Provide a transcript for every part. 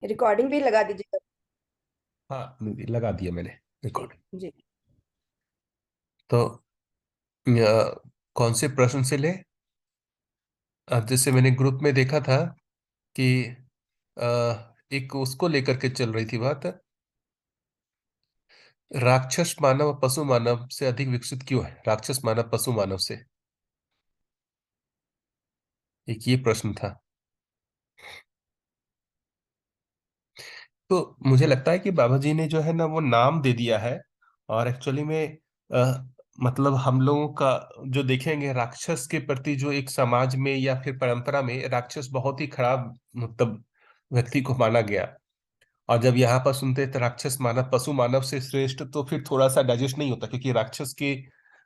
Recording भी लगा दीजिएगा। हाँ, लगा दिया मैंने जी। रिकॉर्ड। जी। तो कौन से प्रश्न से ले? अब जैसे मैंने ग्रुप में देखा था कि एक उसको लेकर के चल रही थी बात। राक्षस मानव पशु मानव से अधिक विकसित क्यों है? राक्षस मानव पशु मानव से, एक ये प्रश्न था। तो मुझे लगता है कि बाबा जी ने जो है ना वो नाम दे दिया है। और एक्चुअली में मतलब हम लोगों का जो देखेंगे राक्षस के प्रति जो एक समाज में या फिर परंपरा में राक्षस बहुत ही खराब मतलब व्यक्ति को माना गया। और जब यहाँ पर सुनते हैं तो राक्षस मानव पशु मानव से श्रेष्ठ, तो फिर थोड़ा सा डाइजेस्ट नहीं होता, क्योंकि राक्षस के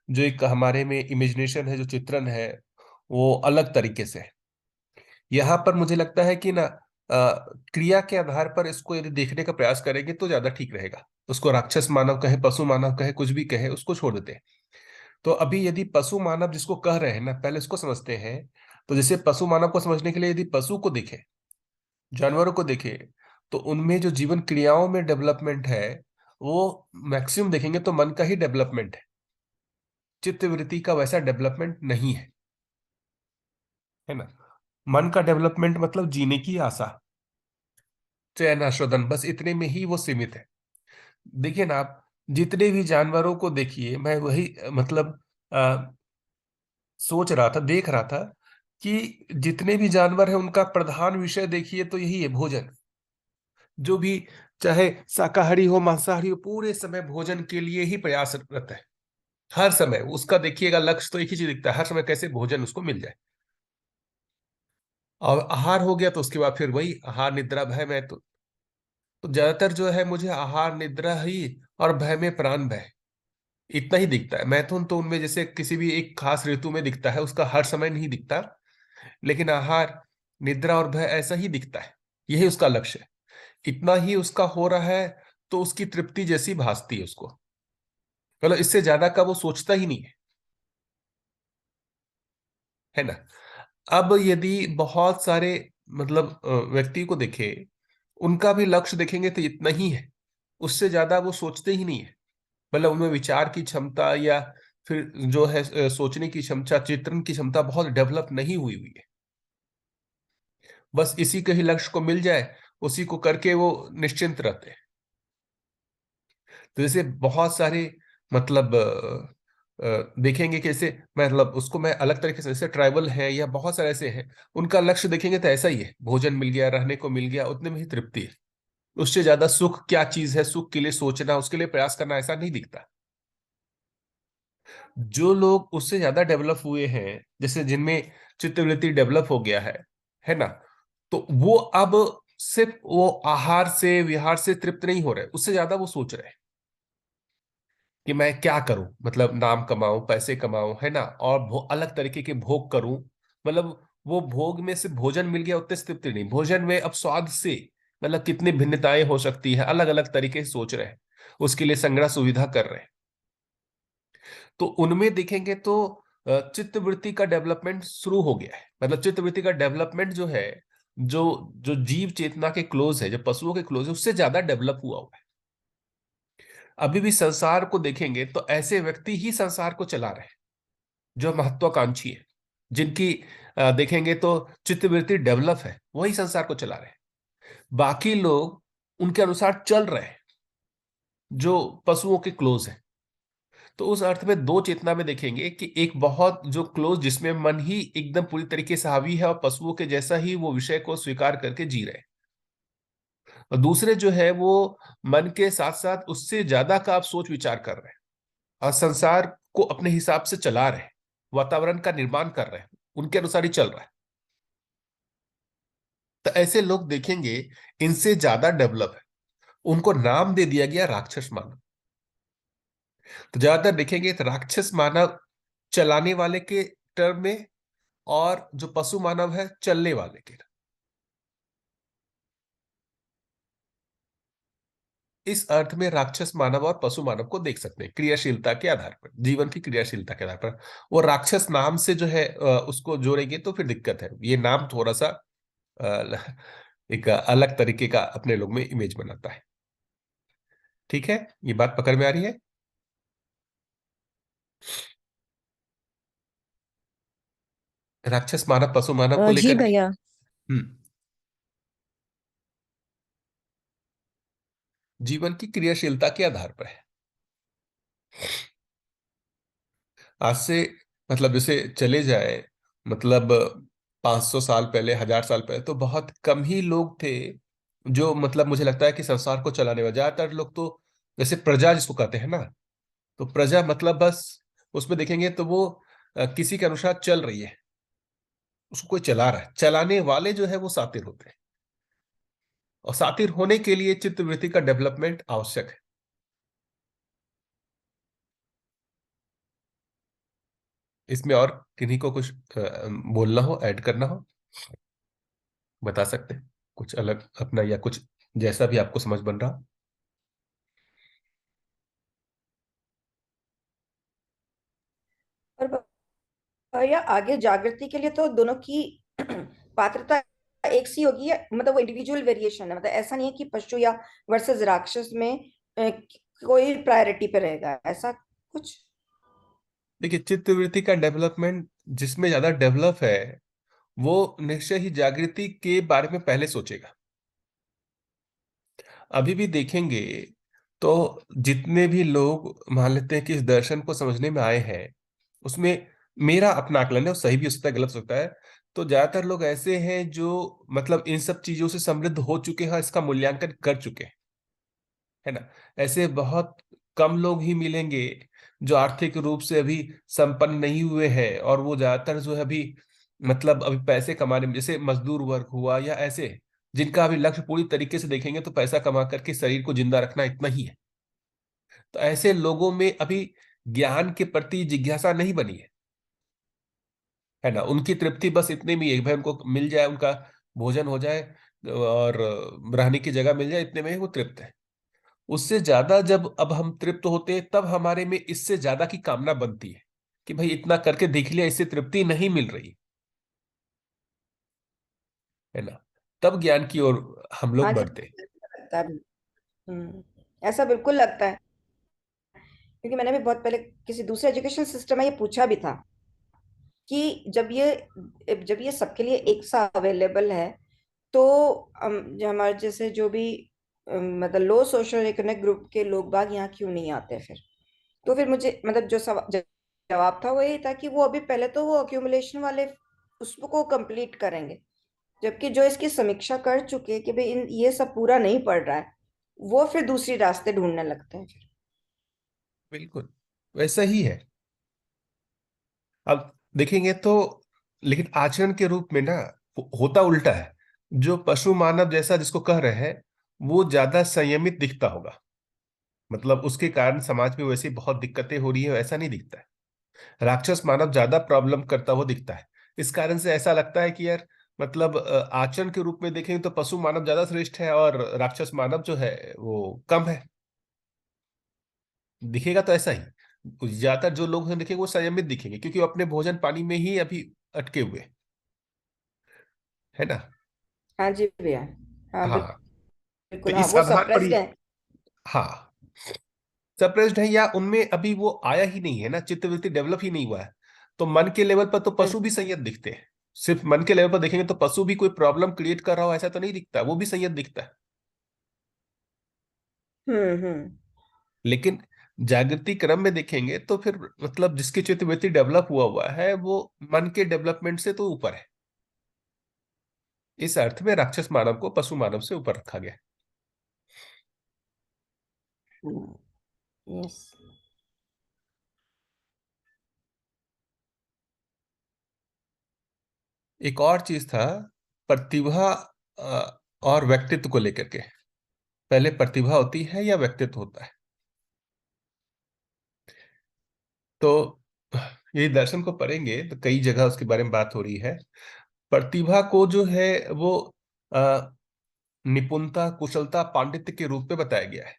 जो एक हमारे में इमेजिनेशन है, जो चित्रण है, वो अलग तरीके से है। यहाँ पर मुझे लगता है कि ना क्रिया के आधार पर इसको यदि देखने का प्रयास करेंगे तो ज्यादा ठीक रहेगा। उसको राक्षस मानव कहे, पशु मानव कहे, कुछ भी कहे, उसको छोड़ देते हैं। तो अभी यदि पशु मानव जिसको कह रहे हैं ना, पहले इसको समझते हैं। तो जैसे पशु मानव को समझने के लिए यदि पशु को देखे, जानवरों को देखे, तो उनमें जो जीवन क्रियाओं में डेवलपमेंट है वो मैक्सिमम देखेंगे तो मन का ही डेवलपमेंट है। चित्त वृत्ति का वैसा डेवलपमेंट नहीं है, है ना। मन का डेवलपमेंट मतलब जीने की आशा, चयन, आस्वादन, बस इतने में ही वो सीमित है। देखिए ना आप, जितने भी जानवरों को देखिए, मैं वही मतलब सोच रहा था, देख रहा था कि जितने भी जानवर हैं उनका प्रधान विषय देखिए तो यही है, भोजन। जो भी, चाहे शाकाहारी हो मांसाहारी हो, पूरे समय भोजन के लिए ही प्रयासरत है। हर समय उसका देखिएगा लक्ष्य तो एक ही चीज दिखता है, हर समय कैसे भोजन उसको मिल जाए। और आहार हो गया तो उसके बाद फिर वही आहार निद्रा भय में। तो ज्यादातर जो है मुझे आहार निद्रा ही और भय में प्राण भय, इतना ही दिखता है। मैथुन तो उनमें जैसे किसी भी एक खास ऋतु में दिखता है, उसका हर समय नहीं दिखता। लेकिन आहार निद्रा और भय ऐसा ही दिखता है, यही उसका लक्ष्य है। इतना ही उसका हो रहा है तो उसकी तृप्ति जैसी भासती है उसको, मतलब इससे ज्यादा का वो सोचता ही नहीं है ना। अब यदि बहुत सारे मतलब व्यक्ति को देखे, उनका भी लक्ष्य देखेंगे तो इतना ही है, उससे ज्यादा वो सोचते ही नहीं है। मतलब उनमें विचार की क्षमता या फिर जो है सोचने की क्षमता, चित्रण की क्षमता बहुत डेवलप नहीं हुई हुई है। बस इसी के ही लक्ष्य को मिल जाए, उसी को करके वो निश्चिंत रहते हैं। तो जैसे बहुत सारे मतलब देखेंगे कैसे, मतलब उसको मैं अलग तरीके से, जैसे ट्राइबल है या बहुत सारे ऐसे हैं, उनका लक्ष्य देखेंगे तो ऐसा ही है, भोजन मिल गया, रहने को मिल गया, उतने में ही तृप्ति है। उससे ज्यादा सुख क्या चीज है, सुख के लिए सोचना, उसके लिए प्रयास करना, ऐसा नहीं दिखता। जो लोग उससे ज्यादा डेवलप हुए हैं, जैसे जिनमें चित्तवृत्ति डेवलप हो गया है ना, तो वो अब सिर्फ वो आहार से विहार से तृप्त नहीं हो रहे, उससे ज्यादा वो सोच रहे हैं कि मैं क्या करूं, मतलब नाम कमाऊं, पैसे कमाऊं, है ना, और अलग तरीके के भोग करूं। मतलब वो भोग में सिर्फ भोजन मिल गया उतने से तृप्ति नहीं, भोजन में अब स्वाद से मतलब कितनी भिन्नताएं हो सकती है, अलग अलग तरीके से सोच रहे हैं, उसके लिए संग्रह सुविधा कर रहे हैं। तो उनमें देखेंगे तो चित्त वृत्ति का डेवलपमेंट शुरू हो गया है। मतलब चित्त वृत्ति का डेवलपमेंट जो है, जो जो जीव चेतना के क्लोज है, जो पशुओं के क्लोज है, उससे ज्यादा डेवलप हुआ हुआ है। अभी भी संसार को देखेंगे तो ऐसे व्यक्ति ही संसार को चला रहे हैं जो महत्वाकांक्षी है, जिनकी देखेंगे तो चित्तवृत्ति डेवलप है, वही संसार को चला रहे हैं। बाकी लोग उनके अनुसार चल रहे हैं जो पशुओं के क्लोज है। तो उस अर्थ में दो चेतना में देखेंगे कि एक बहुत जो क्लोज, जिसमें मन ही एकदम पूरी तरीके से हावी है और पशुओं के जैसा ही वो विषय को स्वीकार करके जी रहे हैं। और दूसरे जो है वो मन के साथ साथ उससे ज्यादा का आप सोच विचार कर रहे हैं और संसार को अपने हिसाब से चला रहे हैं, वातावरण का निर्माण कर रहे हैं, उनके अनुसार ही चल रहा है। तो ऐसे लोग देखेंगे इनसे ज्यादा डेवलप है, उनको नाम दे दिया गया राक्षस मानव। तो ज्यादातर देखेंगे तो राक्षस मानव चलाने वाले के टर्म में, और जो पशु मानव है चलने वाले के। इस अर्थ में राक्षस मानव और पशु मानव को देख सकते हैं क्रियाशीलता के आधार पर, जीवन की क्रियाशीलता के आधार पर। वो राक्षस नाम से जो है उसको जोड़ेंगे तो फिर दिक्कत है, ये नाम थोड़ा सा एक अलग तरीके का अपने लोग में इमेज बनाता है। ठीक है, ये बात पकड़ में आ रही है? राक्षस मानव पशु मानव को जी लेकर के। भैया। हम्म। जीवन की क्रियाशीलता के आधार पर है। आज से मतलब जैसे चले जाए, मतलब 500 साल पहले, 1000 साल पहले तो बहुत कम ही लोग थे जो मतलब मुझे लगता है कि संसार को चलाने वाले। ज्यादातर लोग तो जैसे प्रजा जिसको कहते हैं ना, तो प्रजा मतलब बस उसमें देखेंगे तो वो किसी के अनुसार चल रही है, उसको कोई चला रहा है। चलाने वाले जो है वो सातिर होते हैं, और सातिर होने के लिए चित्तवृत्ति का डेवलपमेंट आवश्यक है। इसमें और किन्हीं को कुछ बोलना हो, ऐड करना हो, बता सकते हैं कुछ अलग अपना, या कुछ जैसा भी आपको समझ बन रहा। और भैया आगे जागृति के लिए तो दोनों की पात्रता एक सी होगी, या मतलब वो इंडिविजुअल वेरिएशन है, मतलब ऐसा नहीं है कि पशु या वर्सेस राक्षस में कोई प्रायोरिटी पे रहेगा ऐसा कुछ। देखिए, चित्तवृत्ति का डेवलपमेंट जिसमें ज्यादा डेवलप है वो निश्चय ही जागृति के बारे में पहले सोचेगा। अभी भी देखेंगे तो जितने भी लोग मान लेते हैं कि इस दर्शन को समझने में आए हैं, उसमें मेरा अपना आकलन है, वो सही भी हो सकता है, गलत हो सकता है। तो ज्यादातर लोग ऐसे हैं जो मतलब इन सब चीजों से समृद्ध हो चुके हैं, इसका मूल्यांकन कर चुके हैं, है ना। ऐसे बहुत कम लोग ही मिलेंगे जो आर्थिक रूप से अभी संपन्न नहीं हुए हैं, और वो ज्यादातर जो है अभी मतलब अभी पैसे कमाने में, जैसे मजदूर वर्ग हुआ या ऐसे, जिनका अभी लक्ष्य पूरी तरीके से देखेंगे तो पैसा कमा करके शरीर को जिंदा रखना इतना ही है। तो ऐसे लोगों में अभी ज्ञान के प्रति जिज्ञासा नहीं बनी है ना। उनकी तृप्ति बस इतने में ही है कि भाई उनको मिल जाए, उनका भोजन हो जाए और रहने की जगह मिल जाए, इतने में ही वो तृप्त है। उससे ज्यादा जब अब हम तृप्त होते हैं तब हमारे में इससे ज्यादा की कामना बनती है कि भाई इतना करके देख लिया, इससे तृप्ति नहीं मिल रही, है ना। तब ज्ञान की ओर हम हाँ लोग जी, बढ़ते हैं। लगता है। ऐसा बिल्कुल लगता है, क्योंकि मैंने भी बहुत पहले किसी दूसरे एजुकेशन सिस्टम में ये पूछा भी था कि जब ये सबके लिए एक सा अवेलेबल है, तो जो हमारे जैसे जो भी मतलब लो सोशल इकोनॉमिक ग्रुप के लोग बाग यहाँ क्यों नहीं आते फिर। तो फिर मुझे मतलब जो जवाब था वो यही था कि वो अभी पहले तो वो अक्यूमुलेशन वाले उसको कंप्लीट करेंगे, जबकि जो इसकी समीक्षा कर चुके हैं कि भाई ये सब पूरा नहीं पड़ रहा है, वो फिर दूसरी रास्ते ढूंढने लगते हैं फिर। बिल्कुल वैसा ही है। अब देखेंगे तो लेकिन आचरण के रूप में ना होता उल्टा है। जो पशु मानव जैसा जिसको कह रहे हैं वो ज्यादा संयमित दिखता होगा, मतलब उसके कारण समाज में वैसे बहुत दिक्कतें हो रही है, ऐसा नहीं दिखता है। राक्षस मानव ज्यादा प्रॉब्लम करता हुआ दिखता है। इस कारण से ऐसा लगता है कि यार मतलब आचरण के रूप में देखेंगे तो पशु मानव ज्यादा श्रेष्ठ है और राक्षस मानव जो है वो कम है। दिखेगा तो ऐसा ही, ज्यादातर जो लोग हैं देखेंगे वो संयमित दिखेंगे क्योंकि वो अपने भोजन पानी में ही अभी अटके हुए हैं, है ना। हाँ जी भैया। हाँ हाँ, तो बिल्कुल, हाँ इस वो आधार पर ही, सप्रेस्ड है। हाँ, सप्रेस्ड है या उनमें अभी वो आया ही नहीं है ना, चित्तवृत्ति डेवलप ही नहीं हुआ है। तो मन के लेवल पर तो हम्म पशु भी संयत दिखते हैं। सिर्फ मन के लेवल पर देखेंगे तो पशु भी कोई प्रॉब्लम क्रिएट कर रहा हो ऐसा तो नहीं दिखता, वो भी संयत दिखता है। हम्म। लेकिन जागृति क्रम में देखेंगे तो फिर मतलब जिसकी चित्तवृत्ति डेवलप हुआ हुआ है वो मन के डेवलपमेंट से तो ऊपर है। इस अर्थ में राक्षस मानव को पशु मानव से ऊपर रखा गया है। यस। एक और चीज था, प्रतिभा और व्यक्तित्व को लेकर के। पहले प्रतिभा होती है या व्यक्तित्व होता है? तो ये दर्शन को पढ़ेंगे तो कई जगह उसके बारे में बात हो रही है। प्रतिभा को जो है वो अ, निपुणता, कुशलता, पांडित्य के रूप में बताया गया है,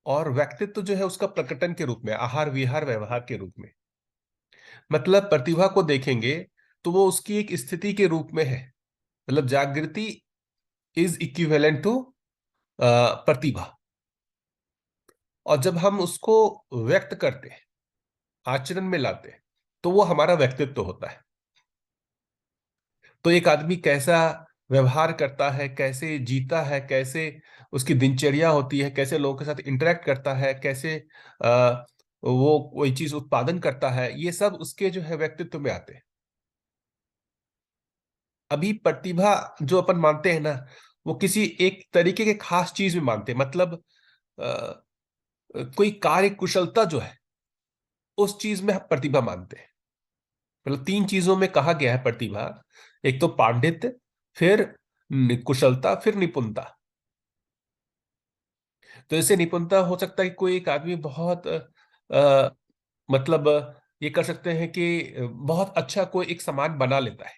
और व्यक्तित्व जो है उसका प्रकटन के रूप में, आहार विहार व्यवहार के रूप में। मतलब प्रतिभा को देखेंगे तो वो उसकी एक स्थिति के रूप में है, मतलब जागृति इज इक्विवेलेंट टू प्रतिभा। और जब हम उसको व्यक्त करते हैं, आचरण में लाते हैं, तो वो हमारा व्यक्तित्व होता है। तो एक आदमी कैसा व्यवहार करता है, कैसे जीता है, कैसे उसकी दिनचर्या होती है, कैसे लोगों के साथ इंटरेक्ट करता है, कैसे वो कोई चीज उत्पादन करता है, ये सब उसके जो है व्यक्तित्व में आते हैं। अभी प्रतिभा जो अपन मानते हैं ना, वो किसी एक तरीके के खास चीज में मानते हैं। मतलब अ, कोई कार्य कुशलता जो है, उस चीज में हम प्रतिभा मानते हैं। मतलब तीन चीजों में कहा गया है प्रतिभा। एक तो पांडित्य, फिर कुशलता, फिर निपुणता। तो जैसे निपुणता हो सकता है कि कोई एक आदमी बहुत मतलब ये कर सकते हैं कि बहुत अच्छा कोई एक सामान बना लेता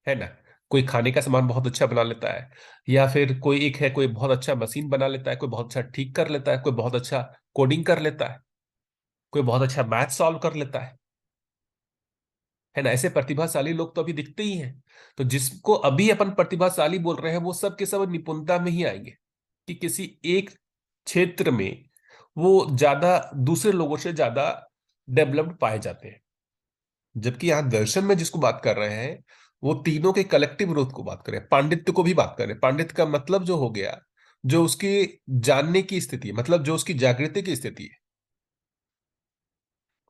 है ना। कोई खाने का सामान बहुत अच्छा बना लेता है, या फिर कोई एक है, कोई बहुत अच्छा मशीन बना लेता है, कोई बहुत अच्छा ठीक कर लेता है, कोई बहुत अच्छा कोडिंग कर लेता है, कोई बहुत अच्छा मैथ सॉल्व कर लेता है ना। ऐसे प्रतिभाशाली लोग तो अभी दिखते ही हैं। तो जिसको अभी अपन प्रतिभाशाली बोल रहे हैं, वो सब के सब निपुणता में ही आएंगे, कि किसी एक क्षेत्र में वो ज्यादा दूसरे लोगों से ज्यादा डेवलप्ड पाए जाते हैं। जबकि यहाँ दर्शन में जिसको बात कर रहे हैं, वो तीनों के कलेक्टिव ग्रोथ को बात करें, पांडित्य को भी बात करें। पांडित्य का मतलब जो हो गया, जो उसकी जानने की स्थिति है, मतलब जो उसकी जागृति की स्थिति है,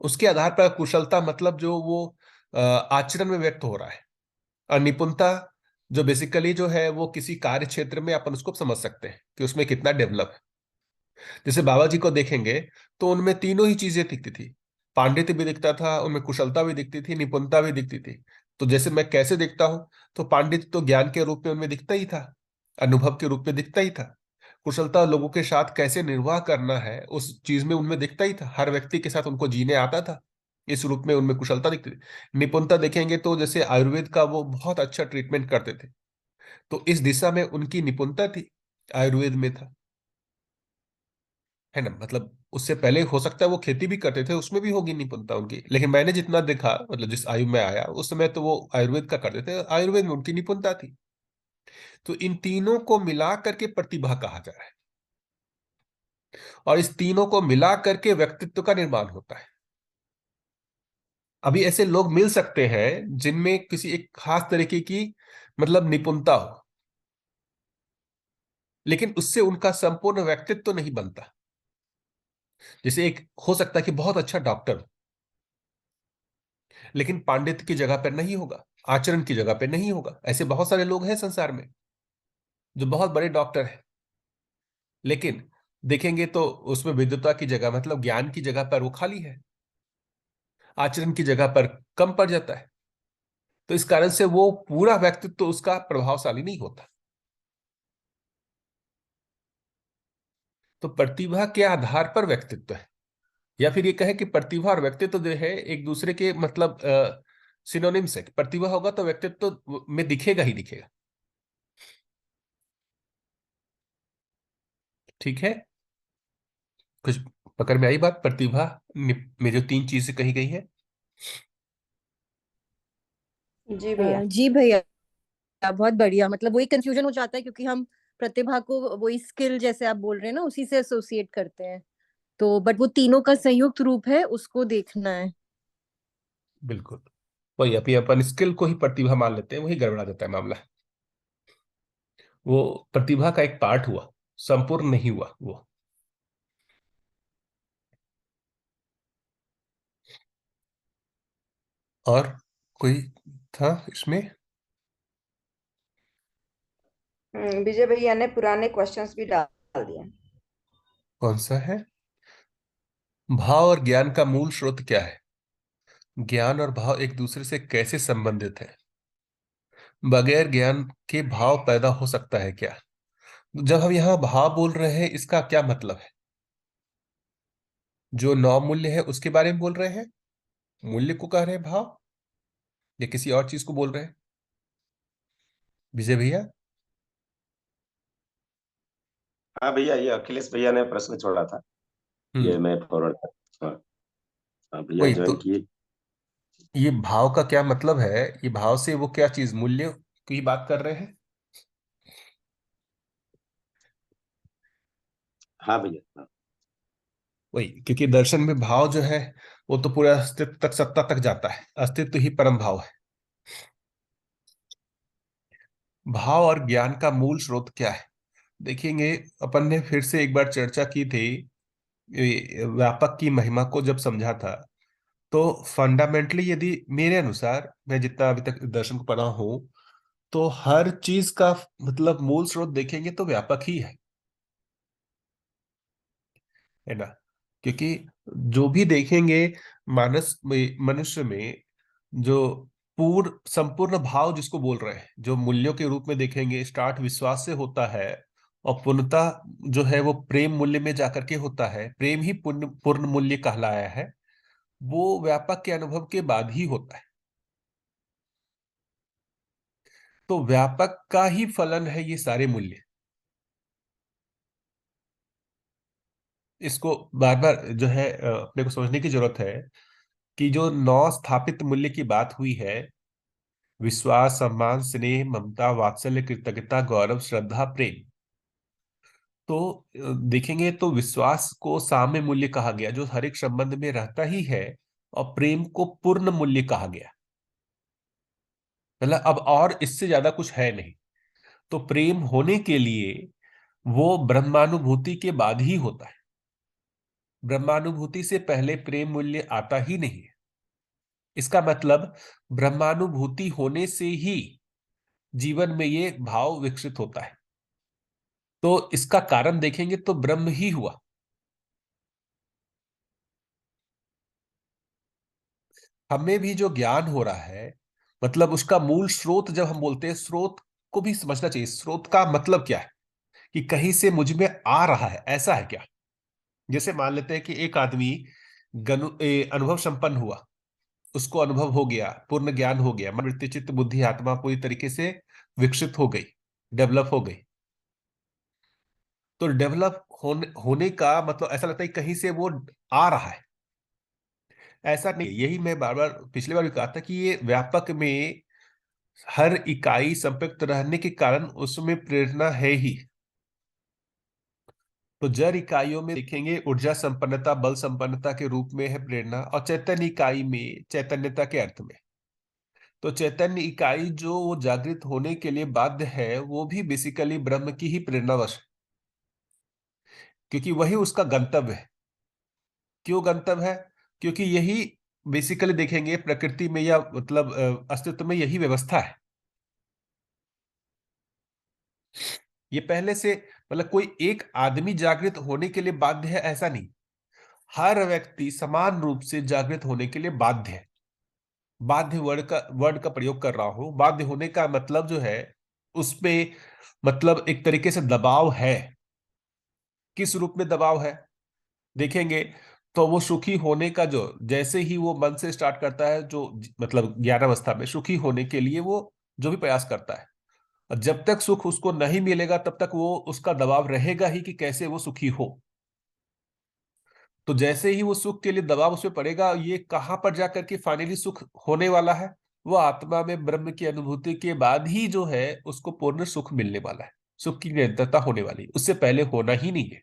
उसके आधार पर कुशलता, मतलब जो वो आचरण में व्यक्त हो रहा है। और निपुणता जो बेसिकली जो है, वो किसी कार्य क्षेत्र में अपन उसको समझ सकते हैं कि उसमें कितना डेवलप है। जैसे बाबा जी को देखेंगे, तो उनमें तीनों ही चीजें दिखती थी। पांडित्य भी दिखता था उनमें, कुशलता भी दिखती थी, निपुणता भी दिखती थी। तो जैसे मैं कैसे दिखता हूं, तो पांडित्य तो ज्ञान के रूप में उनमें दिखता ही था, अनुभव के रूप में दिखता ही था। कुशलता लोगों के साथ कैसे निर्वाह करना है, उस चीज में उनमें दिखता ही था, हर व्यक्ति के साथ उनको जीने आता था, इस रूप में उनमें कुशलता दिखती थी। निपुणता देखेंगे तो जैसे आयुर्वेद का वो बहुत अच्छा ट्रीटमेंट करते थे, तो इस दिशा में उनकी निपुणता थी, आयुर्वेद में था, है ना। मतलब उससे पहले हो सकता है वो खेती भी करते थे, उसमें भी होगी निपुणता उनकी, लेकिन मैंने जितना देखा, मतलब जिस आयु में आया उस समय, तो वो आयुर्वेद का करते थे, आयुर्वेद में उनकी निपुणता थी। तो इन तीनों को मिला करके प्रतिभा कहा जा रहा है, और इस तीनों को मिला करके व्यक्तित्व का निर्माण होता है। अभी ऐसे लोग मिल सकते हैं जिनमें किसी एक खास तरीके की मतलब निपुणता हो, लेकिन उससे उनका संपूर्ण व्यक्तित्व तो नहीं बनता। जैसे एक हो सकता है कि बहुत अच्छा डॉक्टर हो, लेकिन पांडित्य की जगह पर नहीं होगा, आचरण की जगह पे नहीं होगा। ऐसे बहुत सारे लोग हैं संसार में जो बहुत बड़े डॉक्टर हैं, लेकिन देखेंगे तो उसमें विद्वता की जगह, मतलब ज्ञान की जगह पर वो खाली है, आचरण की जगह पर कम पड़ जाता है। तो इस कारण से वो पूरा व्यक्तित्व तो उसका प्रभावशाली नहीं होता। तो प्रतिभा के आधार पर व्यक्तित्व है, या फिर ये कहे कि प्रतिभा और व्यक्तित्व जो है एक दूसरे के मतलब सिनोनिम्स है। प्रतिभा होगा तो व्यक्तित्व में दिखेगा ही दिखेगा। ठीक है, कुछ पकड़ में आई बात? प्रतिभा में जो तीन चीजें कही गई है। जी भैया। जी भैया, बहुत बढ़िया। मतलब वही कंफ्यूजन हो जाता है क्योंकि हम प्रतिभा को वही स्किल जैसे आप बोल रहे हैं ना उसी से एसोसिएट करते हैं। तो बट वो तीनों का संयुक्त रूप है, उसको देखना है। बिल्कुल, वही अभी अपन स्किल को ही प्रतिभा मान लेते हैं, वही गड़बड़ा जाता है मामला। वो प्रतिभा का एक पार्ट हुआ, संपूर्ण नहीं हुआ वो। और कोई था इसमें? विजय भैया ने पुराने क्वेश्चंस भी डाल दिए। कौन सा है? भाव और ज्ञान का मूल स्रोत क्या है? ज्ञान और भाव एक दूसरे से कैसे संबंधित है? बगैर ज्ञान के भाव पैदा हो सकता है क्या? जब हम यहाँ भाव बोल रहे हैं, इसका क्या मतलब है? जो नौ मूल्य है उसके बारे में बोल रहे हैं, मूल्य को कह रहे हैं भाव, या किसी और चीज को बोल रहे हैं विजय भैया? हाँ भैया, ये अखिलेश भैया ने प्रश्न छोड़ा था, ये हम्म। मैं फॉरवर्ड कर। हाँ। हाँ भैया वही तो, ज्वाइन किए। ये भाव का क्या मतलब है? ये भाव से वो क्या चीज, मूल्य की बात कर रहे हैं। हाँ भैया, हाँ। वही, क्योंकि दर्शन में भाव जो है वो तो पूरे अस्तित्व तक, सत्ता तक जाता है। अस्तित्व ही परम भाव है। भाव और ज्ञान का मूल स्रोत क्या है देखेंगे। अपन ने फिर से एक बार चर्चा की थी, ये व्यापक की महिमा को जब समझा था, तो फंडामेंटली यदि मेरे अनुसार, मैं जितना अभी तक दर्शन को पढ़ा हूं, तो हर चीज का मतलब मूल स्रोत देखेंगे तो व्यापक ही है ना। क्योंकि जो भी देखेंगे मानस में, मनुष्य में जो पूर्ण संपूर्ण भाव जिसको बोल रहे हैं, जो मूल्यों के रूप में देखेंगे, स्टार्ट विश्वास से होता है, और पूर्णता जो है वो प्रेम मूल्य में जाकर के होता है। प्रेम ही पूर्ण पूर्ण मूल्य कहलाया है। वो व्यापक के अनुभव के बाद ही होता है। तो व्यापक का ही फलन है ये सारे मूल्य। इसको बार बार जो है अपने को समझने की जरूरत है कि जो नौ स्थापित मूल्य की बात हुई है, विश्वास, सम्मान, स्नेह, ममता, वात्सल्य, कृतज्ञता, गौरव, श्रद्धा, प्रेम, तो देखेंगे तो विश्वास को साम्य मूल्य कहा गया, जो हर एक संबंध में रहता ही है। और प्रेम को पूर्ण मूल्य कहा गया, मतलब अब और इससे ज्यादा कुछ है नहीं। तो प्रेम होने के लिए वो ब्रह्मानुभूति के बाद ही होता है। ब्रह्मानुभूति से पहले प्रेम मूल्य आता ही नहीं है। इसका मतलब ब्रह्मानुभूति होने से ही जीवन में ये भाव विकसित होता है। तो इसका कारण देखेंगे तो ब्रह्म ही हुआ। हमें भी जो ज्ञान हो रहा है, मतलब उसका मूल स्रोत जब हम बोलते हैं, स्रोत को भी समझना चाहिए। स्रोत का मतलब क्या है कि कहीं से मुझ में आ रहा है, ऐसा है क्या। जैसे मान लेते हैं कि एक आदमी अनुभव संपन्न हुआ, उसको अनुभव हो गया, पूर्ण ज्ञान हो गया, मन, वृत्ति, चित्त, बुद्धि, आत्मा पूरी तरीके से विकसित हो गई, डेवलप हो गई। तो डेवलप होने का मतलब ऐसा लगता है कि कहीं से वो आ रहा है। ऐसा नहीं। यही मैं बार बार पिछली बार भी कहा था कि ये व्यापक में हर इकाई संपृक्त रहने के कारण उसमें प्रेरणा है ही। तो जड़ इकाइयों में देखेंगे ऊर्जा संपन्नता, बल संपन्नता के रूप में है प्रेरणा, और चैतन्य इकाई में चैतन्यता के अर्थ में। तो चैतन्य इकाई जो वो जागृत होने के लिए बाध्य है, वो भी बेसिकली ब्रह्म की ही प्रेरणावश है, क्योंकि वही उसका गंतव्य है। क्यों गंतव्य है? क्योंकि यही बेसिकली देखेंगे प्रकृति में या मतलब अस्तित्व में यही व्यवस्था है। ये पहले से मतलब कोई एक आदमी जागृत होने के लिए बाध्य है ऐसा नहीं। हर व्यक्ति समान रूप से जागृत होने के लिए बाध्य है। बाध्य वर्ड का प्रयोग कर रहा हूं। बाध्य होने का मतलब जो है, उसपे मतलब एक तरीके से दबाव है। किस रूप में दबाव है देखेंगे तो वो सुखी होने का जो, जैसे ही वो मन से स्टार्ट करता है, जो मतलब ज्ञानावस्था में सुखी होने के लिए वो जो भी प्रयास करता है, और जब तक सुख उसको नहीं मिलेगा तब तक वो उसका दबाव रहेगा ही कि कैसे वो सुखी हो। तो जैसे ही वो सुख के लिए दबाव उस पर पड़ेगा, ये कहां पर जाकर के फाइनली सुख होने वाला है, वो आत्मा में ब्रह्म की अनुभूति के बाद ही जो है उसको पूर्ण सुख मिलने वाला है। सुख की निरंतरता होने वाली है, उससे पहले होना ही नहीं है।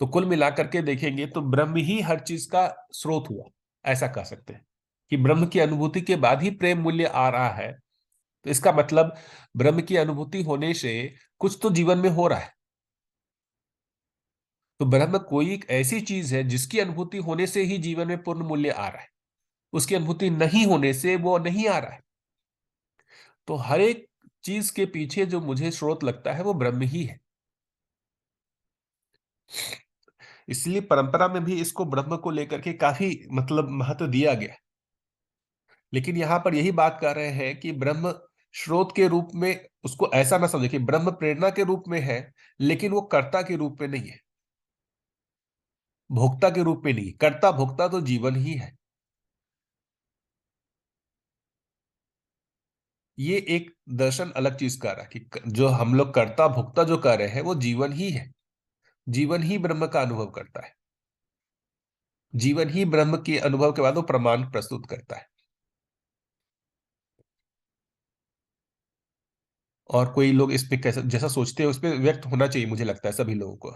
तो कुल मिलाकर के देखेंगे तो ब्रह्म ही हर चीज का स्रोत हुआ, ऐसा कह सकते हैं कि ब्रह्म की अनुभूति के बाद ही प्रेम मूल्य आ रहा है। तो इसका मतलब ब्रह्म की अनुभूति होने से कुछ तो जीवन में हो रहा है। तो ब्रह्म कोई एक ऐसी चीज है जिसकी अनुभूति होने से ही जीवन में पूर्ण मूल्य आ रहा है। उसकी अनुभूति नहीं होने से वो नहीं आ रहा है। तो हर एक चीज के पीछे जो मुझे स्रोत लगता है वो ब्रह्म ही है। इसलिए परंपरा में भी इसको ब्रह्म को लेकर के काफी मतलब महत्व दिया गया है। लेकिन यहां पर यही बात कर रहे हैं कि ब्रह्म स्रोत के रूप में उसको ऐसा ना समझे कि ब्रह्म प्रेरणा के रूप में है, लेकिन वो कर्ता के रूप में नहीं है, भोक्ता के रूप में नहीं। कर्ता भोक्ता तो जीवन ही है। ये एक दर्शन अलग चीज कर रहा है कि जो हम लोग कर्ता भोक्ता जो कर रहे हैं वो जीवन ही है। जीवन ही ब्रह्म का अनुभव करता है। जीवन ही ब्रह्म के अनुभव के बाद वो प्रमाण प्रस्तुत करता है। और कोई लोग इस पे कैसा जैसा सोचते हैं उस पे व्यक्त होना चाहिए, मुझे लगता है सभी लोगों को।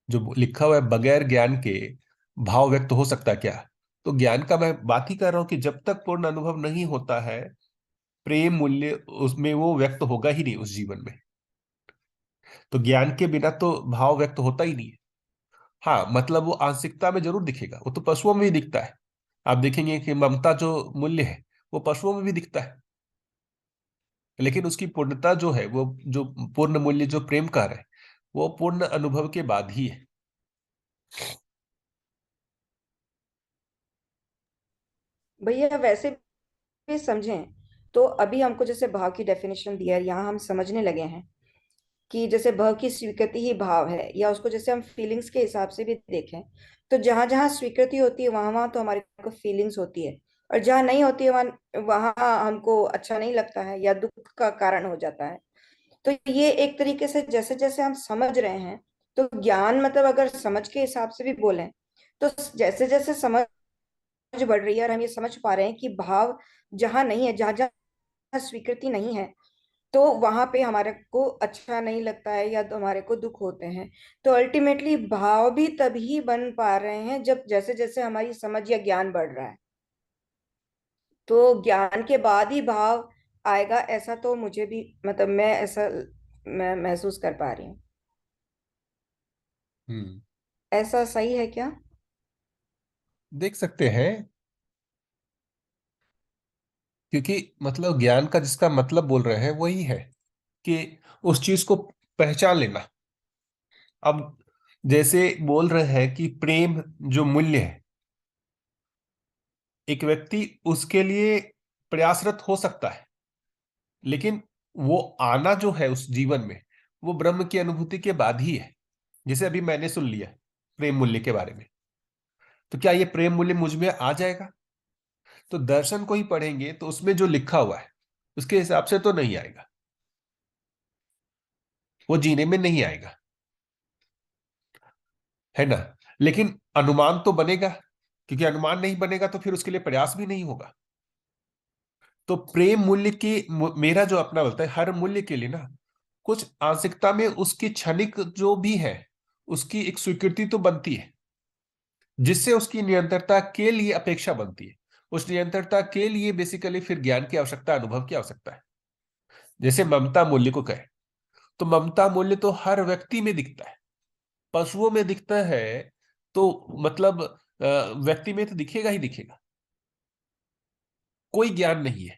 जो लिखा हुआ है, बगैर ज्ञान के भाव व्यक्त हो सकता है क्या? तो ज्ञान का मैं बात ही कर रहा हूं कि जब तक पूर्ण अनुभव नहीं होता है, प्रेम मूल्य उसमें वो व्यक्त होगा ही नहीं उस जीवन में। तो ज्ञान के बिना तो भाव व्यक्त होता ही नहीं है। हाँ, मतलब वो आंशिकता में जरूर दिखेगा, वो तो पशुओं में भी दिखता है। आप देखेंगे कि ममता जो मूल्य है वो पशुओं में भी दिखता है, लेकिन उसकी पूर्णता जो है, वो जो पूर्ण मूल्य जो प्रेम का है, वो पूर्ण अनुभव के बाद ही है। भैया वैसे भी समझें तो अभी हमको जैसे भाव की डेफिनेशन दिया है, यहाँ हम समझने लगे हैं कि जैसे भाव की स्वीकृति ही भाव है, या उसको जैसे हम फीलिंग्स के हिसाब से भी देखें तो जहां जहां स्वीकृति होती है वहां वहां तो हमारे को फीलिंग्स होती है, और जहां नहीं होती है वहां वहां हमको अच्छा नहीं लगता है या दुख का कारण हो जाता है। तो ये एक तरीके से जैसे जैसे हम समझ रहे हैं, तो ज्ञान मतलब अगर समझ के हिसाब से भी बोलें तो जैसे जैसे समझ बढ़ रही है और हम ये समझ पा रहे हैं कि भाव जहां नहीं है, जहां जहां स्वीकृति नहीं है, तो वहां पे हमारे को अच्छा नहीं लगता है या तो हमारे को दुख होते हैं। तो अल्टीमेटली भाव भी तभी बन पा रहे हैं जब जैसे जैसे हमारी समझ या ज्ञान बढ़ रहा है। तो ज्ञान के बाद ही भाव आएगा, ऐसा तो मुझे भी मतलब मैं ऐसा मैं महसूस कर पा रही हूँ। हम्म। ऐसा सही है क्या? देख सकते हैं, क्योंकि मतलब ज्ञान का जिसका मतलब बोल रहे हैं वही है कि उस चीज को पहचान लेना। अब जैसे बोल रहे हैं कि प्रेम जो मूल्य है, एक व्यक्ति उसके लिए प्रयासरत हो सकता है, लेकिन वो आना जो है उस जीवन में, वो ब्रह्म की अनुभूति के बाद ही है। जैसे अभी मैंने सुन लिया प्रेम मूल्य के बारे में, तो क्या ये प्रेम मूल्य मुझ में आ जाएगा? तो दर्शन को ही पढ़ेंगे तो उसमें जो लिखा हुआ है उसके हिसाब से तो नहीं आएगा, वो जीने में नहीं आएगा, है ना? लेकिन अनुमान तो बनेगा, क्योंकि अनुमान नहीं बनेगा तो फिर उसके लिए प्रयास भी नहीं होगा। तो प्रेम मूल्य की मेरा जो अपना बोलता है, हर मूल्य के लिए ना कुछ आंशिकता में उसकी क्षणिक जो भी है उसकी एक स्वीकृति तो बनती है, जिससे उसकी निरंतरता के लिए अपेक्षा बनती है। उस निरंतरता के लिए बेसिकली फिर ज्ञान की आवश्यकता, अनुभव की आवश्यकता है। जैसे ममता मूल्य को कहे, तो ममता मूल्य तो हर व्यक्ति में दिखता है, पशुओं में दिखता है, तो मतलब व्यक्ति में तो दिखेगा ही दिखेगा। कोई ज्ञान नहीं है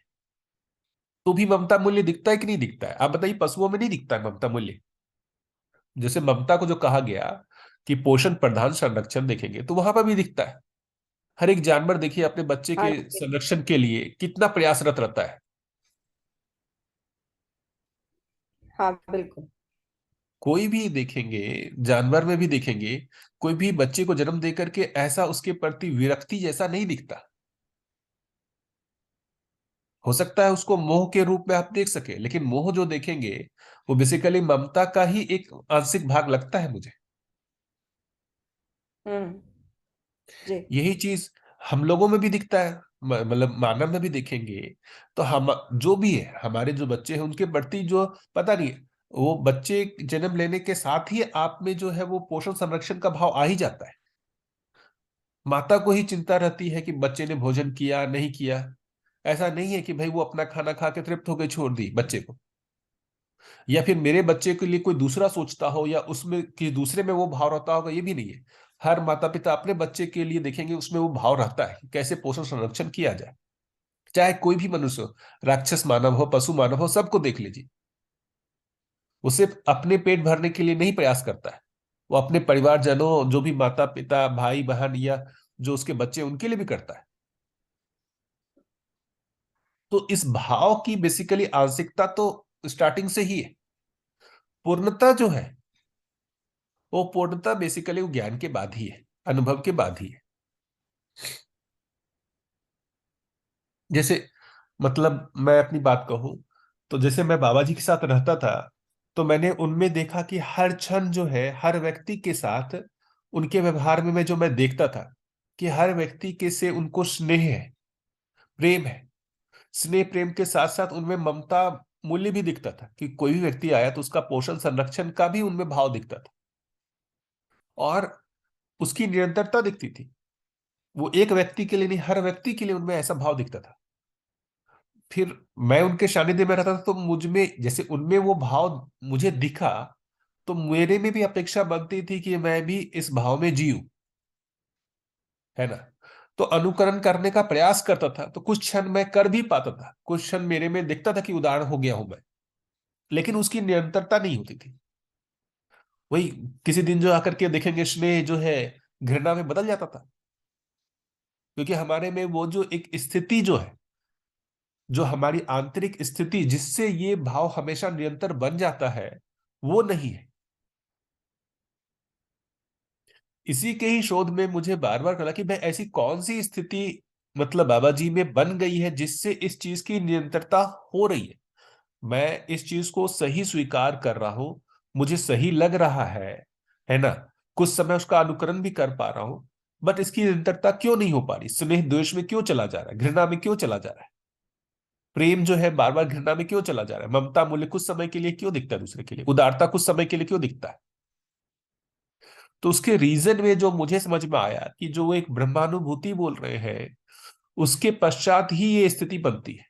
तो भी ममता मूल्य दिखता है कि नहीं दिखता है? आप बताइए, पशुओं में नहीं दिखता है ममता मूल्य? जैसे ममता को जो कहा गया कि पोषण प्रधान संरक्षण देखेंगे तो वहां पर भी दिखता है। हर एक जानवर देखिए अपने बच्चे हाँ के जी। संरक्षण के लिए कितना प्रयासरत रहता है। हाँ बिल्कुल। कोई भी देखेंगे, जानवर में भी देखेंगे, कोई भी बच्चे को जन्म देकर के ऐसा उसके प्रति विरक्ति जैसा नहीं दिखता। हो सकता है उसको मोह के रूप में आप देख सके, लेकिन मोह जो देखेंगे वो बेसिकली ममता का ही एक आंशिक भाग लगता है मुझे। हम्म। जी। यही चीज हम लोगों में भी दिखता है, मतलब मानव में भी देखेंगे। तो हम जो भी है, हमारे जो बच्चे हैं उनके प्रति जो पता नहीं, वो बच्चे जन्म लेने के साथ ही आप में जो है वो पोषण संरक्षण का भाव आ ही जाता है। माता को ही चिंता रहती है कि बच्चे ने भोजन किया नहीं किया। ऐसा नहीं है कि भाई वो अपना खाना खा के तृप्त होकर छोड़ दी बच्चे को, या फिर मेरे बच्चे के लिए कोई दूसरा सोचता हो या उसमें कि दूसरे में वो भाव रहता होगा, ये भी नहीं है। हर माता पिता अपने बच्चे के लिए देखेंगे उसमें वो भाव रहता है कि कैसे पोषण संरक्षण किया जाए। चाहे कोई भी मनुष्य हो, राक्षस मानव हो, पशु मानव हो, सबको देख लीजिए, वो सिर्फ अपने पेट भरने के लिए नहीं प्रयास करता है, वो अपने परिवारजनों, जो भी माता पिता भाई बहन या जो उसके बच्चे उनके लिए भी करता है। तो इस भाव की बेसिकली आंशिकता तो स्टार्टिंग से ही है। पूर्णता जो है, वो पूर्णता बेसिकली वो ज्ञान के बाद ही है, अनुभव के बाद ही है। जैसे मतलब मैं अपनी बात कहूं, तो जैसे मैं बाबा जी के साथ रहता था, तो मैंने उनमें देखा कि हर क्षण जो है हर व्यक्ति के साथ उनके व्यवहार में मैं जो मैं देखता था, कि हर व्यक्ति के से उनको स्नेह है, प्रेम है। स्नेह प्रेम के साथ साथ उनमें ममता मूल्य भी दिखता था कि कोई भी व्यक्ति आया तो उसका पोषण संरक्षण का भी उनमें भाव दिखता था, और उसकी निरंतरता दिखती थी। वो एक व्यक्ति के लिए नहीं, हर व्यक्ति के लिए उनमें ऐसा भाव दिखता था। फिर मैं उनके सानिध्य में रहता था तो मुझ में, जैसे उनमें वो भाव मुझे दिखा, तो मेरे में भी अपेक्षा बनती थी कि मैं भी इस भाव में जीऊं, है ना। तो अनुकरण करने का प्रयास करता था, तो कुछ क्षण मैं कर भी पाता था, कुछ क्षण मेरे में दिखता था कि उदाहरण हो गया हूं मैं, लेकिन उसकी निरंतरता नहीं होती थी। वही किसी दिन जो आकर के देखेंगे स्नेह जो है घृणा में बदल जाता था, क्योंकि हमारे में वो जो एक स्थिति जो है, जो हमारी आंतरिक स्थिति जिससे ये भाव हमेशा निरंतर बन जाता है, वो नहीं है। इसी के ही शोध में मुझे बार बार लगा कि मैं ऐसी कौन सी स्थिति मतलब बाबा जी में बन गई है जिससे इस चीज की निरंतरता हो रही है। मैं इस चीज को सही स्वीकार कर रहा हूं, मुझे सही लग रहा है ना। कुछ समय उसका अनुकरण भी कर पा रहा हूं, बट इसकी निरंतरता क्यों नहीं हो पा रही? स्नेह द्वेष में क्यों चला जा रहा है, घृणा में क्यों चला जा रहा है, प्रेम जो है बार बार घृणा में क्यों चला जा रहा है, ममता मूल्य कुछ समय के लिए क्यों दिखता है दूसरे के लिए, उदारता कुछ समय के लिए क्यों दिखता है? तो उसके रीजन में जो मुझे समझ में आया कि जो वो एक ब्रह्मानुभूति बोल रहे हैं, उसके पश्चात ही ये स्थिति बनती है।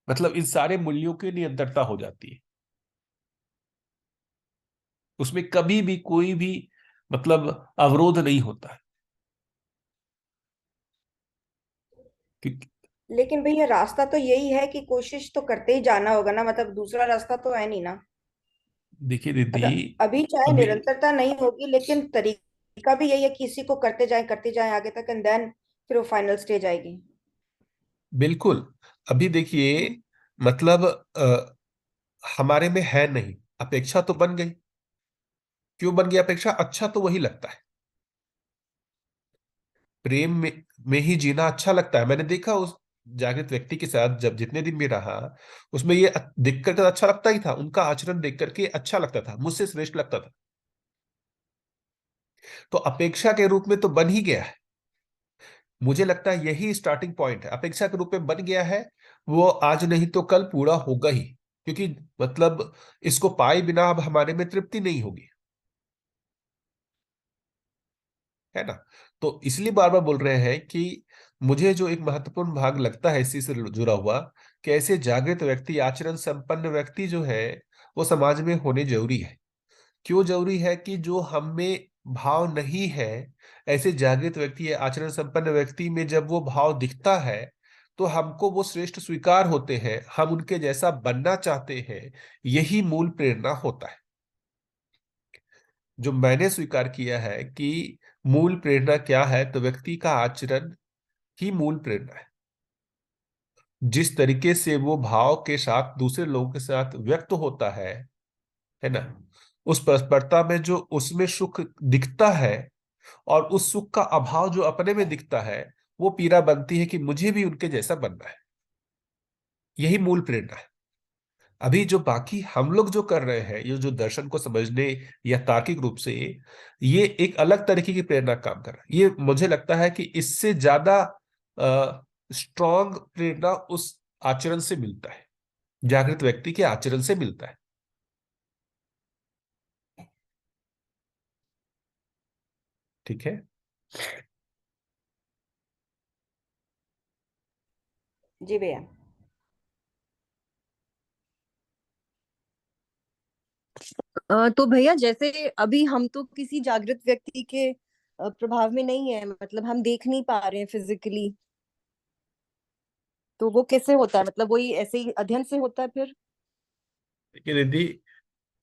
मतलब इन सारे मूल्यों की निरंतरता हो जाती है, उसमें कभी भी कोई भी मतलब अवरोध नहीं होता है। क्योंकि लेकिन भैया रास्ता तो यही है कि कोशिश तो करते ही जाना होगा ना, मतलब दूसरा रास्ता तो है नहीं ना। देखिए दीदी, मतलब अभी चाहे अभी निरंतरता नहीं होगी, लेकिन तरीका भी यही है कि इसी को करते जाएं आगे तक, एंड देन फिर वो फाइनल स्टेज आएगी। बिल्कुल, अभी देखिए मतलब हमारे में है नहीं, अपेक्षा तो बन गई। क्यों बन गई अपेक्षा? अच्छा तो वही लगता है, प्रेम में ही जीना अच्छा लगता है। मैंने देखा उस जागृत व्यक्ति के साथ जब जितने दिन भी रहा, उसमें ये देख करके अच्छा लगता ही था, उनका आचरण देख करके अच्छा लगता था, मुझसे श्रेष्ठ लगता था। तो अपेक्षा के रूप में तो बन ही गया है। मुझे लगता है यही स्टार्टिंग पॉइंट है, अपेक्षा के रूप में बन गया है। वो आज नहीं तो कल पूरा होगा ही, क्योंकि मतलब इसको पाए बिना अब हमारे में तृप्ति नहीं होगी, है ना। तो इसलिए बार बार बोल रहे हैं कि मुझे जो एक महत्वपूर्ण भाग लगता है इसी से जुड़ा हुआ, कि ऐसे जागृत व्यक्ति, आचरण संपन्न व्यक्ति जो है वो समाज में होने जरूरी है। क्यों जरूरी है? कि जो हम में भाव नहीं है, ऐसे जागृत व्यक्ति या आचरण संपन्न व्यक्ति में जब वो भाव दिखता है, तो हमको वो श्रेष्ठ स्वीकार होते हैं, हम उनके जैसा बनना चाहते हैं। यही मूल प्रेरणा होता है। जो मैंने स्वीकार किया है कि मूल प्रेरणा क्या है, तो व्यक्ति का आचरण ही मूल प्रेरणा है। जिस तरीके से वो भाव के साथ दूसरे लोगों के साथ व्यक्त होता है ना, उस परस्परता में जो उसमें सुख दिखता है, और उस सुख का अभाव जो अपने में दिखता है, वो पीड़ा बनती है कि मुझे भी उनके जैसा बनना है। यही मूल प्रेरणा है। अभी जो बाकी हम लोग जो कर रहे हैं, ये जो दर्शन को समझने या तार्किक रूप से, ये एक अलग तरीके की प्रेरणा काम कर रहा है। ये मुझे लगता है कि इससे ज्यादा स्ट्रॉन्ग प्रेरणा उस आचरण से मिलता है, जागृत व्यक्ति के आचरण से मिलता है। ठीक है। जी भैया। तो भैया जैसे अभी हम तो किसी जागृत व्यक्ति के प्रभाव में नहीं है, मतलब हम देख नहीं पा रहे हैं फिजिकली, तो वो कैसे होता है? मतलब वही ऐसे ही अध्ययन से होता है फिर? देखिए दीदी,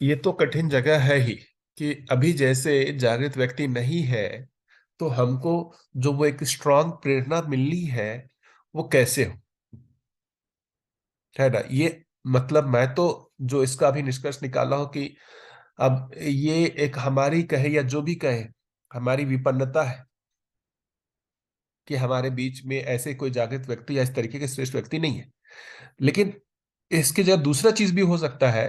ये तो कठिन जगह है ही, कि अभी जैसे जागृत व्यक्ति नहीं है, तो हमको जो वो एक स्ट्रांग प्रेरणा मिलनी है, वो कैसे हो, है ना। ये मतलब मैं तो जो इसका अभी निष्कर्ष निकाला हूं कि अब ये एक हमारी कहे या जो भी कहे, हमारी विपन्नता है कि हमारे बीच में ऐसे कोई जागृत व्यक्ति या इस तरीके के श्रेष्ठ व्यक्ति नहीं है। लेकिन इसके जगह दूसरा चीज भी हो सकता है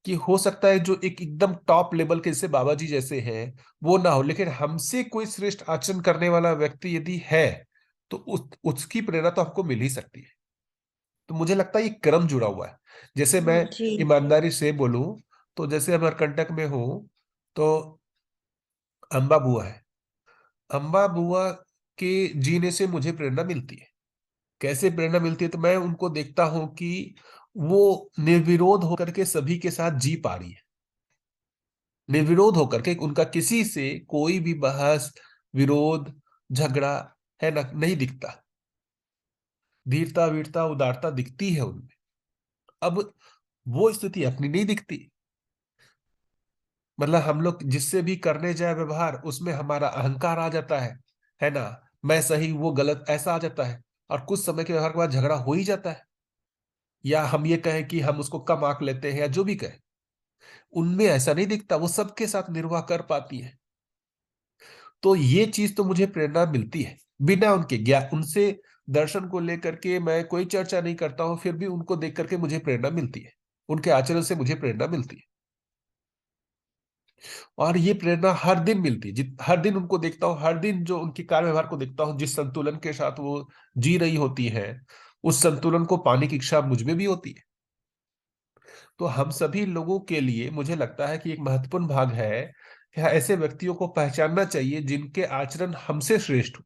कि हो सकता है जो एक एकदम टॉप लेवल के जैसे बाबा जी जैसे हैं वो ना हो, लेकिन हमसे कोई श्रेष्ठ आचरण करने वाला व्यक्ति यदि है तो उसकी प्रेरणा तो हमको मिल ही सकती है। तो मुझे लगता है ये क्रम जुड़ा हुआ है। जैसे मैं जी। ईमानदारी से बोलूं तो जैसे अमरकंटक में हूं तो अम्बा बुआ है। अम्बा बुआ के जीने से मुझे प्रेरणा मिलती है। कैसे प्रेरणा मिलती है? तो मैं उनको देखता हूं कि वो निर्विरोध होकर के सभी के साथ जी पा रही है। निर्विरोध होकर के उनका किसी से कोई भी बहस, विरोध, झगड़ा है ना, नहीं दिखता। धीरता, वीरता, उदारता दिखती है उनमें। अब वो स्थिति अपनी नहीं दिखती। मतलब हम लोग जिससे भी करने जाए व्यवहार, उसमें हमारा अहंकार आ जाता है ना, मैं सही वो गलत, ऐसा आ जाता है। और कुछ समय के व्यवहार के बाद झगड़ा हो ही जाता है, या हम ये कहें कि हम उसको कम आंक लेते हैं, या जो भी कहें। उनमें ऐसा नहीं दिखता, वो सबके साथ निर्वाह कर पाती है। तो ये चीज तो मुझे प्रेरणा मिलती है। बिना उनके ज्ञान, उनसे दर्शन को लेकर के मैं कोई चर्चा नहीं करता हूं, फिर भी उनको देख करके मुझे प्रेरणा मिलती है। उनके आचरण से मुझे प्रेरणा मिलती है। और ये प्रेरणा हर दिन मिलती है। हर दिन उनको देखता हूँ, हर दिन जो उनके कार्य व्यवहार को देखता हूँ, जिस संतुलन के साथ वो जी रही होती है, उस संतुलन को पाने की इच्छा मुझ में भी होती है। तो हम सभी लोगों के लिए मुझे लगता है कि एक महत्वपूर्ण भाग है कि ऐसे व्यक्तियों को पहचानना चाहिए जिनके आचरण हमसे श्रेष्ठ हो,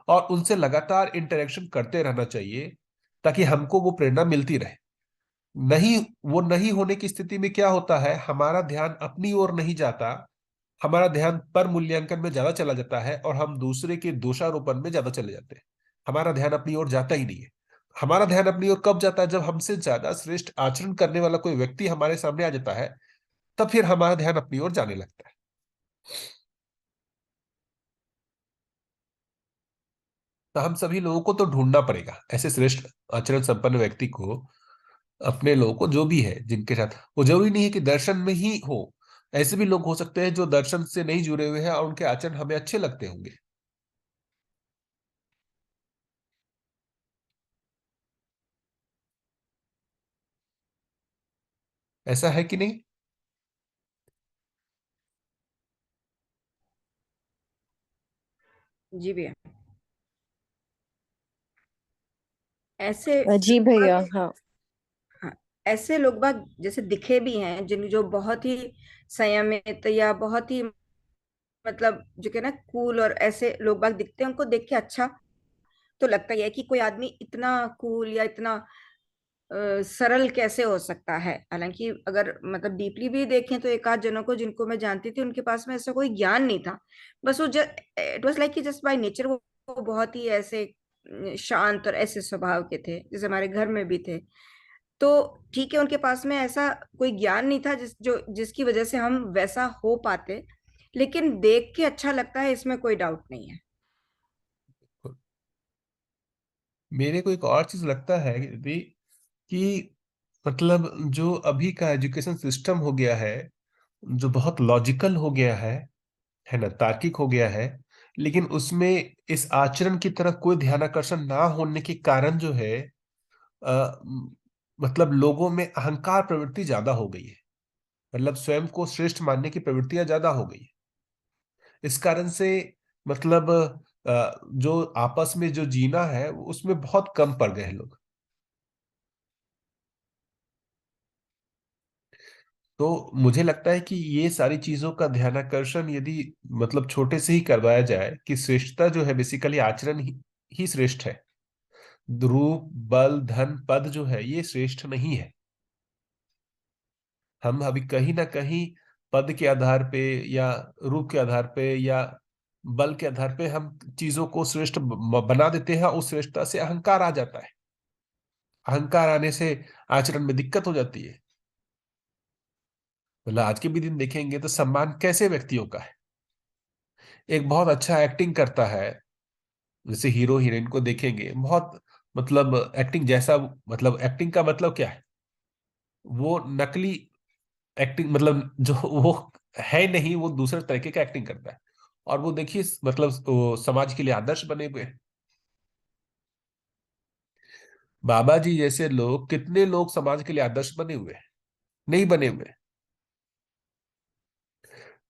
और उनसे लगातार इंटरेक्शन करते रहना चाहिए, ताकि हमको वो प्रेरणा मिलती रहे। नहीं, वो नहीं होने की स्थिति में क्या होता है, हमारा ध्यान अपनी ओर नहीं जाता, हमारा ध्यान पर मूल्यांकन में ज्यादा चला जाता है, और हम दूसरे के दोषारोपण में ज्यादा चले जाते हैं। हमारा ध्यान अपनी ओर जाता ही नहीं है। हमारा ध्यान अपनी ओर कब जाता है? जब हमसे ज्यादा श्रेष्ठ आचरण करने वाला कोई व्यक्ति हमारे सामने आ जाता है, तब फिर हमारा ध्यान अपनी ओर जाने लगता है। तो हम सभी लोगों को तो ढूंढना पड़ेगा ऐसे श्रेष्ठ आचरण संपन्न व्यक्ति को, अपने लोगों को, जो भी है जिनके साथ। वो जरूरी नहीं है कि दर्शन में ही हो। ऐसे भी लोग हो सकते हैं जो दर्शन से नहीं जुड़े हुए हैं और उनके आचरण हमें अच्छे लगते होंगे। ऐसा है कि नहीं? जी भैया। ऐसे जी लोग भैया। बाग- हाँ। हाँ, ऐसे लोग बाग जैसे दिखे भी हैं, जिन जो बहुत ही संयमित या बहुत ही मतलब जो कि ना कूल और ऐसे लोग बाग दिखते हैं, उनको देख के अच्छा तो लगता ही है कि कोई आदमी इतना कूल या इतना सरल कैसे हो सकता है। हालांकि अगर मतलब डीपली भी देखें तो एक आध जनों को जिनको मैं जानती थी, उनके पास में ऐसा कोई ज्ञान नहीं था। बस वो इट वाज लाइक कि जस्ट बाय नेचर वो बहुत ही ऐसे शांत और ऐसे स्वभाव के थे, जैसे हमारे घर में भी थे। तो ठीक है, उनके पास में ऐसा कोई ज्ञान नहीं था जिसकी वजह से हम वैसा हो पाते। लेकिन देख के अच्छा लगता है, इसमें कोई डाउट नहीं है। मेरे को एक और चीज लगता है यदि कि मतलब जो अभी का एजुकेशन सिस्टम हो गया है, जो बहुत लॉजिकल हो गया है ना, तार्किक हो गया है, लेकिन उसमें इस आचरण की तरफ कोई ध्यानाकर्षण ना होने के कारण जो है, मतलब लोगों में अहंकार प्रवृत्ति ज्यादा हो गई है। मतलब स्वयं को श्रेष्ठ मानने की प्रवृत्तियां ज्यादा हो गई है। इस कारण से मतलब जो आपस में जो जीना है उसमें बहुत कम पड़ गए हैं लोग। तो मुझे लगता है कि ये सारी चीजों का ध्यानाकर्षण यदि मतलब छोटे से ही करवाया जाए कि श्रेष्ठता जो है बेसिकली आचरण ही श्रेष्ठ है। रूप, बल, धन, पद जो है ये श्रेष्ठ नहीं है। हम अभी कहीं ना कहीं पद के आधार पे, या रूप के आधार पे, या बल के आधार पे हम चीजों को श्रेष्ठ बना देते हैं। उस श्रेष्ठता से अहंकार आ जाता है। अहंकार आने से आचरण में दिक्कत हो जाती है। मतलब आज के भी दिन देखेंगे तो सम्मान कैसे व्यक्तियों का है। एक बहुत अच्छा एक्टिंग करता है, जैसे हीरो हीरोइन को देखेंगे, बहुत मतलब एक्टिंग जैसा, मतलब एक्टिंग का मतलब क्या है? वो नकली एक्टिंग, मतलब जो वो है नहीं, वो दूसरे तरीके का एक्टिंग करता है। और वो देखिए मतलब वो समाज के लिए आदर्श बने हुए हैं। बाबा जी जैसे लोग, कितने लोग समाज के लिए आदर्श बने हुए हैं। नहीं बने हुए।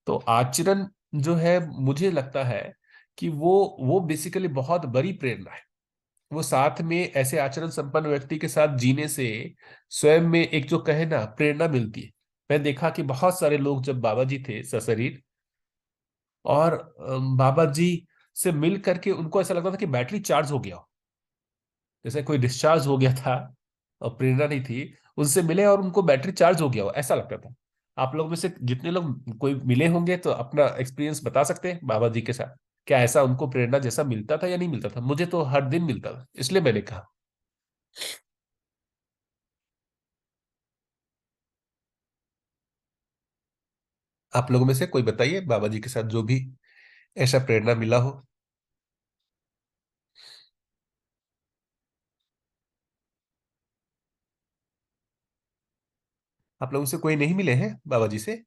तो आचरण जो है, मुझे लगता है कि वो बेसिकली बहुत बड़ी प्रेरणा है। वो साथ में ऐसे आचरण संपन्न व्यक्ति के साथ जीने से स्वयं में एक जो कहे ना प्रेरणा मिलती है। मैं देखा कि बहुत सारे लोग जब बाबा जी थे सशरीर, और बाबा जी से मिल करके उनको ऐसा लगता था कि बैटरी चार्ज हो गया हो, जैसे कोई डिस्चार्ज हो गया था और प्रेरणा नहीं थी। उनसे मिले और उनको बैटरी चार्ज हो गया हो, ऐसा लगता था। आप लोग में से जितने लोग कोई मिले होंगे तो अपना एक्सपीरियंस बता सकते हैं बाबा जी के साथ, क्या ऐसा उनको प्रेरणा जैसा मिलता था या नहीं मिलता था? मुझे तो हर दिन मिलता था, इसलिए मैंने कहा। आप लोगों में से कोई बताइए बाबा जी के साथ जो भी ऐसा प्रेरणा मिला हो। आप लोगों से कोई नहीं मिले हैं बाबा जी से?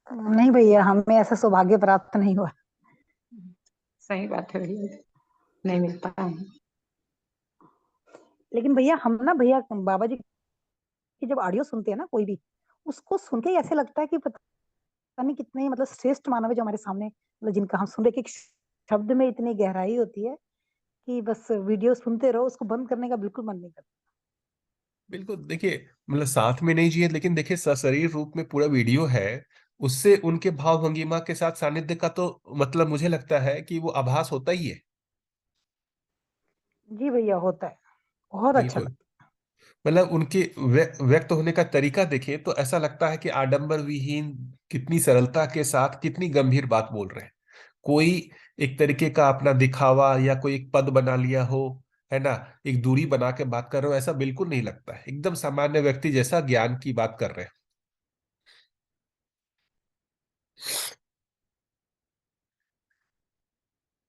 नहीं भैया, हमें ऐसा सौभाग्य प्राप्त नहीं हुआ। सही बात है भैया, नहीं मिल पाया है। लेकिन भैया हम ना भैया बाबा जी की जब ऑडियो सुनते हैं ना कोई भी, उसको सुन के ही ऐसे लगता है कि पता नहीं कितने मतलब श्रेष्ठ मानव है जो हमारे सामने, मतलब जिनका हम सुन रहे कि शब्द में इतनी गहराई होती है कि बस वीडियो सुनते रहो, उसको बंद करने का बिल्कुल मन नहीं करता। बिल्कुल। देखिए, मतलब साथ में नहीं जिए, लेकिन देखिए सशरीर रूप में पूरा वीडियो है। उससे उनके भाव भंगिमा के साथ सानिध्य का तो मतलब मुझे लगता है कि वो आभास होता ही है। जी भैया, होता है, बहुत अच्छा बिल्कुल। लगता मतलब उनके व्यक्त होने का तरीका देखें तो ऐसा लगता है कि आडंबर विहीन, कितनी सरलता के साथ कितनी गंभीर बात बोल रहे हैं। कोई एक तरीके का अपना दिखावा या कोई एक पद बना लिया हो, है ना, एक दूरी बना के बात कर रहे हो, ऐसा बिल्कुल नहीं लगता है। एकदम सामान्य व्यक्ति जैसा ज्ञान की बात कर रहे हैं।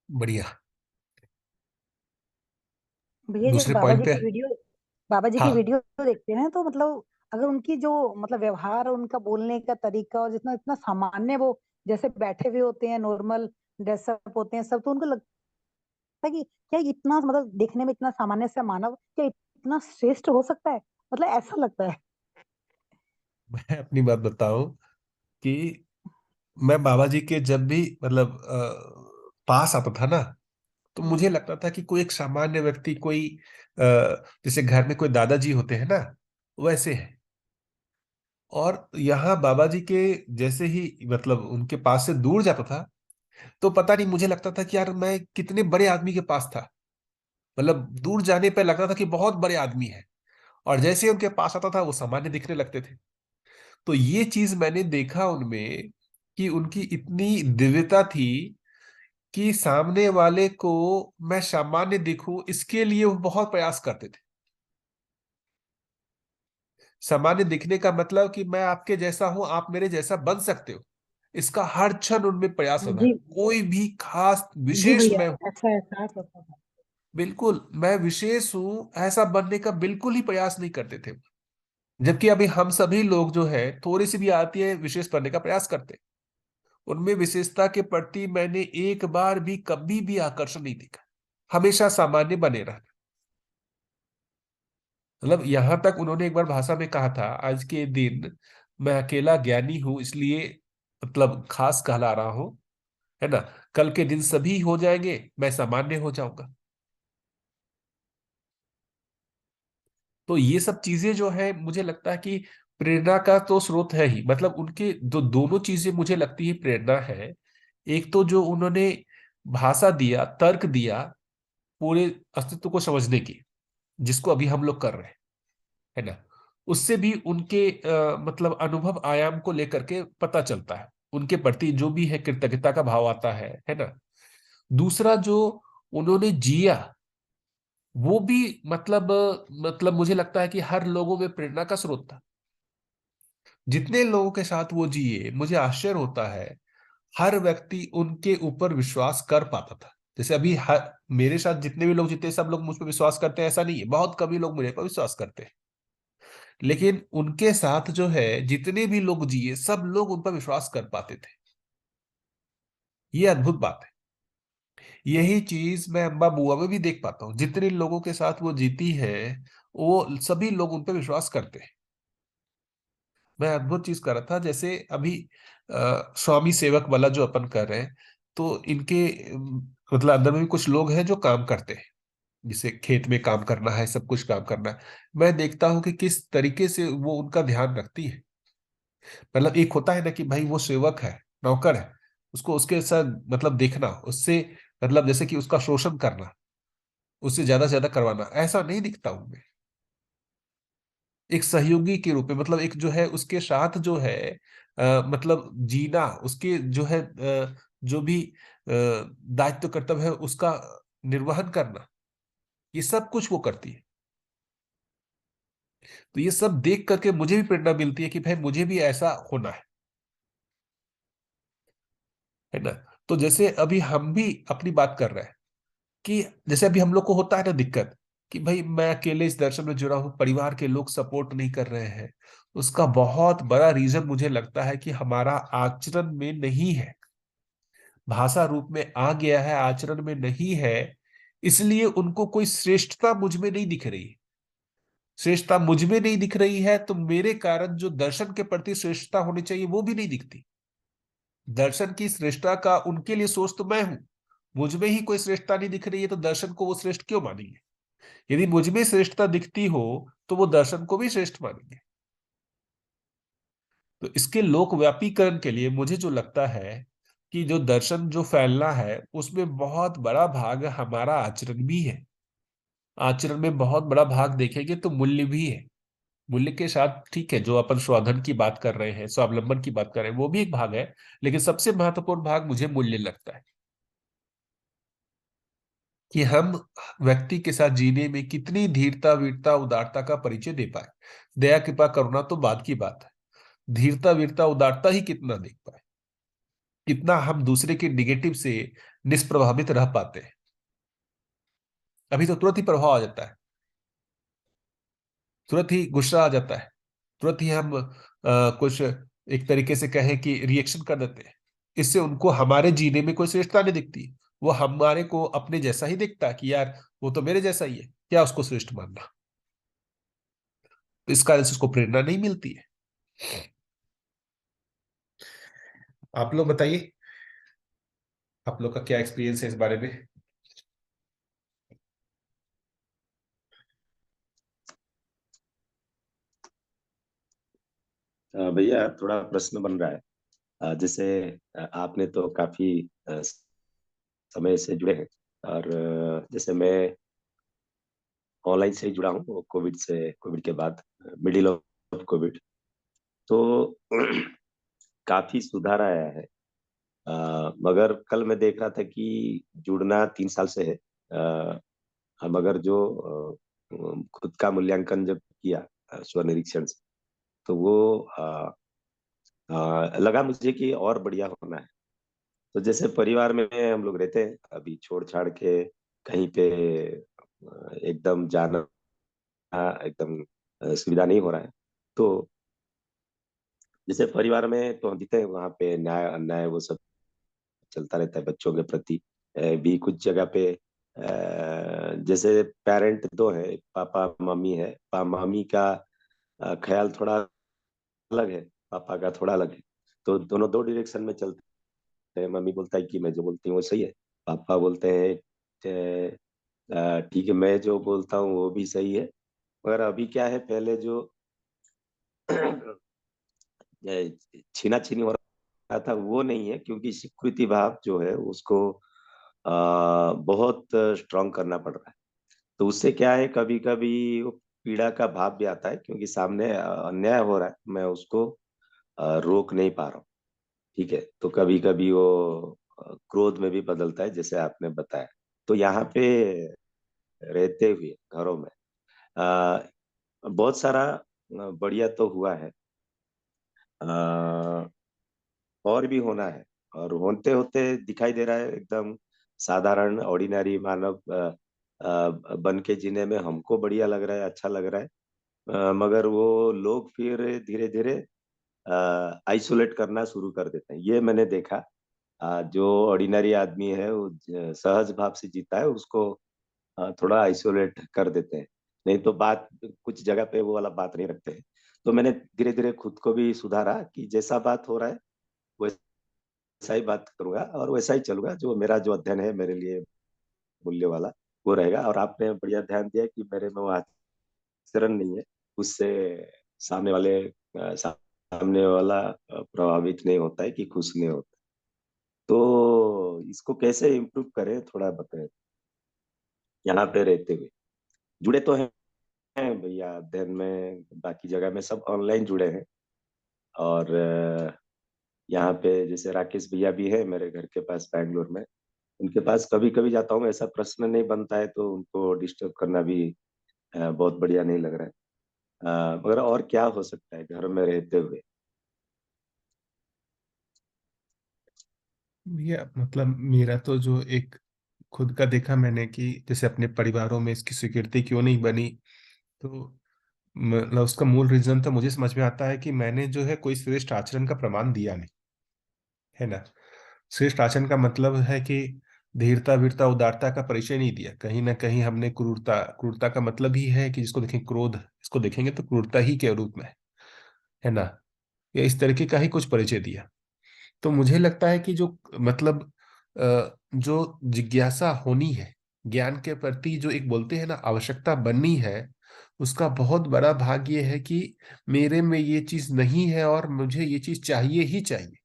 बढ़िया। है। भैया जब दूसरे पॉइंट पे। बाबा जी की हाँ, वीडियो देखते हैं तो मतलब अगर उनकी जो मतलब व्यवहार, उनका बोलने का तरीका और जितना इतना सामान्य वो जैसे बैठे हुए होते हैं, नॉर्मल ड्रेसअप होते हैं सब, तो उनको लगता है कि क्या इतना मतलब देखने में इतना सामान्य सा मानव क्या इतना श्रेष्ठ हो सकता है, मतलब ऐसा लगता है। मैं अपनी बात बताऊं कि मैं बाबा जी के जब भी मतलब पास आता था ना, तो मुझे लगता था कि कोई एक सामान्य व्यक्ति, कोई जैसे घर में कोई दादाजी होते हैं ना, वैसे है। और यहाँ बाबा जी के जैसे ही मतलब उनके पास से दूर जाता था, तो पता नहीं मुझे लगता था कि यार मैं कितने बड़े आदमी के पास था। मतलब दूर जाने पर लगता था कि बहुत बड़े आदमी है, और जैसे ही उनके पास आता था वो सामान्य दिखने लगते थे। तो ये चीज मैंने देखा उनमें कि उनकी इतनी दिव्यता थी कि सामने वाले को मैं सामान्य दिखूं, इसके लिए वो बहुत प्रयास करते थे। सामान्य दिखने का मतलब कि मैं आपके जैसा हूं, आप मेरे जैसा बन सकते हो, इसका हर क्षण उनमें प्रयास होता जी है। कोई भी खास जी विशेष भैया, मैं हूं, ऐसा एहसास होता था। बिल्कुल मैं विशेष हूं ऐसा बनने का बिल्कुल ही प्रयास नहीं करते थे। जबकि अभी हम सभी लोग जो है थोड़ी सी भी आती है विशेष बनने का प्रयास करते हैं। उनमें विशेषता के प्रति मैंने एक बार भी कभी भी आकर्षण नहीं देखा, हमेशा सामान्य बने रहा। मतलब यहां तक उन्होंने एक बार भाषा में कहा था, आज के दिन मैं अकेला ज्ञानी हूं इसलिए मतलब खास कहला रहा हूं, है ना, कल के दिन सभी हो जाएंगे, मैं सामान्य हो जाऊंगा। तो ये सब चीजें जो है मुझे लगता है कि प्रेरणा का तो स्रोत है ही। मतलब उनके जो दोनों चीजें मुझे लगती है प्रेरणा है। एक तो जो उन्होंने भाषा दिया, तर्क दिया पूरे अस्तित्व को समझने की, जिसको अभी हम लोग कर रहे हैं, है ना, उससे भी उनके मतलब अनुभव आयाम को लेकर के पता चलता है। उनके प्रति जो भी है कृतज्ञता का भाव आता है ना। दूसरा जो उन्होंने जिया, वो भी मतलब मुझे लगता है कि हर लोगों में प्रेरणा का स्रोत था। जितने लोगों के साथ वो जिए, मुझे आश्चर्य होता है, हर व्यक्ति उनके ऊपर विश्वास कर पाता था। जैसे अभी मेरे साथ जितने भी लोग जीते, सब लोग मुझ पर विश्वास करते हैं ऐसा नहीं है, बहुत कम ही लोग मेरे पर विश्वास करते हैं। लेकिन उनके साथ जो है जितने भी लोग जिए, सब लोग उन पर विश्वास कर पाते थे। ये अद्भुत बात है। यही चीज मैं अम्बा बुआ में भी देख पाता हूँ। जितने लोगों के साथ वो जीती है, वो सभी लोग उन पर विश्वास करते हैं। मैं अद्भुत चीज कर रहा था, जैसे अभी स्वामी सेवक वाला जो अपन कर रहे हैं, तो इनके मतलब अंदर में भी कुछ लोग हैं जो काम करते हैं, जिसे खेत में काम करना है, सब कुछ काम करना है। मैं देखता हूँ कि किस तरीके से वो उनका ध्यान रखती है। मतलब एक होता है ना कि भाई वो सेवक है, नौकर है, उसको उसके साथ मतलब देखना, उससे मतलब जैसे कि उसका शोषण करना, उससे ज्यादा से ज्यादा करवाना, ऐसा नहीं दिखता हूं मैं। एक सहयोगी के रूप में, मतलब एक जो है उसके साथ जो है मतलब जीना, उसके जो है जो भी दायित्व कर्तव्य है उसका निर्वहन करना, ये सब कुछ वो करती है। तो ये सब देख करके मुझे भी प्रेरणा मिलती है कि भाई मुझे भी ऐसा होना है ना। तो जैसे अभी हम भी अपनी बात कर रहे हैं कि जैसे अभी हम लोग को होता है ना दिक्कत, कि भाई मैं अकेले इस दर्शन में जुड़ा हूँ, परिवार के लोग सपोर्ट नहीं कर रहे हैं। उसका बहुत बड़ा रीजन मुझे लगता है कि हमारा आचरण में नहीं है। भाषा रूप में आ गया है, आचरण में नहीं है। इसलिए उनको कोई श्रेष्ठता मुझ में नहीं दिख रही। श्रेष्ठता मुझ में नहीं दिख रही है, तो मेरे कारण जो दर्शन के प्रति श्रेष्ठता होनी चाहिए वो भी नहीं दिखती। दर्शन की श्रेष्ठता का उनके लिए सोच तो मैं हूं, मुझ में ही कोई श्रेष्ठता नहीं दिख रही है, तो दर्शन को वो श्रेष्ठ क्यों मानेंगे? यदि मुझ में श्रेष्ठता दिखती हो तो वो दर्शन को भी श्रेष्ठ मानेंगे। तो इसके लोकव्यापीकरण के लिए मुझे जो लगता है कि जो दर्शन जो फैलना है उसमें बहुत बड़ा भाग हमारा आचरण भी है। आचरण में बहुत बड़ा भाग देखेंगे तो मूल्य भी है। मूल्य के साथ ठीक है, जो अपन स्वाधन की बात कर रहे हैं, स्वावलंबन की बात कर रहे हैं, वो भी एक भाग है। लेकिन सबसे महत्वपूर्ण भाग मुझे मूल्य लगता है, कि हम व्यक्ति के साथ जीने में कितनी धीरता, वीरता, उदारता का परिचय दे पाए। दया, कृपा, करुणा तो बाद की बात है, धीरता, वीरता, उदारता ही कितना देख पाए, कितना हम दूसरे के निगेटिव से निष्प्रभावित रह पाते हैं। अभी तो तुरंत ही प्रभाव आ जाता है, तुरंत ही गुस्सा आ जाता है, तुरंत ही हम कुछ एक तरीके से कहें कि रिएक्शन कर देते हैं। इससे उनको हमारे जीने में कोई श्रेष्ठता नहीं दिखती। वो हमारे को अपने जैसा ही दिखता है कि यार वो तो मेरे जैसा ही है, क्या उसको श्रेष्ठ मानना। तो इस कारण से उसको प्रेरणा नहीं मिलती है। आप लोग बताइए, आप लोग का क्या एक्सपीरियंस है इस बारे में? भैया थोड़ा प्रश्न बन रहा है। जैसे आपने तो काफी समय से जुड़े हैं, और जैसे मैं ऑनलाइन से ही जुड़ा हूँ कोविड से, कोविड के बाद, मिडिल ऑफ कोविड। तो काफी सुधार आया है। मगर कल मैं देख रहा था कि जुड़ना 3 साल से है। हम अगर जो खुद का मूल्यांकन जब किया स्वनिरीक्षण से, तो वो लगा मुझे कि और बढ़िया होना है। तो जैसे परिवार में हम लोग रहते हैं, अभी छोड़ छाड़ के कहीं पे एकदम जाना एकदम सुविधा नहीं हो रहा है। तो जैसे परिवार में तो हम जीते हैं, वहाँ पे न्याय अन्याय वो सब चलता रहता है बच्चों के प्रति। भी कुछ जगह पे जैसे पेरेंट दो है, पापा मम्मी है, मम्मी का ख्याल थोड़ा अलग है, पापा का थोड़ा अलग है। तो दोनों दो डायरेक्शन में चलते हैं। मम्मी बोलता है कि मैं जो बोलती हूँ वो सही है, पापा बोलते हैं ठीक है, मैं जो बोलता हूँ वो भी सही है। मगर अभी क्या है, पहले जो छीना छीनी हो रहा था वो नहीं है, क्योंकि स्वीकृति भाव जो है उसको बहुत स्ट्रांग करना पड़ रहा है। तो उससे क्या है, कभी कभी वो पीड़ा का भाव भी आता है, क्योंकि सामने अन्याय हो रहा है, मैं उसको रोक नहीं पा रहा हूँ। ठीक है, तो कभी कभी वो क्रोध में भी बदलता है, जैसे आपने बताया। तो यहाँ पे रहते हुए घरों में बहुत सारा बढ़िया तो हुआ है, अ, और भी होना है। और होते होते दिखाई दे रहा है एकदम साधारण ऑर्डिनरी मानव बन के जीने में हमको बढ़िया लग रहा है, अच्छा लग रहा है। मगर वो लोग फिर धीरे धीरे आइसोलेट करना शुरू कर देते हैं, ये मैंने देखा। जो ऑर्डिनरी आदमी है वो सहज भाव से जीता है, उसको थोड़ा आइसोलेट कर देते हैं। नहीं तो बात कुछ जगह पे वो वाला बात नहीं रखते हैं। तो मैंने धीरे धीरे खुद को भी सुधारा कि जैसा बात हो रहा है वैसा ही बात करूंगा और वैसा ही चलूंगा। जो मेरा जो अध्ययन है मेरे लिए मूल्य वाला वो रहेगा। और आपने बढ़िया ध्यान दिया कि मेरे में वो आचरण नहीं है, उससे सामने वाला प्रभावित नहीं होता है कि खुश नहीं होता। तो इसको कैसे इम्प्रूव करें थोड़ा बताएं, यहाँ पे रहते हुए। जुड़े तो हैं भैया अध्ययन में, बाकी जगह में सब ऑनलाइन जुड़े हैं। और यहाँ पे जैसे राकेश भैया भी है मेरे घर के पास बैंगलोर में, उनके पास कभी कभी जाता हूँ। ऐसा प्रश्न नहीं बनता है तो उनको डिस्टर्ब करना भी बहुत बढ़िया नहीं लग रहा है। मगर और क्या हो सकता है घर में रहते हुए। ये मतलब मेरा तो जो एक खुद का देखा मैंने कि जैसे अपने परिवारों में इसकी स्वीकृति क्यों नहीं बनी, तो मतलब उसका मूल रीजन तो मुझे समझ में आता है कि मैंने जो है कोई श्रेष्ठ आचरण का प्रमाण दिया नहीं, है ना। श्रेष्ठ आचरण का मतलब है कि धीरता वीरता उदारता का परिचय नहीं दिया। कहीं ना कहीं हमने क्रूरता, क्रूरता का मतलब ही है कि जिसको देखें क्रोध, इसको देखेंगे तो क्रूरता ही के रूप में है ना, या इस तरीके का ही कुछ परिचय दिया। तो मुझे लगता है कि जो मतलब जो जिज्ञासा होनी है, ज्ञान के प्रति जो एक बोलते हैं ना आवश्यकता बननी है, उसका बहुत बड़ा भाग ये है कि मेरे में ये चीज नहीं है और मुझे ये चीज चाहिए ही चाहिए।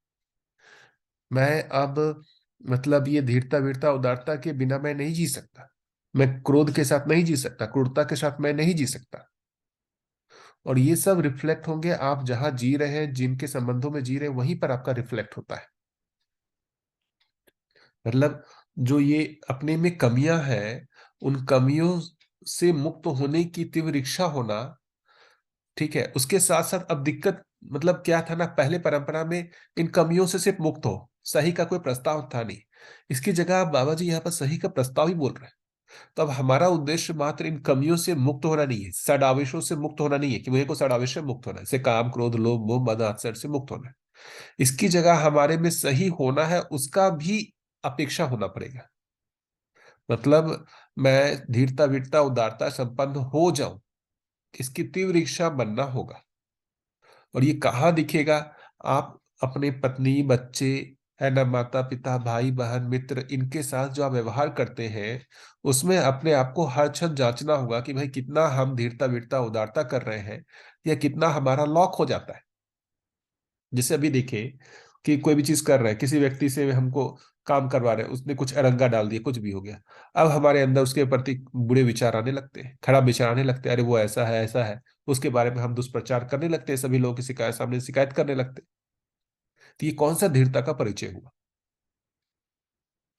मैं अब मतलब ये धीरता वीरता उदारता के बिना मैं नहीं जी सकता। मैं क्रोध के साथ नहीं जी सकता, क्रूरता के साथ मैं नहीं जी सकता। और ये सब रिफ्लेक्ट होंगे आप जहां जी रहे हैं, जिनके संबंधों में जी रहे हैं, वहीं पर आपका रिफ्लेक्ट होता है। मतलब जो ये अपने में कमियां हैं, उन कमियों से मुक्त होने की तीव्र इच्छा होना, ठीक है। उसके साथ साथ अब दिक्कत मतलब क्या था ना, पहले परंपरा में इन कमियों से सिर्फ मुक्त हो, सही का कोई प्रस्ताव था नहीं। इसकी जगह अब बाबा जी यहाँ पर सही का प्रस्ताव ही बोल रहे हैं। तो अब हमारा उद्देश्य मात्र इन कमियों से मुक्त होना नहीं है, सडावेशों से मुक्त होना नहीं है कि मुझे को सडावेश से मुक्त होना है, जैसे काम क्रोध लोभ मोह मद आचरण से मुक्त होना है। इसकी जगह हमारे में सही होना है, उसका भी अपेक्षा होना पड़ेगा। मतलब मैं धीरता वीरता उदारता संपन्न हो जाऊं, इसकी तीव्र इच्छा बनना होगा। और ये कहाँ दिखेगा? आप अपने पत्नी बच्चे, है ना, माता पिता भाई बहन मित्र, इनके साथ जो आप व्यवहार करते हैं, उसमें अपने आप को हर क्षण जांचना होगा कि भाई कितना हम धीरता वीरता उदारता कर रहे हैं, या कितना हमारा लॉक हो जाता है। जैसे अभी देखिए कि कोई भी चीज कर रहे हैं, किसी व्यक्ति से हमको काम करवा रहे हैं, उसने कुछ अरंगा डाल दिया, कुछ भी हो गया, अब हमारे अंदर उसके प्रति बुरे विचार आने लगते हैं, खराब विचार आने लगते हैं, अरे वो ऐसा है ऐसा है। उसके बारे में हम दुष्प्रचार करने लगते हैं, सभी लोगों की शिकायत सामने शिकायत करने लगते हैं। तो ये कौन सा धीरता का परिचय हुआ?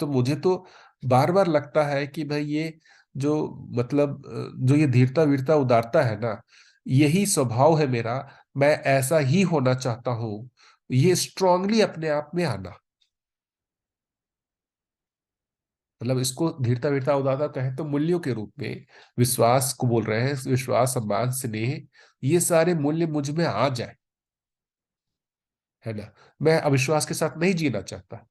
तो मुझे तो बार बार लगता है कि भाई ये जो मतलब जो ये धीरता वीरता उदारता है ना, यही स्वभाव है मेरा, मैं ऐसा ही होना चाहता हूं, ये स्ट्रांगली अपने आप में आना। मतलब इसको धीरता वीरता उदारता कहें तो मूल्यों के रूप में विश्वास को बोल रहे हैं, विश्वास सम्मान स्नेह, ये सारे मूल्य मुझ में आ जाए, है ना। मैं अविश्वास के साथ नहीं जीना चाहता,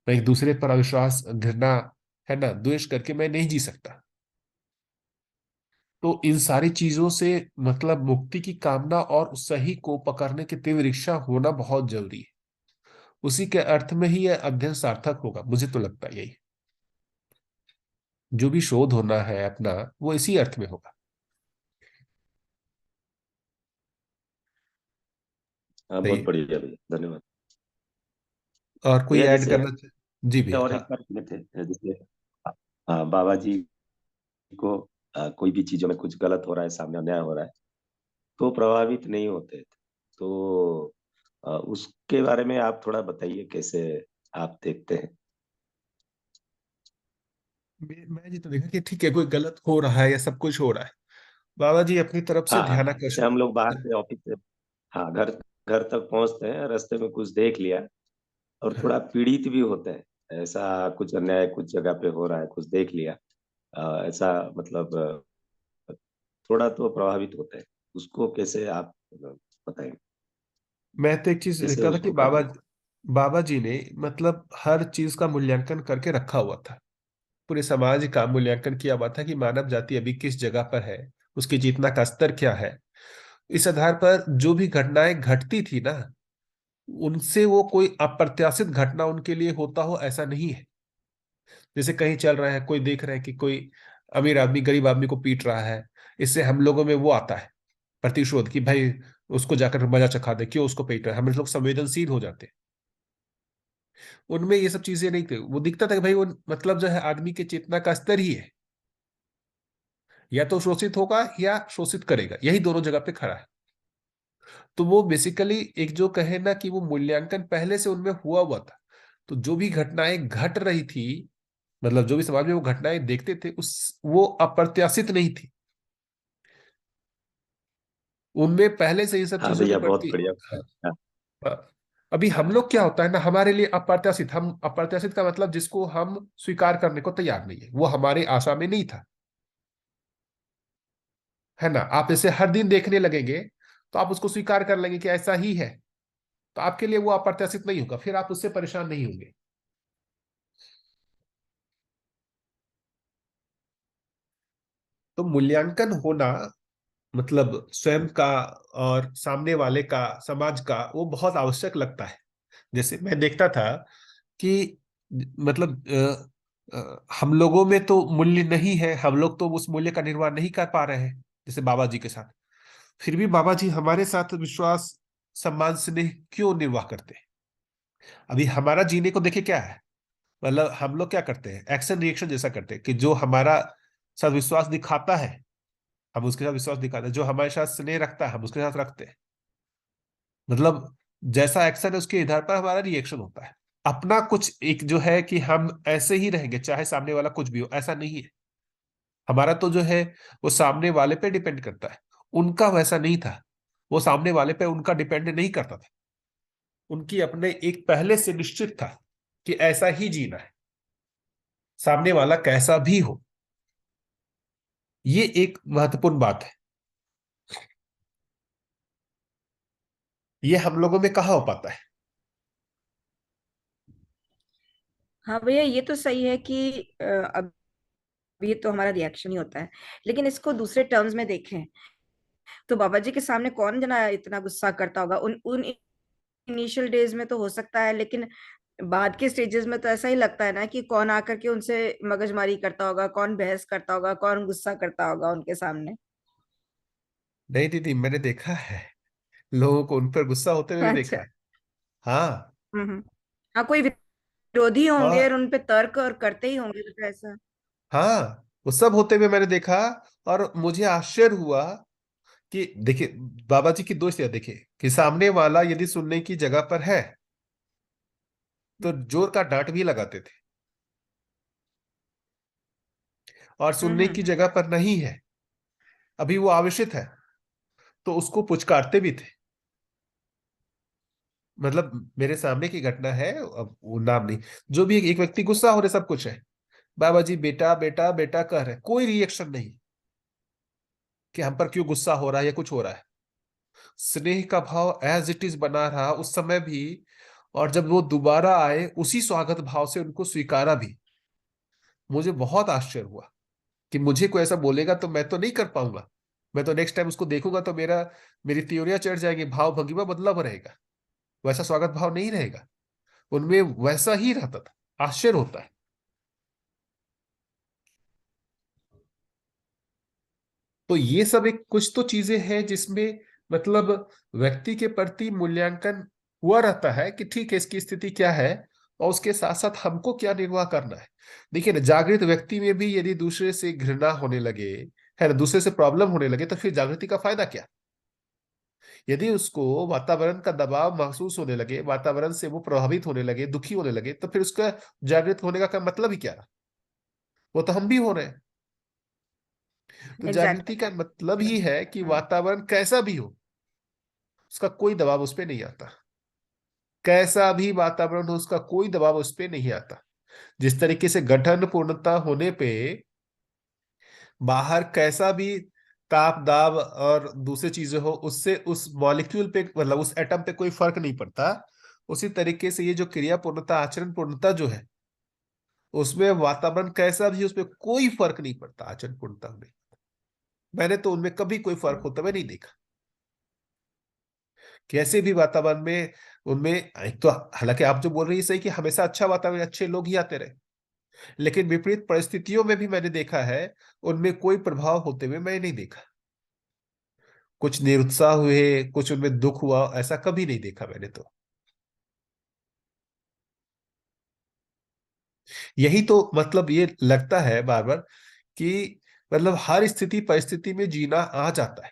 मैं एक दूसरे पर अविश्वास घृणा, है ना, द्वेष करके मैं नहीं जी सकता। तो इन सारी चीजों से मतलब मुक्ति की कामना और उस सही को पकड़ने की तीव्र इच्छा होना बहुत जरूरी है। उसी के अर्थ में ही यह अध्ययन सार्थक होगा, मुझे तो लगता है यही। जो भी शोध होना है अपना, वो इसी अर्थ में होगा। हाँ, सही बहुत है। बढ़िया भैया, धन्यवाद। और कोई भैया ऐड जैसे करना चाहे? जी भैया, और हाँ। एक बात कहते थे, जैसे बाबा जी को कोई भी चीजों में कुछ गलत हो रहा है, सामने अन्याय हो रहा है, तो प्रभावित नहीं होते थे। तो उसके बारे में आप थोड़ा बताइए, कैसे आप देखते हैं। मैं जी तो देखा कि ठीक है, कोई गलत हो रहा है या सब कुछ हो रहा है, बाबा जी अपनी तरफ से हाँ हाँ, ध्यान जैसे आकर्षण। हम लोग बाहर से ऑफिस से, हाँ, घर घर तक पहुंचते हैं, रास्ते में कुछ देख लिया और हाँ, थोड़ा पीड़ित भी होते हैं, ऐसा कुछ अन्याय कुछ जगह पे हो रहा है, कुछ देख लिया, ऐसा मतलब थोड़ा तो प्रभावित होते हैं। उसको कैसे आप बताएंगे, मैं तो एक चीज कैसे देखता था कि उसको बाबा करते हैं। बाबा जी ने मतलब हर चीज का मूल्यांकन करके रखा हुआ था, पूरे समाज का मूल्यांकन किया हुआ था कि मानव जाति अभी किस जगह पर है, उसकी चेतना का स्तर क्या है। इस आधार पर जो भी घटनाएं घटती थी ना, उनसे वो कोई अप्रत्याशित घटना उनके लिए होता हो ऐसा नहीं है। जैसे कहीं चल रहा है, कोई देख रहे हैं कि कोई अमीर आदमी गरीब आदमी को पीट रहा है, इससे हम लोगों में वो आता है प्रतिशोध कि भाई उसको जाकर मजा चखा दे, क्यों उसको पीट रहा है, हम लोग संवेदनशील हो जाते हैं। उनमें ये सब चीजें नहीं थी, वो दिखता था कि भाई वो मतलब जो है आदमी के चेतना का स्तर ही है, या तो शोषित होगा या शोषित करेगा, यही दोनों जगह पे खड़ा है। तो वो बेसिकली एक जो कहे ना कि वो मूल्यांकन पहले से उनमें हुआ हुआ था। तो जो भी घटनाएं घट रही थी, मतलब जो भी समाज में वो घटनाएं देखते थे, उस वो अप्रत्याशित नहीं थी, उनमें पहले से ही सब हाँ चीजों के भैया, बहुत प्रति। बढ़िया। हाँ। हाँ, हाँ। अभी हम लोग क्या होता है ना, हमारे लिए अप्रत्याशित, हम अप्रत्याशित का मतलब जिसको हम स्वीकार करने को तैयार नहीं है, वो हमारे आशा में नहीं था, है ना। आप इसे हर दिन देखने लगेंगे तो आप उसको स्वीकार कर लेंगे कि ऐसा ही है, तो आपके लिए वो अप्रत्याशित नहीं होगा, फिर आप उससे परेशान नहीं होंगे। तो मूल्यांकन होना मतलब स्वयं का और सामने वाले का, समाज का, वो बहुत आवश्यक लगता है। जैसे मैं देखता था कि मतलब हम लोगों में तो मूल्य नहीं है, हम लोग तो उस मूल्य का निर्वाह नहीं कर पा रहे हैं जैसे बाबा जी के साथ, फिर भी बाबा जी हमारे साथ विश्वास, सम्मान, स्नेह क्यों निर्वाह करते हैं। अभी हमारा जीने को देखे क्या है, मतलब हम लोग क्या करते हैं, एक्शन रिएक्शन जैसा करते हैं कि जो हमारा साथ विश्वास दिखाता है हम उसके साथ विश्वास दिखाते हैं, जो हमारे साथ स्नेह रखता है हम उसके साथ रखते हैं। मतलब जैसा एक्शन है उसके आधार पर हमारा रिएक्शन होता है। अपना कुछ एक जो है कि हम ऐसे ही रहेंगे चाहे सामने वाला कुछ भी हो, ऐसा नहीं है। हमारा तो जो है वो सामने वाले पे डिपेंड करता है। उनका वैसा नहीं था, वो सामने वाले पे उनका डिपेंड नहीं करता था, उनकी अपने एक पहले से निश्चित था कि ऐसा ही जीना है, सामने वाला कैसा भी हो। ये एक महत्वपूर्ण बात है, ये हम लोगों में कहाँ हो पाता है। हाँ भैया, ये तो सही है कि अब ये तो हमारा रिएक्शन ही होता है, लेकिन इसको दूसरे टर्म्स में देखें तो बाबा जी के सामने कौन जना इतना गुस्सा करता होगा। उन उन इनिशियल डेज में तो हो सकता है, लेकिन बाद के स्टेजेस में तो ऐसा ही लगता है ना कि कौन आकर के उनसे मगजमारी करता होगा, कौन बहस करता होगा, कौन गुस्सा करता होगा उनके सामने। नहीं दीदी, मैंने देखा है, लोगों को उन पर गुस्सा होते हुए भी देखा अच्छा। है। हाँ। हम्म। हाँ, कोई विरोधी होंगे और और उन पे तर्क और करते ही होंगे तो ऐसा। हाँ, वो सब होते हुए मैंने देखा। और मुझे आश्चर्य हुआ कि देखिए, बाबा जी की दो स्थितियां देखिए कि सामने वाला यदि सुनने की जगह पर है तो जोर का डांट भी लगाते थे, और सुनने हम्म। की जगह पर नहीं है, अभी वो आवेशित है, तो उसको पुचकारते भी थे। मतलब मेरे सामने की घटना है, अब वो नाम नहीं, जो भी एक व्यक्ति गुस्सा हो रहे, सब कुछ है, बाबा जी बेटा बेटा बेटा कह रहे, कोई रिएक्शन नहीं कि हम पर क्यों गुस्सा हो रहा है या कुछ हो रहा है। स्नेह का भाव एज इट इज बना रहा उस समय भी, और जब वो दोबारा आए उसी स्वागत भाव से उनको स्वीकारा भी। मुझे बहुत आश्चर्य हुआ कि मुझे कोई ऐसा बोलेगा तो मैं तो नहीं कर पाऊंगा, मैं तो नेक्स्ट टाइम उसको देखूंगा तो मेरी त्योरियां चढ़ जाएंगी, भाव भंगिमा बदला हुआ रहेगा, वैसा स्वागत भाव नहीं रहेगा। उनमें वैसा ही रहता था। आश्चर्य होता है। तो ये सब एक कुछ तो चीजें हैं जिसमें मतलब व्यक्ति के प्रति मूल्यांकन हुआ रहता है कि ठीक है इसकी स्थिति क्या है, और उसके साथ साथ हमको क्या निर्वाह करना है। देखिए ना, जागृत व्यक्ति में भी यदि दूसरे से घृणा होने लगे, है ना, दूसरे से प्रॉब्लम होने लगे, तो फिर जागृति का फायदा क्या। यदि उसको वातावरण का दबाव महसूस होने लगे, वातावरण से वो प्रभावित होने लगे, दुखी होने लगे, तो फिर उसका जागृत होने का मतलब ही क्या रहा। वो तो हम भी हो रहे हैं। तो जागृति का एग्जैक्टली। मतलब ही है कि वातावरण कैसा भी हो, उसका कोई दबाव उस पर नहीं आता। कैसा भी वातावरण हो, उसका कोई दबाव उस पर नहीं आता। जिस तरीके से गठन पूर्णता होने पे बाहर कैसा भी ताप दाब और दूसरी चीजें हो, उससे उस मॉलिक्यूल पे मतलब उस एटम पे कोई फर्क नहीं पड़ता। उसी तरीके से ये जो क्रिया पूर्णता, आचरण पूर्णता जो है, उसमें वातावरण कैसा भी, उसमें कोई फर्क नहीं पड़ता आचरण पूर्णता में। मैंने तो उनमें कभी कोई फर्क होता हुआ नहीं देखा। कैसे भी वातावरण में उनमें, एक तो हालांकि आप जो बोल रही है सही कि हमेशा अच्छा वातावरण, अच्छे लोग ही आते रहे, लेकिन विपरीत परिस्थितियों में भी मैंने देखा है उनमें कोई प्रभाव होते हुए मैं नहीं देखा। कुछ निरुत्साह हुए, कुछ उनमें दुख हुआ, ऐसा कभी नहीं देखा मैंने तो। यही तो मतलब ये लगता है बार बार कि मतलब हर स्थिति परिस्थिति में जीना आ जाता है,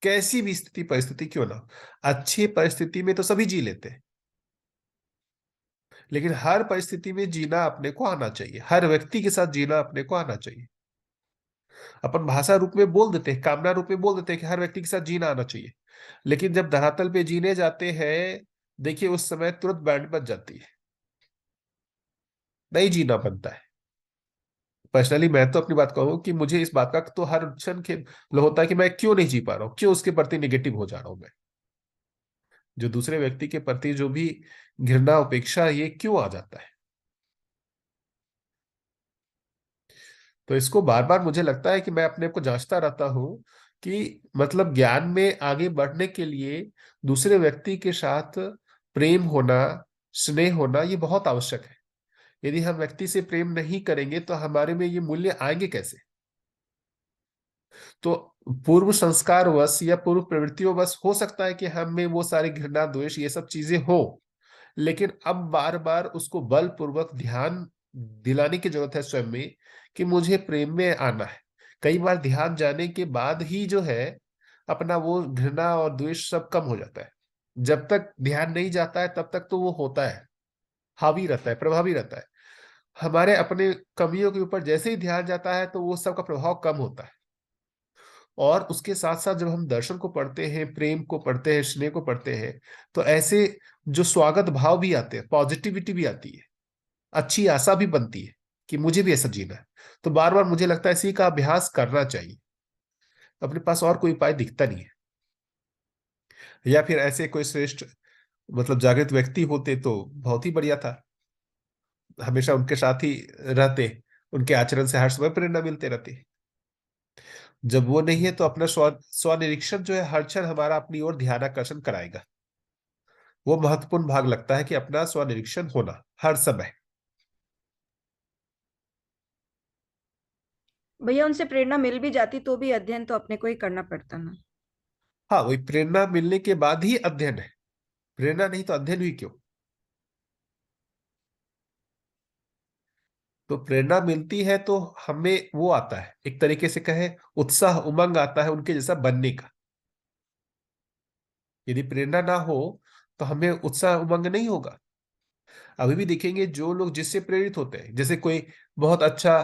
कैसी भी स्थिति परिस्थिति क्यों ना हो। अच्छी परिस्थिति में तो सभी जी लेते हैं, लेकिन हर परिस्थिति में जीना अपने को आना चाहिए, हर व्यक्ति के साथ जीना अपने को आना चाहिए। अपन भाषा रूप में बोल देते हैं, कामना रूप में बोल देते हैं कि हर व्यक्ति के साथ जीना आना चाहिए, लेकिन जब धरातल पे जीने जाते हैं, देखिए उस समय तुरंत बैंड बज जाती है, नहीं जीना बनता है। पर्सनली मैं तो अपनी बात कहूँ कि मुझे इस बात का तो हर क्षण के होता है कि मैं क्यों नहीं जी पा रहा हूँ, क्यों उसके प्रति निगेटिव हो जा रहा हूँ मैं, जो दूसरे व्यक्ति के प्रति जो भी घृणा उपेक्षा, ये क्यों आ जाता है। तो इसको बार बार मुझे लगता है कि मैं अपने को जांचता रहता हूँ कि मतलब ज्ञान में आगे बढ़ने के लिए दूसरे व्यक्ति के साथ प्रेम होना, स्नेह होना, ये बहुत आवश्यक है। यदि हम व्यक्ति से प्रेम नहीं करेंगे तो हमारे में ये मूल्य आएंगे कैसे। तो पूर्व संस्कार वश या पूर्व प्रवृत्तियों वश हो सकता है कि हम में वो सारी घृणा द्वेष ये सब चीजें हो, लेकिन अब बार बार उसको बलपूर्वक ध्यान दिलाने की जरूरत है स्वयं में कि मुझे प्रेम में आना है। कई बार ध्यान जाने के बाद ही जो है अपना वो घृणा और द्वेष सब कम हो जाता है। जब तक ध्यान नहीं जाता है तब तक तो वो होता है, हावी रहता है, प्रभावी रहता है। हमारे अपने कमियों के ऊपर जैसे ही ध्यान जाता है तो वो सब का प्रभाव कम होता है। और उसके साथ साथ जब हम दर्शन को पढ़ते हैं, प्रेम को पढ़ते हैं, स्नेह को पढ़ते हैं, तो ऐसे जो स्वागत भाव भी आते हैं, पॉजिटिविटी भी आती है, अच्छी आशा भी बनती है कि मुझे भी ऐसा जीना है। तो बार बार मुझे लगता है इसी का अभ्यास करना चाहिए, अपने पास और कोई उपाय दिखता नहीं है। या फिर ऐसे कोई श्रेष्ठ मतलब जागृत व्यक्ति होते तो बहुत ही बढ़िया था, हमेशा उनके साथ ही रहते, उनके आचरण से हर समय प्रेरणा मिलते रहती। जब वो नहीं है तो अपना स्वनिरीक्षण जो है हर क्षण हमारा अपनी ओर ध्यान आकर्षण कराएगा। वो महत्वपूर्ण भाग लगता है कि अपना स्वनिरीक्षण होना हर समय। भैया उनसे प्रेरणा मिल भी जाती तो भी अध्ययन तो अपने को ही करना पड़ता ना। हाँ, वही प्रेरणा मिलने के बाद ही अध्ययन है, प्रेरणा नहीं तो अध्ययन भी क्यों। तो प्रेरणा मिलती है तो हमें वो आता है, एक तरीके से कहे उत्साह उमंग आता है उनके जैसा बनने का। यदि प्रेरणा ना हो तो हमें उत्साह उमंग नहीं होगा। अभी भी देखेंगे जो लोग जिससे प्रेरित होते हैं, जैसे कोई बहुत अच्छा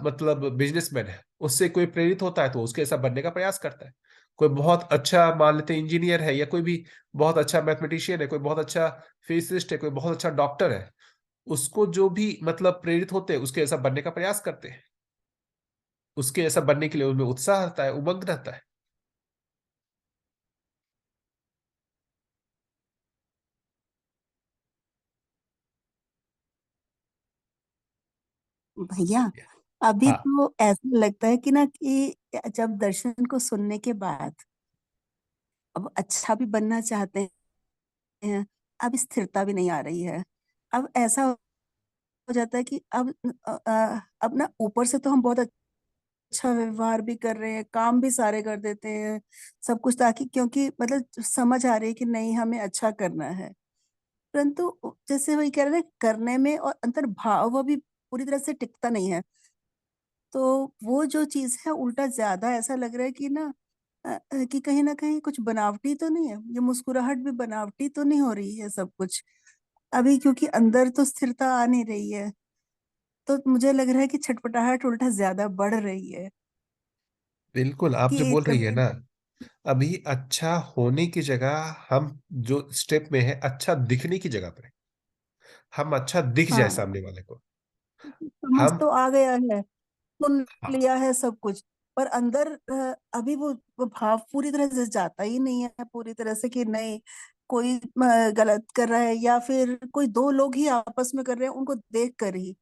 मतलब बिजनेसमैन है, उससे कोई प्रेरित होता है तो उसके ऐसा बनने का प्रयास करता है। कोई बहुत अच्छा मान लेते हैं इंजीनियर है, या कोई भी बहुत अच्छा मैथमेटिशियन है, कोई बहुत अच्छा फिजिसिस्ट है, कोई बहुत अच्छा डॉक्टर है, उसको जो भी मतलब प्रेरित होते हैं उसके ऐसा बनने का प्रयास करते हैं। उसके ऐसा बनने के लिए उनमें उत्साह रहता है, उमंग रहता है। भैया अभी हाँ, तो ऐसा लगता है कि ना कि जब दर्शन को सुनने के बाद अब अच्छा भी बनना चाहते हैं, अब स्थिरता भी नहीं आ रही है। अब ऐसा हो जाता है कि अब ना ऊपर से तो हम बहुत अच्छा व्यवहार भी कर रहे हैं, काम भी सारे कर देते हैं, सब कुछ, ताकि क्योंकि मतलब समझ आ रही है कि नहीं हमें अच्छा करना है। परंतु जैसे वही कह रहे हैं, करने में और अंतर भाव वो भी पूरी तरह से टिकता नहीं है। तो वो जो चीज है उल्टा ज्यादा ऐसा लग रहा है कि ना कि कहीं ना कहीं कुछ बनावटी तो नहीं है, ये मुस्कुराहट भी बनावटी तो नहीं हो रही है सब कुछ अभी, क्योंकि अंदर तो स्थिरता आ नहीं रही है। तो मुझे लग रहा है कि छटपटाहट उल्टा ज्यादा बढ़ रही है बिल्कुल आप जो कि बोल रही है कभी। ना, अभी अच्छा होने की जगह हम जो स्टेप में है अच्छा दिखने की जगह पर है। हम अच्छा दिख जाए हाँ, सामने वाले को। समझ हम तो आ गया है, सुन हाँ, लिया है सब कुछ, पर अंदर अभी वो भाव पूरी तरह से जाता ही नहीं है पूरी तरह से कि नहीं कोई गलत कर रहा है या फिर कोई दो लोग ही आपस में कर रहे हैं, उनको देख कर ही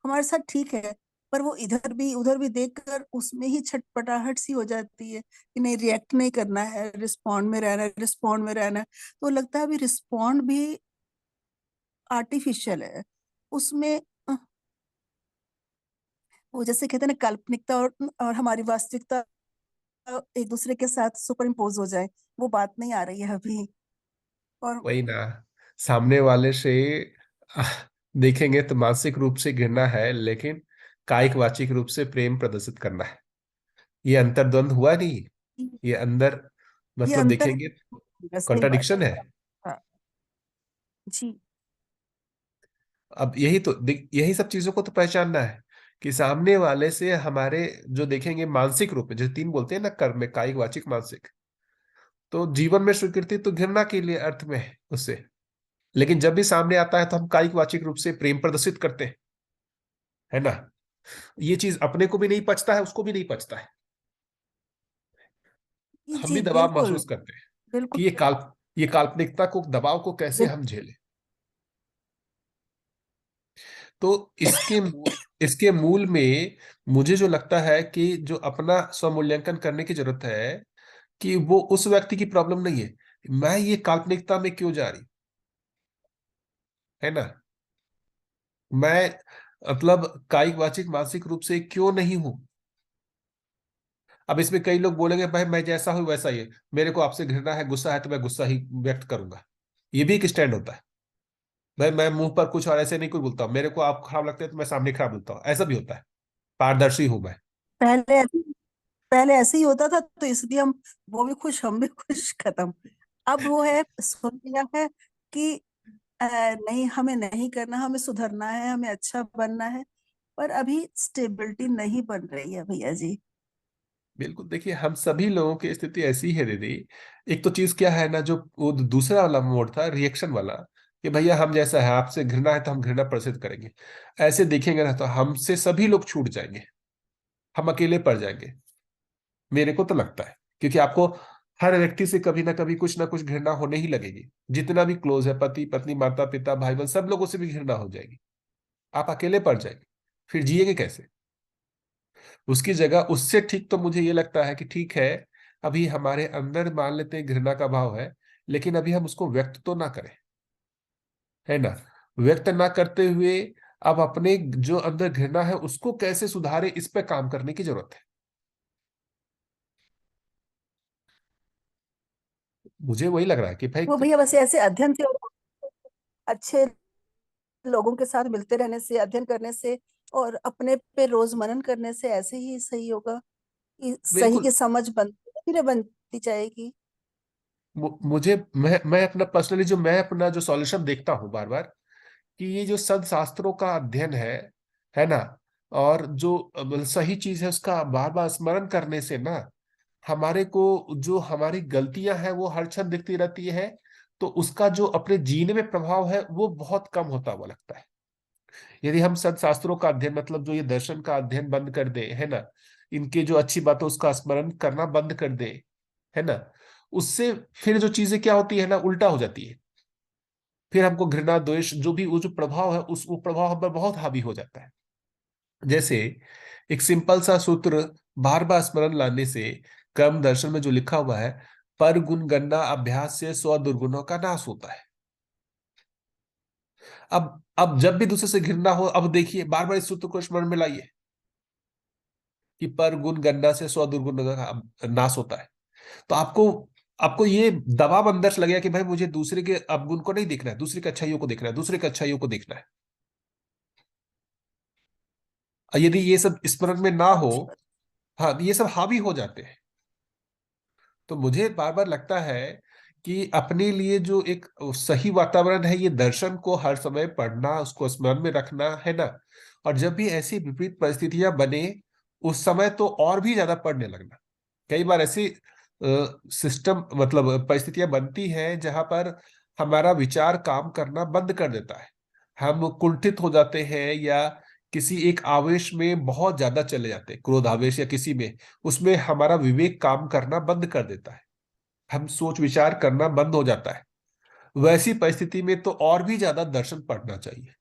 हमारे साथ ठीक है, पर वो इधर भी उधर भी देखकर उसमें ही छटपटाहट सी हो जाती है कि नहीं, रिएक्ट नहीं करना है, रिस्पॉन्ड में रहना है, रिस्पॉन्ड में रहना है। तो लगता है अभी रिस्पॉन्ड भी आर्टिफिशियल है उसमें। वो जैसे कहते हैं ना, काल्पनिकता और हमारी वास्तविकता एक दूसरे के साथ सुपर इम्पोज हो जाए, वो बात नहीं आ रही है अभी। और वही ना, सामने वाले से आह, देखेंगे तो मानसिक रूप से घृणा है, लेकिन कायिक वाचिक रूप से प्रेम प्रदर्शित करना है। ये अंतर्द्वंद हुआ नहीं, ये अंदर ये मतलब अंतर देखेंगे है, सही बात है। कॉन्ट्राडिक्शन है। हाँ जी। अब यही तो यही सब चीजों को तो पहचानना है कि सामने वाले से हमारे जो देखेंगे मानसिक रूप में, जैसे तीन बोलते हैं ना कर्म में, कायिक वाचिक मानसिक। तो जीवन में स्वीकृति तो घृणा के लिए अर्थ में है उससे, लेकिन जब भी सामने आता है तो हम कायिक वाचिक रूप से प्रेम प्रदर्शित करते हैं, है ना। ये चीज अपने को भी नहीं पचता है, उसको भी नहीं पचता है। हम जी भी दबाव बिल्कुल। महसूस करते हैं बिल्कुल। कि ये काल्पनिकता को, दबाव को कैसे बिल- हम झेलें। तो इसके मूल में मुझे जो लगता है कि जो अपना स्वमूल्यांकन करने की जरूरत है कि वो उस व्यक्ति की प्रॉब्लम नहीं है, मैं ये काल्पनिकता में क्यों जा रही, है ना। मैं मतलब कायिक वाचिक मानसिक रूप से क्यों नहीं हूं। अब इसमें कई लोग बोलेंगे भाई मैं जैसा हूं वैसा ही है, मेरे को आपसे घृणा है, गुस्सा है तो मैं गुस्सा ही व्यक्त करूंगा। ये भी एक स्टैंड होता है। भाई मैं मुंह पर कुछ और ऐसे नहीं कुछ बोलता हूं, मेरे को आप खराब लगते हैं तो मैं सामने खराब बोलता हूँ, ऐसा भी होता है। पारदर्शी हूं मैं। पहले पहले ऐसे ही होता था, तो इसलिए हम, वो भी खुश हम भी खुश, खत्म। अब वो है, सुन लिया है कि नहीं, हमें नहीं करना, हमें सुधरना है, हमें अच्छा बनना है, पर अभी स्टेबिलिटी नहीं बन रही है भैया जी। बिल्कुल, देखिए हम सभी लोगों की स्थिति ऐसी है दीदी। एक तो चीज क्या है ना, जो वो दूसरा वाला मोड था रिएक्शन वाला, कि भैया हम जैसा है, आपसे घृणा है तो हम घृणा प्रदर्शित करेंगे। ऐसे देखेंगे ना तो हमसे सभी लोग छूट जाएंगे, हम अकेले पड़ जाएंगे। मेरे को तो लगता है, क्योंकि आपको हर व्यक्ति से कभी ना कुछ घृणा होने ही लगेगी। जितना भी क्लोज है, पति पत्नी माता पिता भाई बहन, सब लोगों से भी घृणा हो जाएगी। आप अकेले पड़ जाएंगे, फिर जिएंगे कैसे। उसकी जगह उससे ठीक तो मुझे ये लगता है कि ठीक है, अभी हमारे अंदर मान लेते हैं घृणा का भाव है, लेकिन अभी हम उसको व्यक्त तो ना करें, है ना। व्यक्त ना करते हुए अब अपने जो अंदर घृणा है उसको कैसे सुधारे, इस पे काम करने की जरूरत है। मुझे वही लग रहा है कि भाई वो भैया बस ऐसे अध्ययन से और अच्छे लोगों के साथ मिलते रहने से, अध्ययन करने से और अपने पे रोज मनन करने से ऐसे ही सही होगा कि सही बिल्कुल। की समझ धीरे बनती जाएगी। मुझे मैं अपना पर्सनली जो मैं अपना जो सॉल्यूशन देखता हूँ बार बार, कि ये जो सद शास्त्रों का अध्ययन है ना, और जो सही चीज है उसका बार बार स्मरण करने से ना, हमारे को जो हमारी गलतियां हैं वो हर क्षण दिखती रहती है। तो उसका जो अपने जीने में प्रभाव है वो बहुत कम होता हुआ लगता है। यदि हम सदशास्त्रों का अध्ययन, मतलब जो ये दर्शन का अध्ययन बंद कर दे, है ना, इनके जो अच्छी बातों उसका स्मरण करना बंद कर दे, है ना, उससे फिर जो चीजें क्या होती है ना, उल्टा हो जाती है। फिर हमको घृणा द्वेष जो भी वो जो प्रभाव है, उस वो प्रभाव हम पर बहुत हावी हो जाता है। जैसे एक सिंपल सा सूत्र बार बार स्मरण लाने से, कर्म दर्शन में जो लिखा हुआ है, पर गुण गणना अभ्यास से 100 दुर्गुणों का नाश होता है। अब जब भी दूसरे से घृणा हो, अब देखिए बार बार इस सूत्र को स्मरण में लाइए कि पर गुण गणना से 100 दुर्गुणों का नाश होता है। तो आपको आपको ये दबाव अंदर से लगेगा कि भाई मुझे दूसरे के अवगुण को नहीं देखना है, दूसरे की अच्छाइयों को देखना है, दूसरे की अच्छाइयों को देखना है। और यदि ये सब स्मरण में ना हो, बहुत अच्छी बात। हाँ, ये सब हावी हो जाते हैं। तो मुझे बार बार लगता है कि अपने लिए जो एक सही वातावरण है, ये दर्शन को हर समय पढ़ना, उसको स्मरण में रखना, है ना। और जब भी ऐसी विपरीत परिस्थितियां बने, उस समय तो और भी ज्यादा पढ़ने लगना। कई बार ऐसी सिस्टम, मतलब परिस्थितियां बनती हैं जहां पर हमारा विचार काम करना बंद कर देता है। हम कुंठित हो जाते हैं, या किसी एक आवेश में बहुत ज्यादा चले जाते हैं, क्रोध आवेश या किसी में, उसमें हमारा विवेक काम करना बंद कर देता है। हम सोच विचार करना बंद हो जाता है। वैसी परिस्थिति में तो और भी ज्यादा दर्शन पढ़ना चाहिए,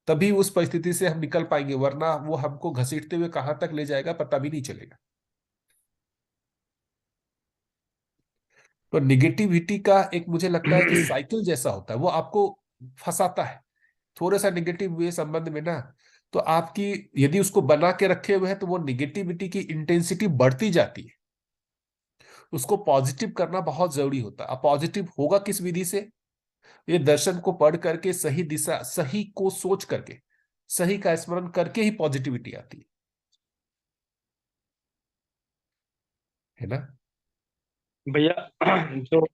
तभी उस परिस्थिति से हम निकल पाएंगे, वरना वो हमको घसीटते हुए कहां तक ले जाएगा पता भी नहीं चलेगा। तो निगेटिविटी का एक मुझे लगता है कि साइकिल जैसा होता है, वो आपको फंसाता है थोड़ा सा निगेटिव हुए संबंध में ना। तो आपकी यदि उसको बना के रखे हुए हैं तो वो निगेटिविटी की इंटेंसिटी बढ़ती जाती है। उसको पॉजिटिव करना बहुत जरूरी होता है। अब पॉजिटिव होगा किस विधि से? ये दर्शन को पढ़ करके, सही दिशा, सही को सोच करके, सही का स्मरण करके ही पॉजिटिविटी आती है ना। भैया जो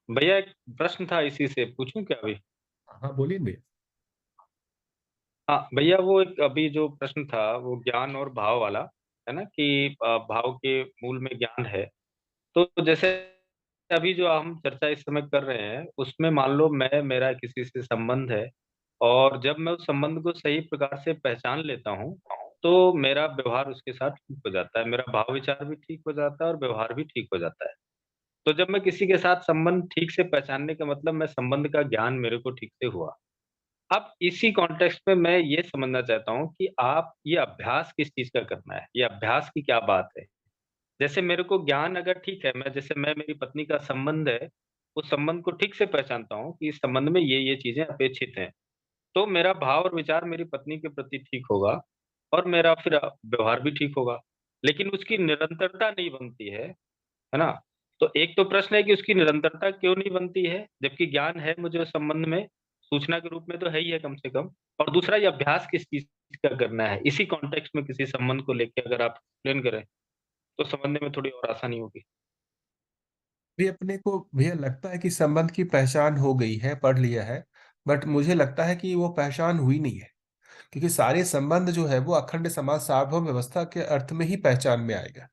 भैया एक प्रश्न था, इसी से पूछूं क्या अभी? हाँ बोलिए भैया। हाँ भैया, वो एक अभी जो प्रश्न था वो ज्ञान और भाव वाला है ना, कि भाव के मूल में ज्ञान है। तो जैसे अभी जो हम चर्चा इस समय कर रहे हैं उसमें मान लो मैं मेरा किसी से संबंध है, और जब मैं उस संबंध को सही प्रकार से पहचान लेता हूँ तो मेरा व्यवहार उसके साथ ठीक हो जाता है, मेरा भाव विचार भी ठीक हो जाता है और व्यवहार भी ठीक हो जाता है। तो जब मैं किसी के साथ संबंध ठीक से पहचानने का मतलब मैं संबंध का ज्ञान मेरे को ठीक से हुआ। अब इसी कॉन्टेक्स्ट में मैं ये समझना चाहता हूँ कि आप ये अभ्यास किस चीज का करना है, ये अभ्यास की क्या बात है? जैसे मेरे को ज्ञान अगर ठीक है, मैं मेरी पत्नी का संबंध है, उस संबंध को ठीक से पहचानता हूँ कि इस संबंध में ये चीजें अपेक्षित हैं, तो मेरा भाव और विचार मेरी पत्नी के प्रति ठीक होगा और मेरा फिर व्यवहार भी ठीक होगा। लेकिन उसकी निरंतरता नहीं बनती है ना? तो एक तो प्रश्न है कि उसकी निरंतरता क्यों नहीं बनती है, जबकि ज्ञान है मुझे उस संबंध में, सूचना के रूप में तो है ही है कम से कम। और दूसरा, ये अभ्यास किस चीज का करना है, इसी कॉन्टेक्स्ट में किसी संबंध को लेकर अगर आप एक्सप्लेन करें तो समझने में थोड़ी और आसानी होगी। भी अपने को भैया लगता है कि संबंध की पहचान हो गई है, पढ़ लिया है, बट मुझे लगता है कि वो पहचान हुई नहीं है। क्योंकि सारे संबंध जो है वो अखंड समाज सार्वभौम व्यवस्था के अर्थ में ही पहचान में आएगा।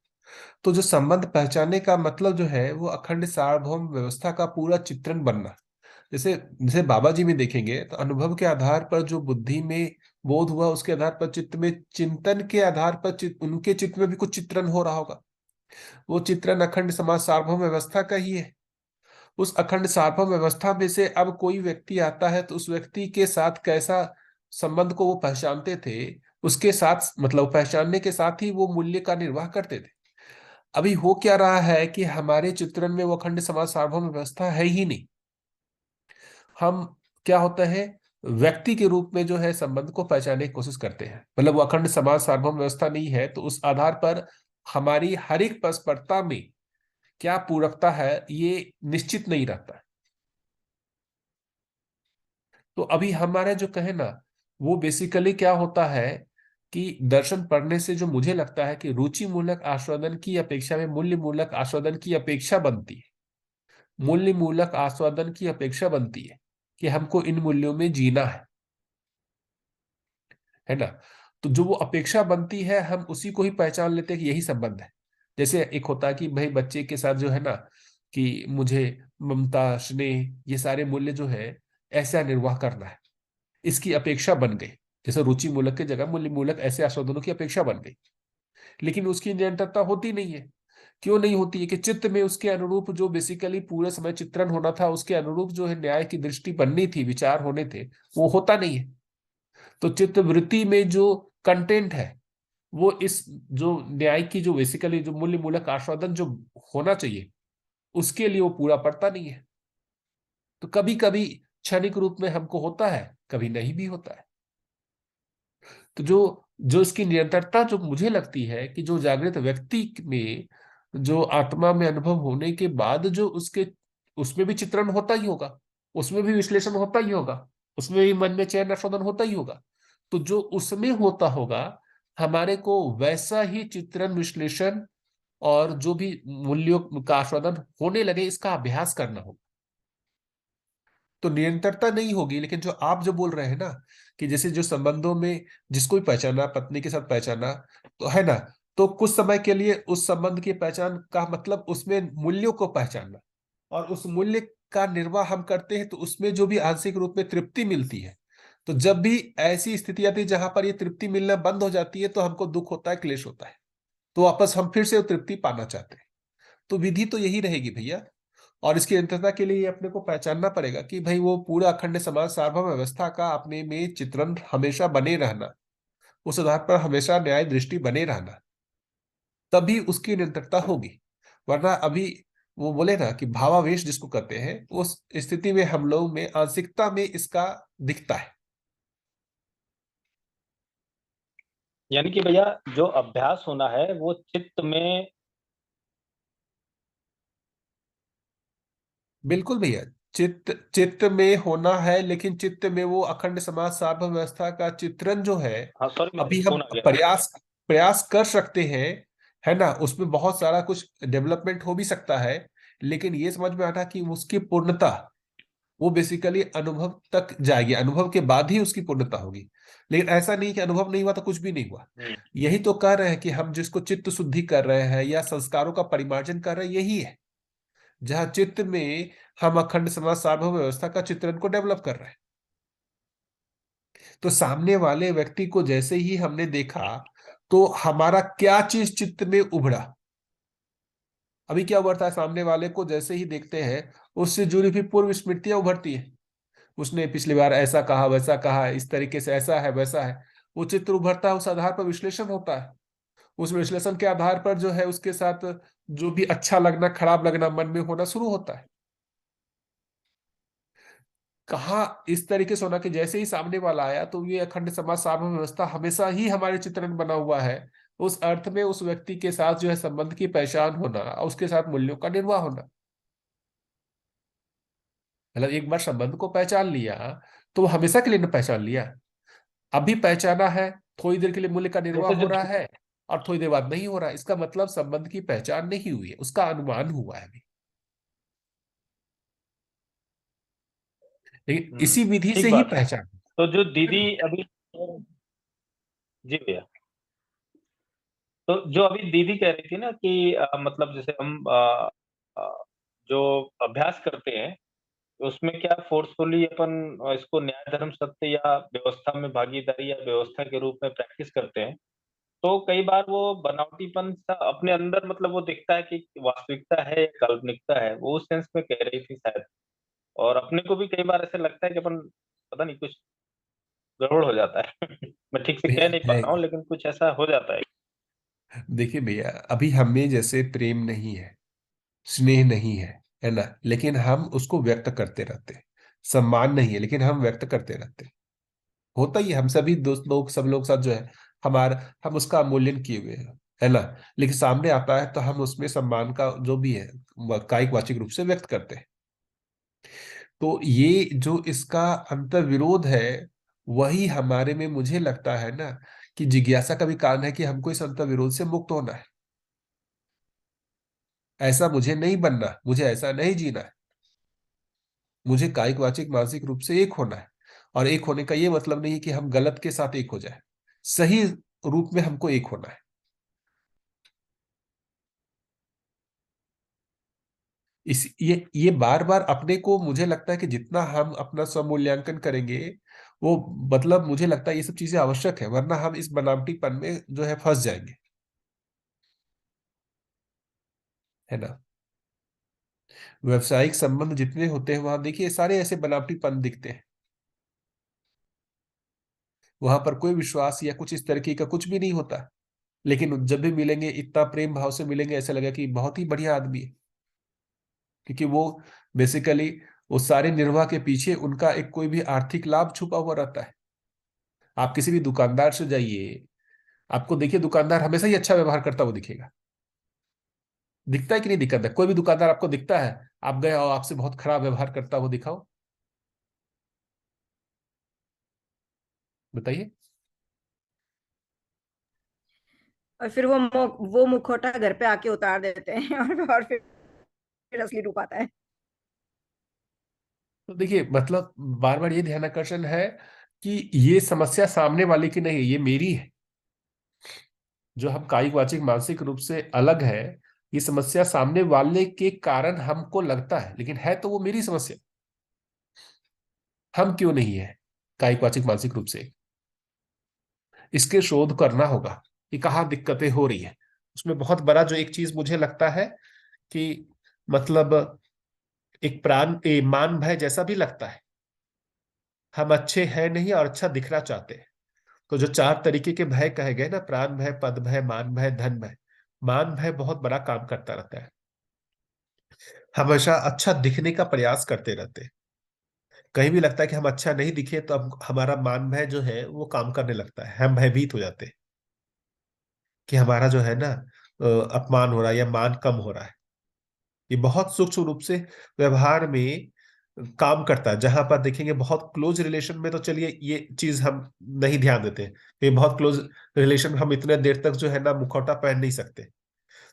तो जो संबंध पहचानने का मतलब जो है वो अखंड सार्वभौम व्यवस्था का पूरा चित्रण बनना। जैसे जैसे बाबा जी में देखेंगे तो अनुभव के आधार पर जो बुद्धि में बोध हुआ, उसके आधार पर चित्त में चिंतन के आधार पर उनके चित्त में भी कुछ चित्रण हो रहा होगा। वो चित्रण अखंड समाज सार्वभौम व्यवस्था का ही है। उस अखंड सार्वभौम व्यवस्था में से अब कोई व्यक्ति आता है तो उस व्यक्ति के साथ कैसा संबंध को वो पहचानते थे, उसके साथ मतलब पहचानने के साथ ही वो मूल्य का निर्वाह करते थे। अभी हो क्या रहा है कि हमारे चित्रण में वो अखंड समाज सार्वभौम व्यवस्था है ही नहीं। हम क्या होता है, व्यक्ति के रूप में जो है संबंध को पहचानने की कोशिश करते हैं। मतलब वो अखंड समाज सार्वभौम व्यवस्था नहीं है तो उस आधार पर हमारी हर एक परस्परता में क्या पूरकता है ये निश्चित नहीं रहता। तो अभी हमारा जो कहे ना, वो बेसिकली क्या होता है कि दर्शन पढ़ने से जो मुझे लगता है कि रुचि मूलक आस्वादन की अपेक्षा में मूल्य मूलक आस्वादन की अपेक्षा बनती है। मूल्य मूलक आस्वादन की अपेक्षा बनती है कि हमको इन मूल्यों में जीना है ना। तो जो वो अपेक्षा बनती है हम उसी को ही पहचान लेते हैं कि यही संबंध है। जैसे एक होता है कि भाई बच्चे के साथ जो है ना कि मुझे ममता, स्नेह, ये सारे मूल्य जो है ऐसा निर्वाह करना है, इसकी अपेक्षा बन गई। जैसे रुचि मूलक की जगह मूल्य मूलक ऐसे आस्वादनों की अपेक्षा बन गई। लेकिन उसकी निरंतरता होती नहीं है। क्यों नहीं होती है? कि चित्त में उसके अनुरूप जो बेसिकली पूरे समय चित्रण होना था, उसके अनुरूप जो है न्याय की दृष्टि बननी थी, विचार होने थे, वो होता नहीं है। तो चित्त वृत्ति में जो कंटेंट है वो इस जो न्याय की जो बेसिकली जो मूल्य मूलक आस्वादन जो होना चाहिए उसके लिए वो पूरा पड़ता नहीं है। तो कभी कभी क्षणिक रूप में हमको होता है, कभी नहीं भी होता है। तो जो जो इसकी निरंतरता जो मुझे लगती है कि जो जागृत व्यक्ति में जो आत्मा में अनुभव होने के बाद जो उसके उसमें भी चित्रण होता ही होगा, उसमें भी विश्लेषण होता ही होगा, उसमें भी मन में चयन आस्वादन होता ही होगा। तो जो उसमें होता होगा हमारे को वैसा ही चित्रण विश्लेषण और जो भी मूल्यों का आस्वादन होने लगे इसका अभ्यास करना होगा। तो निरंतरता नहीं होगी। लेकिन जो आप जो बोल रहे हैं ना कि जैसे जो संबंधों में जिसको भी पहचाना, पत्नी के साथ पहचाना तो है ना, तो कुछ समय के लिए उस संबंध की पहचान का मतलब उसमें मूल्यों को पहचानना, और उस मूल्य का निर्वाह हम करते हैं तो उसमें जो भी आंशिक रूप में तृप्ति मिलती है। तो जब भी ऐसी स्थिति आती है जहां पर ये तृप्ति मिलना बंद हो जाती है तो हमको दुख होता है, क्लेश होता है, तो वापस हम फिर से वो तृप्ति पाना चाहते हैं। तो विधि तो यही रहेगी भैया। और इसकी निरंतरता के लिए अपने को पहचानना पड़ेगा कि भाई वो पूरा अखंड समाज सार्वभौम व्यवस्था का अपने में चित्रण हमेशा बने रहना, उस आधार पर हमेशा न्याय दृष्टि बने रहना, तभी उसकी निरंतरता होगी। वरना अभी वो बोले ना कि भावावेश जिसको कहते हैं, उस स्थिति में हम लोग में आंशिकता में इसका दिखता है। यानी कि भैया जो अभ्यास होना है वो चित्त में। बिल्कुल भैया, चित्त चित्त में होना है, लेकिन चित्त में वो अखंड समाज सार्वभौम व्यवस्था का चित्रण जो है, हाँ सॉरी, अभी मेरा हम फोन आ गया। प्रयास प्रयास कर सकते हैं, है ना। उसमें बहुत सारा कुछ डेवलपमेंट हो भी सकता है, लेकिन ये समझ में आता कि उसकी पूर्णता वो बेसिकली अनुभव तक जाएगी, अनुभव के बाद ही उसकी पूर्णता होगी। लेकिन ऐसा नहीं कि अनुभव नहीं हुआ तो कुछ भी नहीं हुआ। यही तो कह रहे हैं कि हम जिसको चित्त शुद्धि कर रहे हैं या संस्कारों का परिमार्जन कर रहे हैं, यही है जहां चित्त में हम अखंड समाज सार्वभौम व्यवस्था का चित्रण को डेवलप कर रहे हैं। तो सामने वाले व्यक्ति को जैसे ही हमने देखा, तो हमारा क्या चीज चित्त में उभरा। अभी क्या उभरता है, सामने वाले को जैसे ही देखते हैं, उससे जुड़ी हुई पूर्व स्मृतियां उभरती है। उसने पिछली बार ऐसा कहा, वैसा कहा, इस तरीके से ऐसा है वैसा है, वो चित्र उभरता है। उस आधार पर विश्लेषण होता है। उस विश्लेषण के आधार पर जो है उसके साथ जो भी अच्छा लगना खराब लगना मन में होना शुरू होता है। कहा इस तरीके से होना कि जैसे ही सामने वाला आया तो ये अखंड समाज सार्वभौम व्यवस्था हमेशा ही हमारे चित्रण बना हुआ है। उस अर्थ में उस व्यक्ति के साथ जो है संबंध की पहचान होना और उसके साथ मूल्यों का निर्वाह होना। मतलब एक बार संबंध को पहचान लिया तो वो हमेशा के लिए न पहचान लिया। अभी पहचाना है, थोड़ी देर के लिए मूल्य का निर्वाह जैसे हो जो रहा है और थोड़ी देर बाद नहीं हो रहा है, इसका मतलब संबंध की पहचान नहीं हुई है, उसका अनुमान हुआ है अभी। लेकिन इसी विधि से ठीक ही बात है। पहचान। तो जो दीदी अभी, जी भैया, तो जो अभी दीदी कह रही थी ना कि मतलब जैसे हम अ, जो अभ्यास करते हैं उसमें क्या फोर्सफुली अपन इसको न्याय धर्म सत्य या व्यवस्था में भागीदारी या व्यवस्था के रूप में प्रैक्टिस करते हैं, तो कई बार वो बनावटीपन सा अपने अंदर मतलब वो दिखता है कि वास्तविकता है या काल्पनिकता है, वो उस सेंस में कह रही थी शायद। और अपने को भी कई बार ऐसे लगता है कि अपन पता नहीं कुछ गड़बड़ हो जाता है। मैं ठीक से कह नहीं पा है। रहा हूँ लेकिन कुछ ऐसा हो जाता है। देखिए भैया, अभी हमें जैसे प्रेम नहीं है, स्नेह नहीं है ना, लेकिन हम उसको व्यक्त करते रहते हैं। सम्मान नहीं है लेकिन हम व्यक्त करते रहते हैं। होता ही है, हम सभी दोस्त लोग सब लोग साथ जो है हमारा, हम उसका अवमूल्यन किए हुए हैं, है ना। लेकिन सामने आता है तो हम उसमें सम्मान का जो भी है कायिक वाचिक रूप से व्यक्त करते हैं। तो ये जो इसका अंतर विरोध है, वही हमारे में मुझे लगता है ना कि जिज्ञासा का भी कारण है कि हमको इस अंतर विरोध से मुक्त होना है। ऐसा मुझे नहीं बनना, मुझे ऐसा नहीं जीना है। मुझे कायिक वाचिक मानसिक रूप से एक होना है। और एक होने का ये मतलब नहीं है कि हम गलत के साथ एक हो जाए, सही रूप में हमको एक होना है। इस ये बार बार अपने को, मुझे लगता है कि जितना हम अपना स्वमूल्यांकन करेंगे, वो मतलब मुझे लगता है ये सब चीजें आवश्यक है, वरना हम इस बनावटीपन में जो है फंस जाएंगे, है ना। व्यवसायिक संबंध जितने होते हैं वहां देखिए सारे ऐसे बनावटीपन दिखते हैं। वहां पर कोई विश्वास या कुछ इस तरीके का कुछ भी नहीं होता। लेकिन जब भी मिलेंगे इतना प्रेम भाव से मिलेंगे, ऐसा लगेगा कि बहुत ही बढ़िया आदमी है। क्योंकि वो बेसिकली वो सारे निर्वाह के पीछे उनका एक कोई भी आर्थिक लाभ छुपा हुआ रहता है। आप किसी भी दुकानदार से जाइए, आपको देखिए दुकानदार हमेशा ही अच्छा व्यवहार करता हुआ दिखेगा। दिखता है कि नहीं दिखता है? कोई भी दुकानदार आपको दिखता है, आप गए और आपसे बहुत खराब व्यवहार करता हुआ दिखाओ, बताइए। और फिर वो मुखौटा घर पे आके उतार देते हैं और फिर असली रूप आता है। तो देखिए मतलब बार बार ये ध्यान आकर्षण है कि ये समस्या सामने वाले की नहीं है, ये मेरी है। जो हम कायिक वाचिक मानसिक रूप से अलग है, ये समस्या सामने वाले के कारण हमको लगता है, लेकिन है तो वो मेरी समस्या। हम क्यों नहीं है कायिक वाचिक मानसिक रूप से, इसके शोध करना होगा कि कहाँ दिक्कतें हो रही है। उसमें बहुत बड़ा जो एक चीज मुझे लगता है कि मतलब एक मान भय जैसा भी लगता है। हम अच्छे हैं नहीं और अच्छा दिखना चाहते हैं। तो जो चार तरीके के भय कहे गए ना, प्राण भय, पद भय, मान भय, धन भय। मान भय बहुत बड़ा काम करता रहता है, हमेशा अच्छा दिखने का प्रयास करते रहते हैं। कहीं भी लगता है कि हम अच्छा नहीं दिखे तो अब हमारा मान भय जो है वो काम करने लगता है, हम भयभीत हो जाते हैं कि हमारा जो है ना अपमान हो रहा है या मान कम हो रहा है। ये बहुत सूक्ष्म रूप से व्यवहार में काम करता है। जहां पर देखेंगे बहुत क्लोज रिलेशन में तो चलिए ये चीज हम नहीं ध्यान देते, ये बहुत क्लोज रिलेशन हम इतने देर तक जो है ना मुखौटा पहन नहीं सकते,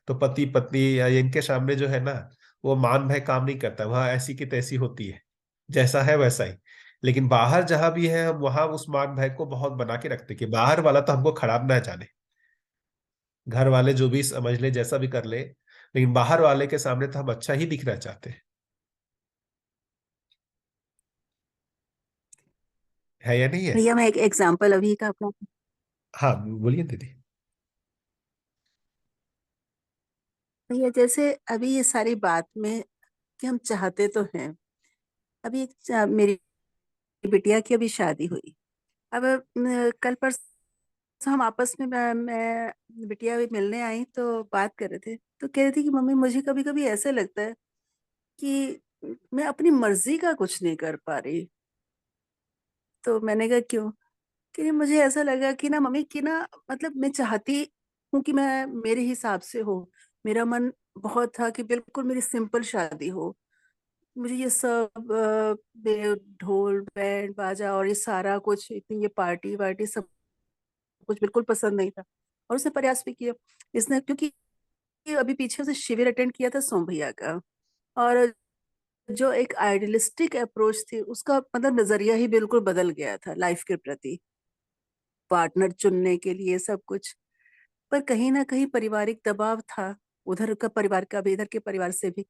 तो पति पत्नी या इनके सामने जो है ना वो मान भय काम नहीं करता, वहां ऐसी की तैसी होती है, जैसा है वैसा ही। लेकिन बाहर जहां भी है हम वहां उस मान भय को बहुत बना के रखते कि बाहर वाला तो हमको खराब ना जाने, घर वाले जो भी समझ ले जैसा भी कर ले, लेकिन बाहर वाले के सामने तो हम अच्छा ही दिखना चाहते हैं। है या नहीं है? भैया मैं एक एग्जांपल अभी का अपना, हाँ, बोलिए दीदी। भैया जैसे अभी ये सारी बात में कि हम चाहते तो हैं। अभी मेरी बिटिया की अभी शादी हुई। अब कल परसों हम आपस में मैं बिटिया भी मिलने आई तो बात कर रहे थे, तो कह रही थी कि मम्मी मुझे कभी कभी ऐसे लगता है कि मैं अपनी मर्जी का कुछ नहीं कर पा रही। तो मैंने कहा क्यों? कि मुझे ऐसा लगा कि ना मम्मी कि ना मतलब मैं चाहती हूँ कि मैं मेरे हिसाब से हो। मेरा मन बहुत था कि बिल्कुल मेरी सिंपल शादी हो। मुझे ये सब ढोल बैंड बाजा और ये सारा कुछ इतनी ये पार्टी वार्टी सब कुछ बिल्कुल पसंद नहीं था। और उसने प्रयास भी किया। इसने क्योंकि अभी पीछे से शिविर अटेंड किया था सोम भैया का, और जो एक आइडियलिस्टिक अप्रोच थी उसका मतलब नजरिया ही बिल्कुल बदल गया था लाइफ के प्रति, पार्टनर चुनने के लिए सब कुछ। पर कहीं ना कहीं पारिवारिक दबाव था, उधर का परिवार का भी इधर के परिवार से भी।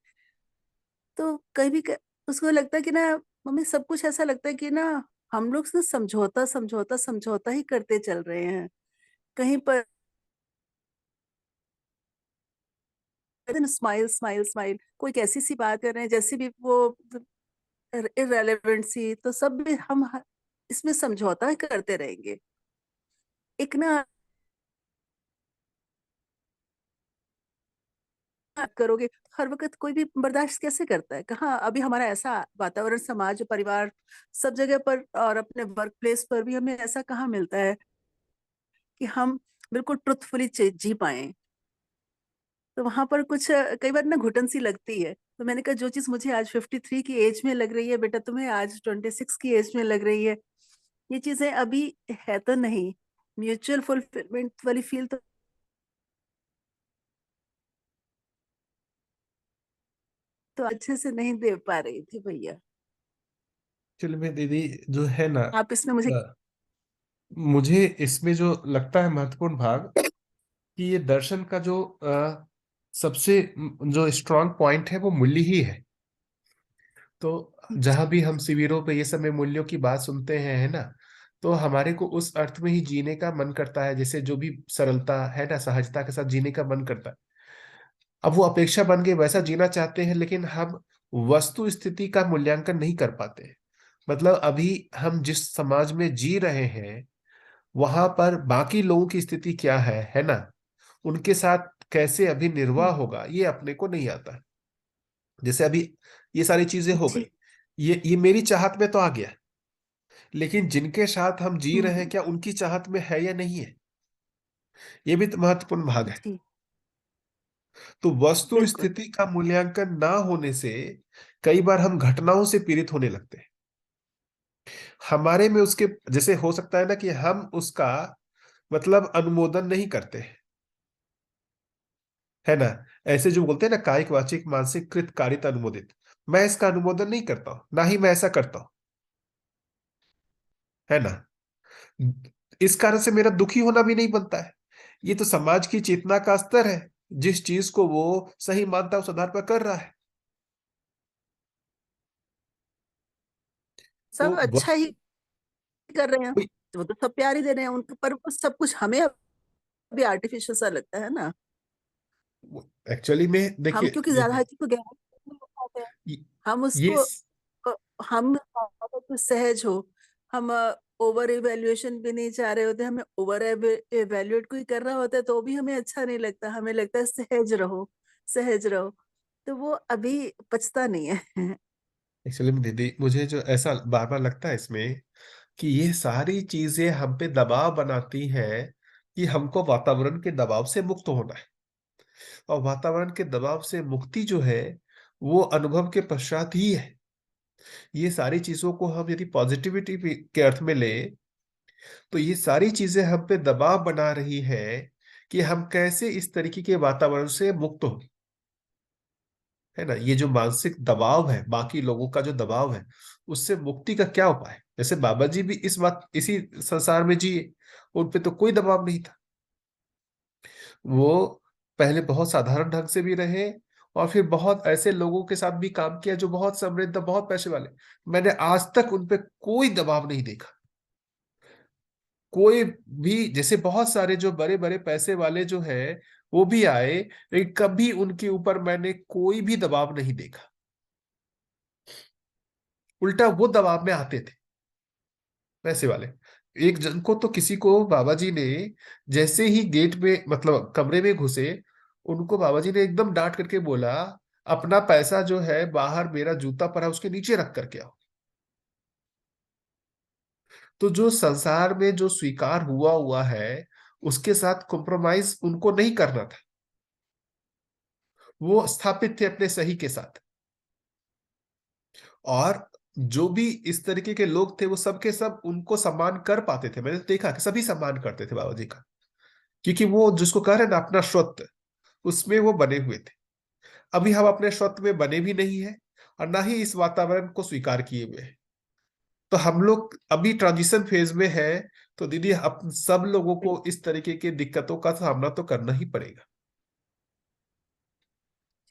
तो कभी उसको लगता है कि ना मम्मी सब कुछ ऐसा लगता है कि ना हम लोग से समझौता समझौता समझौता ही करते चल रहे हैं। कहीं पर स्माइल स्माइल स्माइल, कोई कैसी सी बात कर रहे हैं जैसी भी वो इररेलेवेंट सी, तो सब भी हम इसमें समझौता करते रहेंगे। एक ना बात करोगे, हर वक्त कोई भी बर्दाश्त कैसे करता है? कहाँ अभी हमारा ऐसा वातावरण समाज परिवार सब जगह पर और अपने वर्क प्लेस पर भी हमें ऐसा कहाँ मिलता है कि हम बिल्कुल ट्रुथफुली जी पाए। तो वहां पर कुछ कई बार ना घुटन सी लगती है। तो मैंने कहा जो चीज मुझे आज 53 की एज में लग रही है बेटा तुम्हें आज 26 की एज में लग रही है, ये चीजें अभी है तो नहीं। म्यूचुअल फुलफिलमेंट वाली फील तो अच्छे से नहीं दे पा रही थी भैया। चलो में दीदी जो है ना, आप इसमें मुझे मुझे इसमें जो लगता है महत्वपूर्ण भाग कि ये दर्शन का जो सबसे जो स्ट्रांग पॉइंट है वो मूल्य ही है। तो जहां भी हम शिविरों पे ये सब में मूल्यों की बात सुनते हैं, है ना, तो हमारे को उस अर्थ में ही जीने का मन करता है, जैसे जो भी सरलता है ना, सहजता के साथ जीने का मन करता है। अब वो अपेक्षा बन गई, वैसा जीना चाहते हैं, लेकिन हम वस्तु स्थिति का मूल्यांकन नहीं कर पाते। मतलब अभी हम जिस समाज में जी रहे हैं वहां पर बाकी लोगों की स्थिति क्या है ना, उनके साथ कैसे अभी निर्वाह होगा ये अपने को नहीं आता। जैसे अभी ये सारी चीजें हो गई, जी। ये मेरी चाहत में तो आ गया, लेकिन जिनके साथ हम जी रहे हैं हम्म, क्या उनकी चाहत में है या नहीं है, ये भी तो महत्वपूर्ण भाग है। जी तो वस्तु बिल्कुल। स्थिति का मूल्यांकन ना होने से कई बार हम घटनाओं से पीड़ित होने लगते हैं। हमारे में उसके जैसे हो सकता है ना कि हम उसका मतलब अनुमोदन नहीं करते, है ना। ऐसे जो बोलते हैं ना, कायिक वाचिक मानसिक कृत कारित अनुमोदित, मैं इसका अनुमोदन नहीं करता हूं, ना ही मैं ऐसा करता हूं, है ना। इस कारण से मेरा दुखी होना भी नहीं बनता है। ये तो समाज की चेतना का स्तर है, जिस चीज को वो सही मानता है उस आधार पर कर रहा है। तो सब अच्छा ही कर रहे हैं, वही- तो वो तो सब प्यार ही दे रहे हैं उनको, पर वो सब कुछ हमें अभी आर्टिफिशियल सा लगता है ना। एक्चुअली में हम देखिए क्योंकि ज्यादा हकीकत को गहराई में नहीं पाते हैं, ये हम ये उसको हम ज्यादा तो सहज हो, हम ओवर इवेल्युएशन भी नहीं चाह रहे होते, हमें ओवर इवेल्युएट कोई कर रहा होता है तो भी हमें अच्छा नहीं लगता, हमें लगता है सहज रहो, सहज रहो। तो वो अभी पचता नहीं है। एक्चुअली में दीदी, मुझे जो ऐसा बार बार लगता है इसमें कि ये सारी चीजें हम पे दबाव बनाती हैं कि हमको वातावरण के दबाव से मुक्त होना है। और वातावरण के दबाव से मुक्ति जो है वो अनुभव के पश्चात ही है। ये सारी चीजों को हम यदि पॉजिटिविटी के अर्थ में ले, तो ये सारी चीजें हम पे दबाव बना रही है कि हम कैसे इस तरीके के वातावरण से मुक्त हो, है ना। ये जो मानसिक दबाव है, बाकी लोगों का जो दबाव है, उससे मुक्ति का क्या उपाय है। जैसे बाबा जी भी इसी संसार में जिए, उन पे तो कोई दबाव नहीं था। वो पहले बहुत साधारण ढंग से भी रहे, और फिर बहुत ऐसे लोगों के साथ भी काम किया जो बहुत समृद्ध, बहुत पैसे वाले। मैंने आज तक उन पे कोई दबाव नहीं देखा। कोई भी, जैसे बहुत सारे जो बड़े बड़े पैसे वाले जो है वो भी आए, लेकिन कभी उनके ऊपर मैंने कोई भी दबाव नहीं देखा। उल्टा वो दबाव में आते थे पैसे वाले। एक जन को तो, किसी को बाबा जी ने जैसे ही गेट में मतलब कमरे में घुसे, उनको बाबा जी ने एकदम डांट करके बोला, अपना पैसा जो है बाहर मेरा जूता पर है उसके नीचे रख करके आओ। तो जो संसार में जो स्वीकार हुआ हुआ है उसके साथ कॉम्प्रोमाइज उनको नहीं करना था। वो स्थापित थे अपने सही के साथ। और जो भी इस तरीके के लोग थे वो सब के सब उनको सम्मान कर पाते थे। मैंने देखा कि सभी सम्मान करते थे बाबा जी का, क्योंकि वो जिसको कह रहे हैं ना अपना स्वत्व, उसमें वो बने हुए थे। अभी हम अपने स्वत्व में बने भी नहीं है, और ना ही इस वातावरण को स्वीकार किए हुए हैं। तो हम लोग अभी ट्रांजिशन फेज में है। तो दीदी, अब सब लोगों को इस तरीके की दिक्कतों का सामना तो करना ही पड़ेगा।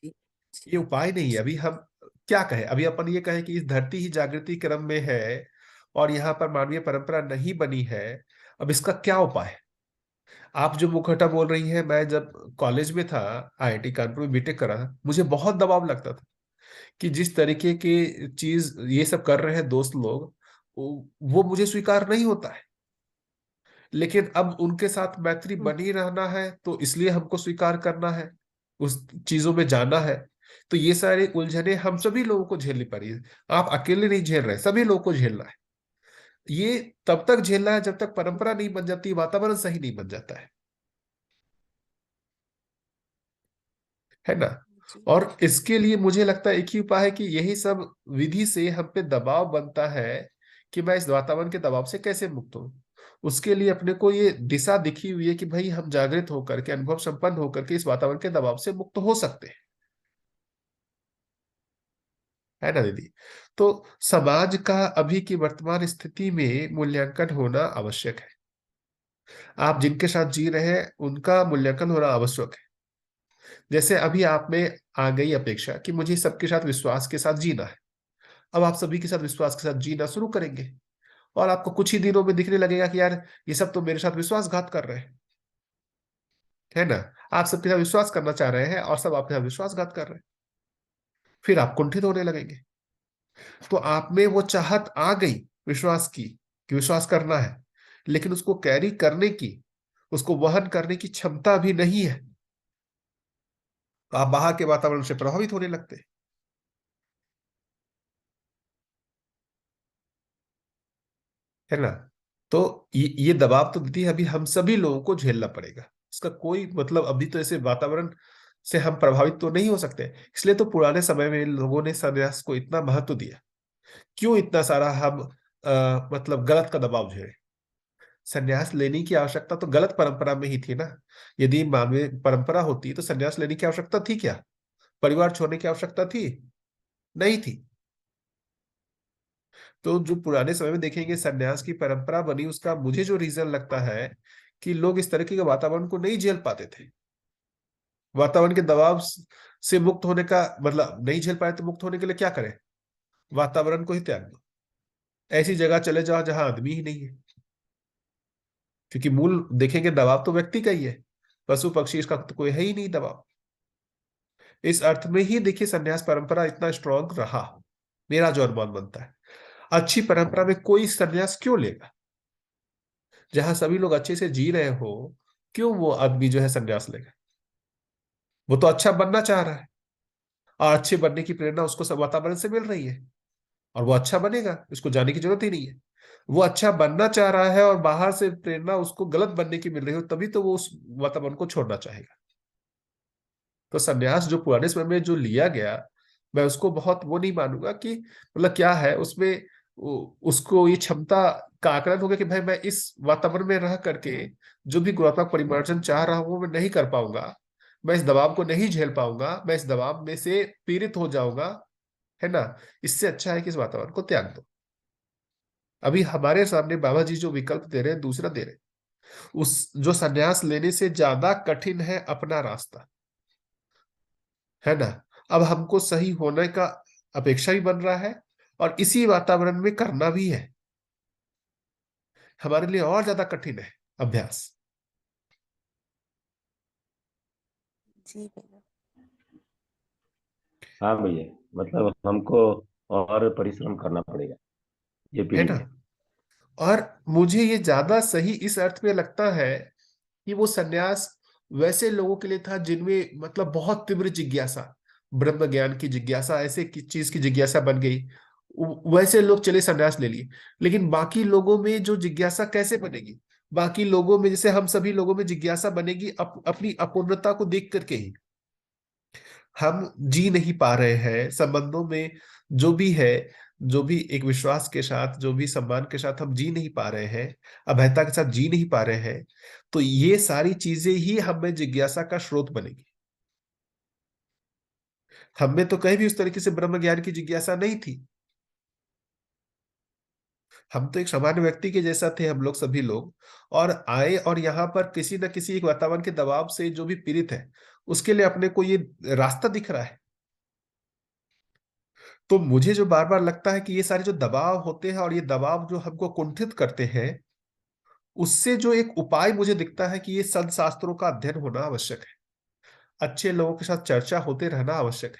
जी, ये जी, उपाय नहीं है। अभी हम क्या कहें, अभी अपन ये कहें कि इस धरती ही जागृति क्रम में है और यहाँ पर मानवीय परंपरा नहीं बनी है। अब इसका क्या उपाय है। आप जो मुखौटा बोल रही हैं, मैं जब कॉलेज में था, आईआईटी कानपुर में बीटेक करा था, मुझे बहुत दबाव लगता था कि जिस तरीके की चीज ये सब कर रहे हैं दोस्त लोग, वो मुझे स्वीकार नहीं होता है। लेकिन अब उनके साथ मैत्री हम्म, बनी रहना है, तो इसलिए हमको स्वीकार करना है, उस चीजों में जाना है। तो ये सारे उलझने हम सभी लोगों को झेलनी पड़ी है। आप अकेले नहीं झेल रहे, सभी लोगों को झेलना है। ये तब तक झेलना है जब तक परंपरा नहीं बन जाती, वातावरण सही नहीं बन जाता है ना। जी, और इसके लिए मुझे लगता है एक ही उपाय है कि यही सब विधि से हम पे दबाव बनता है कि मैं इस वातावरण के दबाव से कैसे मुक्त हूं। उसके लिए अपने को ये दिशा दिखी हुई है कि भाई हम जागृत होकर के, अनुभव संपन्न होकर के इस वातावरण के दबाव से मुक्त हो सकते हैं, है ना दीदी। तो समाज का अभी की वर्तमान स्थिति में मूल्यांकन होना आवश्यक है। आप जिनके साथ जी रहे हैं उनका मूल्यांकन होना आवश्यक है। जैसे अभी आप में आ गई अपेक्षा कि मुझे सबके साथ विश्वास के साथ जीना है। अब आप सभी के साथ विश्वास के साथ जीना शुरू करेंगे, और आपको कुछ ही दिनों में दिखने लगेगा कि यार ये सब तो मेरे साथ विश्वासघात कर रहे हैं, है ना। आप सबके साथ विश्वास करना चाह रहे हैं और सब आपके साथ विश्वासघात कर रहे हैं। फिर आप कुंठित होने लगेंगे। तो आप में वो चाहत आ गई विश्वास की, कि विश्वास करना है, लेकिन उसको कैरी करने की, उसको वहन करने की क्षमता भी नहीं है। तो आप बाहर के वातावरण से प्रभावित होने लगते हैं, है ना। तो ये दबाव तो दीदी अभी हम सभी लोगों को झेलना पड़ेगा। इसका कोई मतलब, अभी तो ऐसे वातावरण से हम प्रभावित तो नहीं हो सकते। इसलिए तो पुराने समय में लोगों ने संन्यास को इतना महत्व दिया। क्यों इतना सारा हम मतलब गलत का दबाव झेले। संन्यास लेने की आवश्यकता तो गलत परंपरा में ही थी ना। यदि मानवीय परंपरा होती तो संन्यास लेने की आवश्यकता थी क्या। परिवार छोड़ने की आवश्यकता थी, नहीं थी। तो जो पुराने समय में देखेंगे संन्यास की परंपरा बनी, उसका मुझे जो रीजन लगता है कि लोग इस तरीके के वातावरण को नहीं झेल पाते थे। वातावरण के दबाव से मुक्त होने का मतलब, नहीं झेल पाए तो मुक्त होने के लिए क्या करें, वातावरण को ही त्याग दो। ऐसी जगह चले जाओ जहां आदमी ही नहीं है। क्योंकि मूल देखेंगे दबाव तो व्यक्ति का ही है, पशु पक्षी इसका तो कोई है ही नहीं दबाव। इस अर्थ में ही देखिए संन्यास परंपरा इतना स्ट्रांग रहा, मेरा जो अनुमान बनता है। अच्छी परंपरा में कोई संन्यास क्यों लेगा? जहां सभी लोग अच्छे से जी रहे हो, क्यों वो आदमी जो है संन्यास लेगा? वो तो अच्छा बनना चाह रहा है, और अच्छे बनने की प्रेरणा उसको सब वातावरण से मिल रही है, और वो अच्छा बनेगा, उसको जाने की जरूरत ही नहीं है। वो अच्छा बनना चाह रहा है और बाहर से प्रेरणा उसको गलत बनने की मिल रही हो, तभी तो वो उस वातावरण को छोड़ना चाहेगा। तो संन्यास जो पुराने समय में जो लिया गया, मैं उसको बहुत वो नहीं मानूंगा कि मतलब क्या है उसमें उसको ये क्षमता का आकलन होगा कि भाई मैं इस वातावरण में रह करके जो भी गुणात्मक परिमार्जन चाह रहा हूं वो मैं नहीं कर पाऊंगा, मैं इस दबाव को नहीं झेल पाऊंगा, मैं इस दबाव में से पीड़ित हो जाऊंगा, है ना। इससे अच्छा है कि इस वातावरण को त्याग दो। अभी हमारे सामने बाबा जी जो विकल्प दे रहे हैं, दूसरा दे रहे हैं, उस जो संन्यास लेने से ज्यादा कठिन है अपना रास्ता, है ना। अब हमको सही होने का अपेक्षा भी बन रहा है, और इसी वातावरण में करना भी है, हमारे लिए और ज्यादा कठिन है अभ्यास। जी भैया। हाँ भैया, मतलब हमको और परिश्रम करना पड़ेगा ये है पीढ़ी ना। में। और मुझे ये ज्यादा सही इस अर्थ में लगता है कि वो सन्यास वैसे लोगों के लिए था जिनमें मतलब बहुत तीव्र जिज्ञासा, ब्रह्म ज्ञान की जिज्ञासा ऐसे की चीज की जिज्ञासा बन गई, वैसे लोग चले सन्यास ले लिए। लेकिन बाकी लोगों में जो जिज्ञासा कैसे बनेगी? बाकी लोगों में जैसे हम सभी लोगों में जिज्ञासा बनेगी अपनी अपूर्णता को देख करके ही। हम जी नहीं पा रहे हैं संबंधों में, जो भी है, जो भी एक विश्वास के साथ, जो भी सम्मान के साथ हम जी नहीं पा रहे हैं, अभयता के साथ जी नहीं पा रहे हैं, तो ये सारी चीजें ही हमें जिज्ञासा का स्रोत बनेगी। हमें तो कहीं भी उस तरीके से ब्रह्म ज्ञान की जिज्ञासा नहीं थी। हम तो एक सामान्य व्यक्ति के जैसा थे, हम लोग सभी लोग, और आए और यहाँ पर किसी न किसी एक वातावरण के दबाव से जो भी पीड़ित है, उसके लिए अपने को ये रास्ता दिख रहा है। तो मुझे जो बार बार लगता है कि ये सारे जो दबाव होते हैं और ये दबाव जो हमको कुंठित करते हैं, उससे जो एक उपाय मुझे दिखता है कि ये संत शास्त्रों का अध्ययन होना आवश्यक है, अच्छे लोगों के साथ चर्चा होते रहना आवश्यक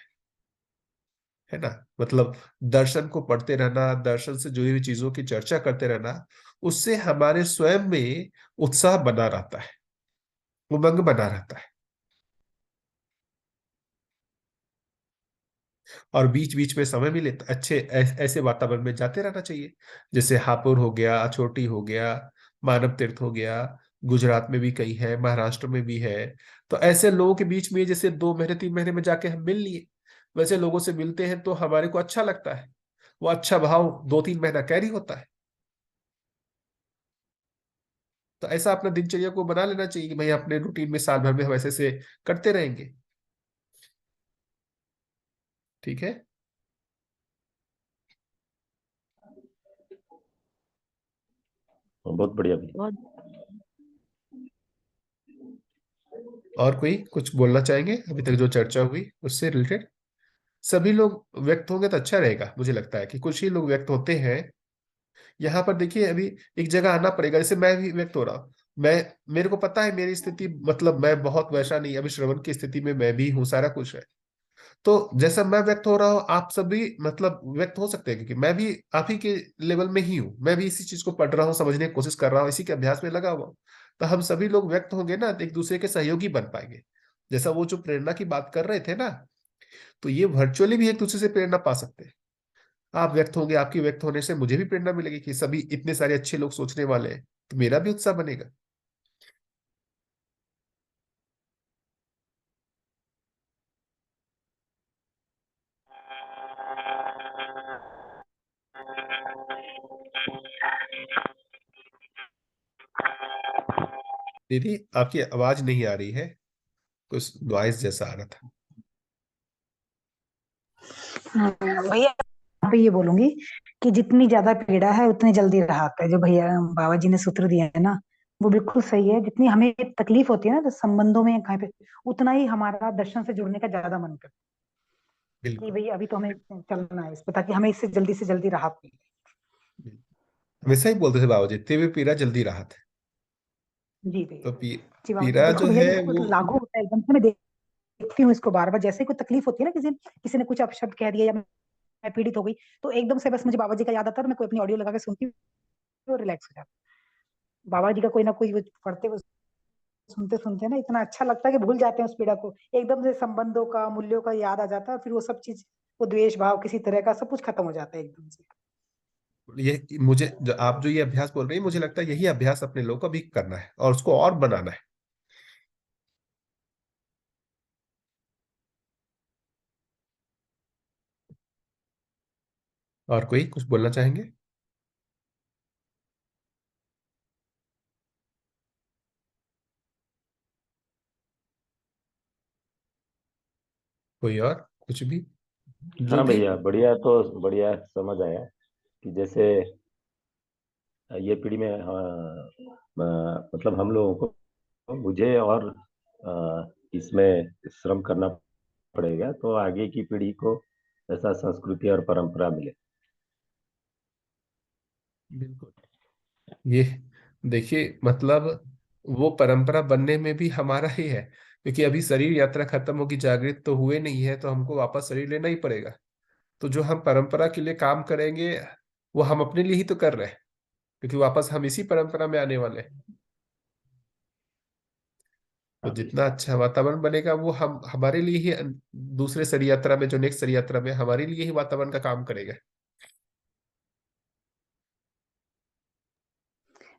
है ना। मतलब दर्शन को पढ़ते रहना, दर्शन से जुड़ी हुई चीजों की चर्चा करते रहना, उससे हमारे स्वयं में उत्साह बना रहता है, उमंग बना रहता है। और बीच बीच में समय भी लेता, अच्छे ऐसे वातावरण में जाते रहना चाहिए। जैसे हापुड़ हो गया, अछोटी हो गया, मानव तीर्थ हो गया, गुजरात में भी कई है, महाराष्ट्र में भी है। तो ऐसे लोगों के बीच में जैसे 2 महीने 3 महीने में जाके हम मिल लिए, वैसे लोगों से मिलते हैं तो हमारे को अच्छा लगता है, वो अच्छा भाव 2-3 महीना कैरी होता है। तो ऐसा अपना दिनचर्या को बना लेना चाहिए कि भाई अपने रूटीन में साल भर में हम ऐसे से करते रहेंगे। ठीक है। बहुत बढ़िया भैया। बहुत और कोई कुछ बोलना चाहेंगे अभी तक जो चर्चा हुई उससे रिलेटेड? सभी लोग व्यक्त होंगे तो अच्छा रहेगा, मुझे लगता है कि कुछ ही लोग व्यक्त होते हैं। यहाँ पर देखिए अभी एक जगह आना पड़ेगा, जैसे मैं भी व्यक्त हो रहा हूँ, मैं, मेरे को पता है मेरी स्थिति, मतलब मैं बहुत वैसा नहीं, अभी श्रवण की स्थिति में मैं भी हूँ, सारा कुछ है। तो जैसा मैं व्यक्त हो रहा हूँ आप सभी मतलब व्यक्त हो सकते हैं, क्योंकि मैं भी आप ही के लेवल में ही हूँ, मैं भी इसी चीज को पढ़ रहा हूँ, समझने की कोशिश कर रहा हूँ, इसी के अभ्यास में लगा हुआ हूँ। तो हम सभी लोग व्यक्त होंगे ना तो एक दूसरे के सहयोगी बन पाएंगे। जैसा वो जो प्रेरणा की बात कर रहे थे ना, तो ये वर्चुअली भी एक दूसरे से प्रेरणा पा सकते हैं। आप व्यक्त होंगे, आपकी व्यक्त होने से मुझे भी प्रेरणा मिलेगी कि सभी इतने सारे अच्छे लोग सोचने वाले हैं, तो मेरा भी उत्साह बनेगा। दीदी आपकी आवाज नहीं आ रही है, कुछ नॉइस जैसा आ रहा था। भैया यहाँ पे ये बोलूंगी कि जितनी ज्यादा पीड़ा है उतनी जल्दी राहत है। जो भैया बाबा जी ने सूत्र दिया है ना, वो बिल्कुल सही है। जितनी हमें तकलीफ होती है ना तो संबंधों में कहीं पे, उतना ही हमारा दर्शन से जुड़ने का ज्यादा मन करता है कि बिल्कुल। भाई अभी तो हमें चलना है इस पे, ताकि हमें इससे जल्दी राहत मिले। हमेशा ही बोलते थे बाबा जी, तेरे पीरा जल्दी राहत है। जी भैया। तो जी बाबा जी, पीरा देखो जो भैया है इसको वो, लागू होता है एकदम से, मैं देखती हूँ इसको बार बार, जैसे ही कोई तकलीफ होती है ना, किसी किसी ने कुछ अपशब्द कह दिया या मैं पीड़ित हो गई, तो एकदम से बस मुझे बाबा जी का याद आता है और मैं कोई अपनी ऑडियो लगा के सुनती हूँ और रिलैक्स हो जाती हूँ। बाबा जी का कोई ना कोई वो पढ़ते हुए सुनते सुनते ना इतना अच्छा लगता है कि भूल जाते हैं उस पीड़ा को, एकदम से संबंधों का, मूल्यों का याद आ जाता है, फिर वो सब चीज, वो द्वेष भाव किसी तरह का सब कुछ खत्म हो जाता है एकदम से। ये मुझे आप जो ये अभ्यास बोल रहे हैं, मुझे लगता है यही अभ्यास अपने लोगों को भी करना है और उसको और बनाना है। और कोई कुछ बोलना चाहेंगे? कोई और कुछ भी जो हाँ भी। भैया, बढ़िया, तो बढ़िया समझ आया कि जैसे ये पीढ़ी में, हाँ, मतलब हम लोगों को, मुझे और इसमें श्रम करना पड़ेगा, तो आगे की पीढ़ी को ऐसा संस्कृति और परंपरा मिले। बिल्कुल। ये देखिए, मतलब वो परंपरा बनने में भी हमारा ही है, क्योंकि अभी शरीर यात्रा खत्म होगी, जागृत तो हुए नहीं है, तो हमको वापस शरीर लेना ही पड़ेगा। तो जो हम परंपरा के लिए काम करेंगे, वो हम अपने लिए ही तो कर रहे हैं, क्योंकि वापस हम इसी परंपरा में आने वाले हैं। तो हाँ भैया। जितना अच्छा वातावरण बनेगा, वो हम हमारे लिए ही, दूसरे शरीर यात्रा में, जो नेक्स्ट शरीर यात्रा में हमारे लिए ही वातावरण का काम करेगा।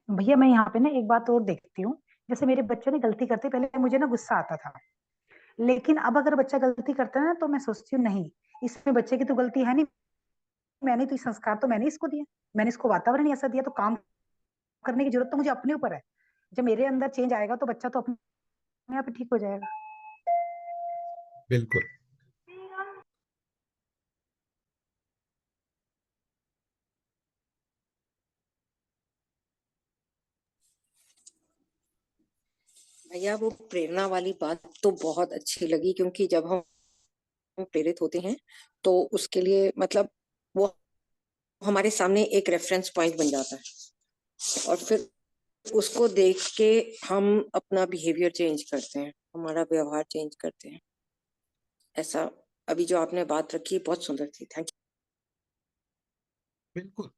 भैया मैं यहाँ पे ना एक बात और देखती हूँ, जैसे मेरे बच्चे ने गलती करते, पहले मुझे ना गुस्सा आता था, लेकिन अब अगर बच्चा गलती करता है ना तो मैं सोचती हूँ नहीं, इसमें बच्चे की तो गलती है नहीं, मैंने तो ये संस्कार तो मैंने इसको दिया, मैंने इसको वातावरण ही ऐसा दिया, तो काम करने की जरूरत तो मुझे अपने ऊपर है। जब मेरे अंदर चेंज आएगा तो बच्चा तो अपने आप ही ठीक हो जाएगा। बिल्कुल। भैया वो प्रेरणा वाली बात तो बहुत अच्छी लगी, क्योंकि जब हम प्रेरित होते हैं तो उसके लिए मतलब वो हमारे सामने एक रेफरेंस पॉइंट बन जाता है, और फिर उसको देख के हम अपना बिहेवियर चेंज करते हैं, हमारा व्यवहार चेंज करते हैं। ऐसा अभी जो आपने बात रखी बहुत सुंदर थी, थैंक बिल्कुल।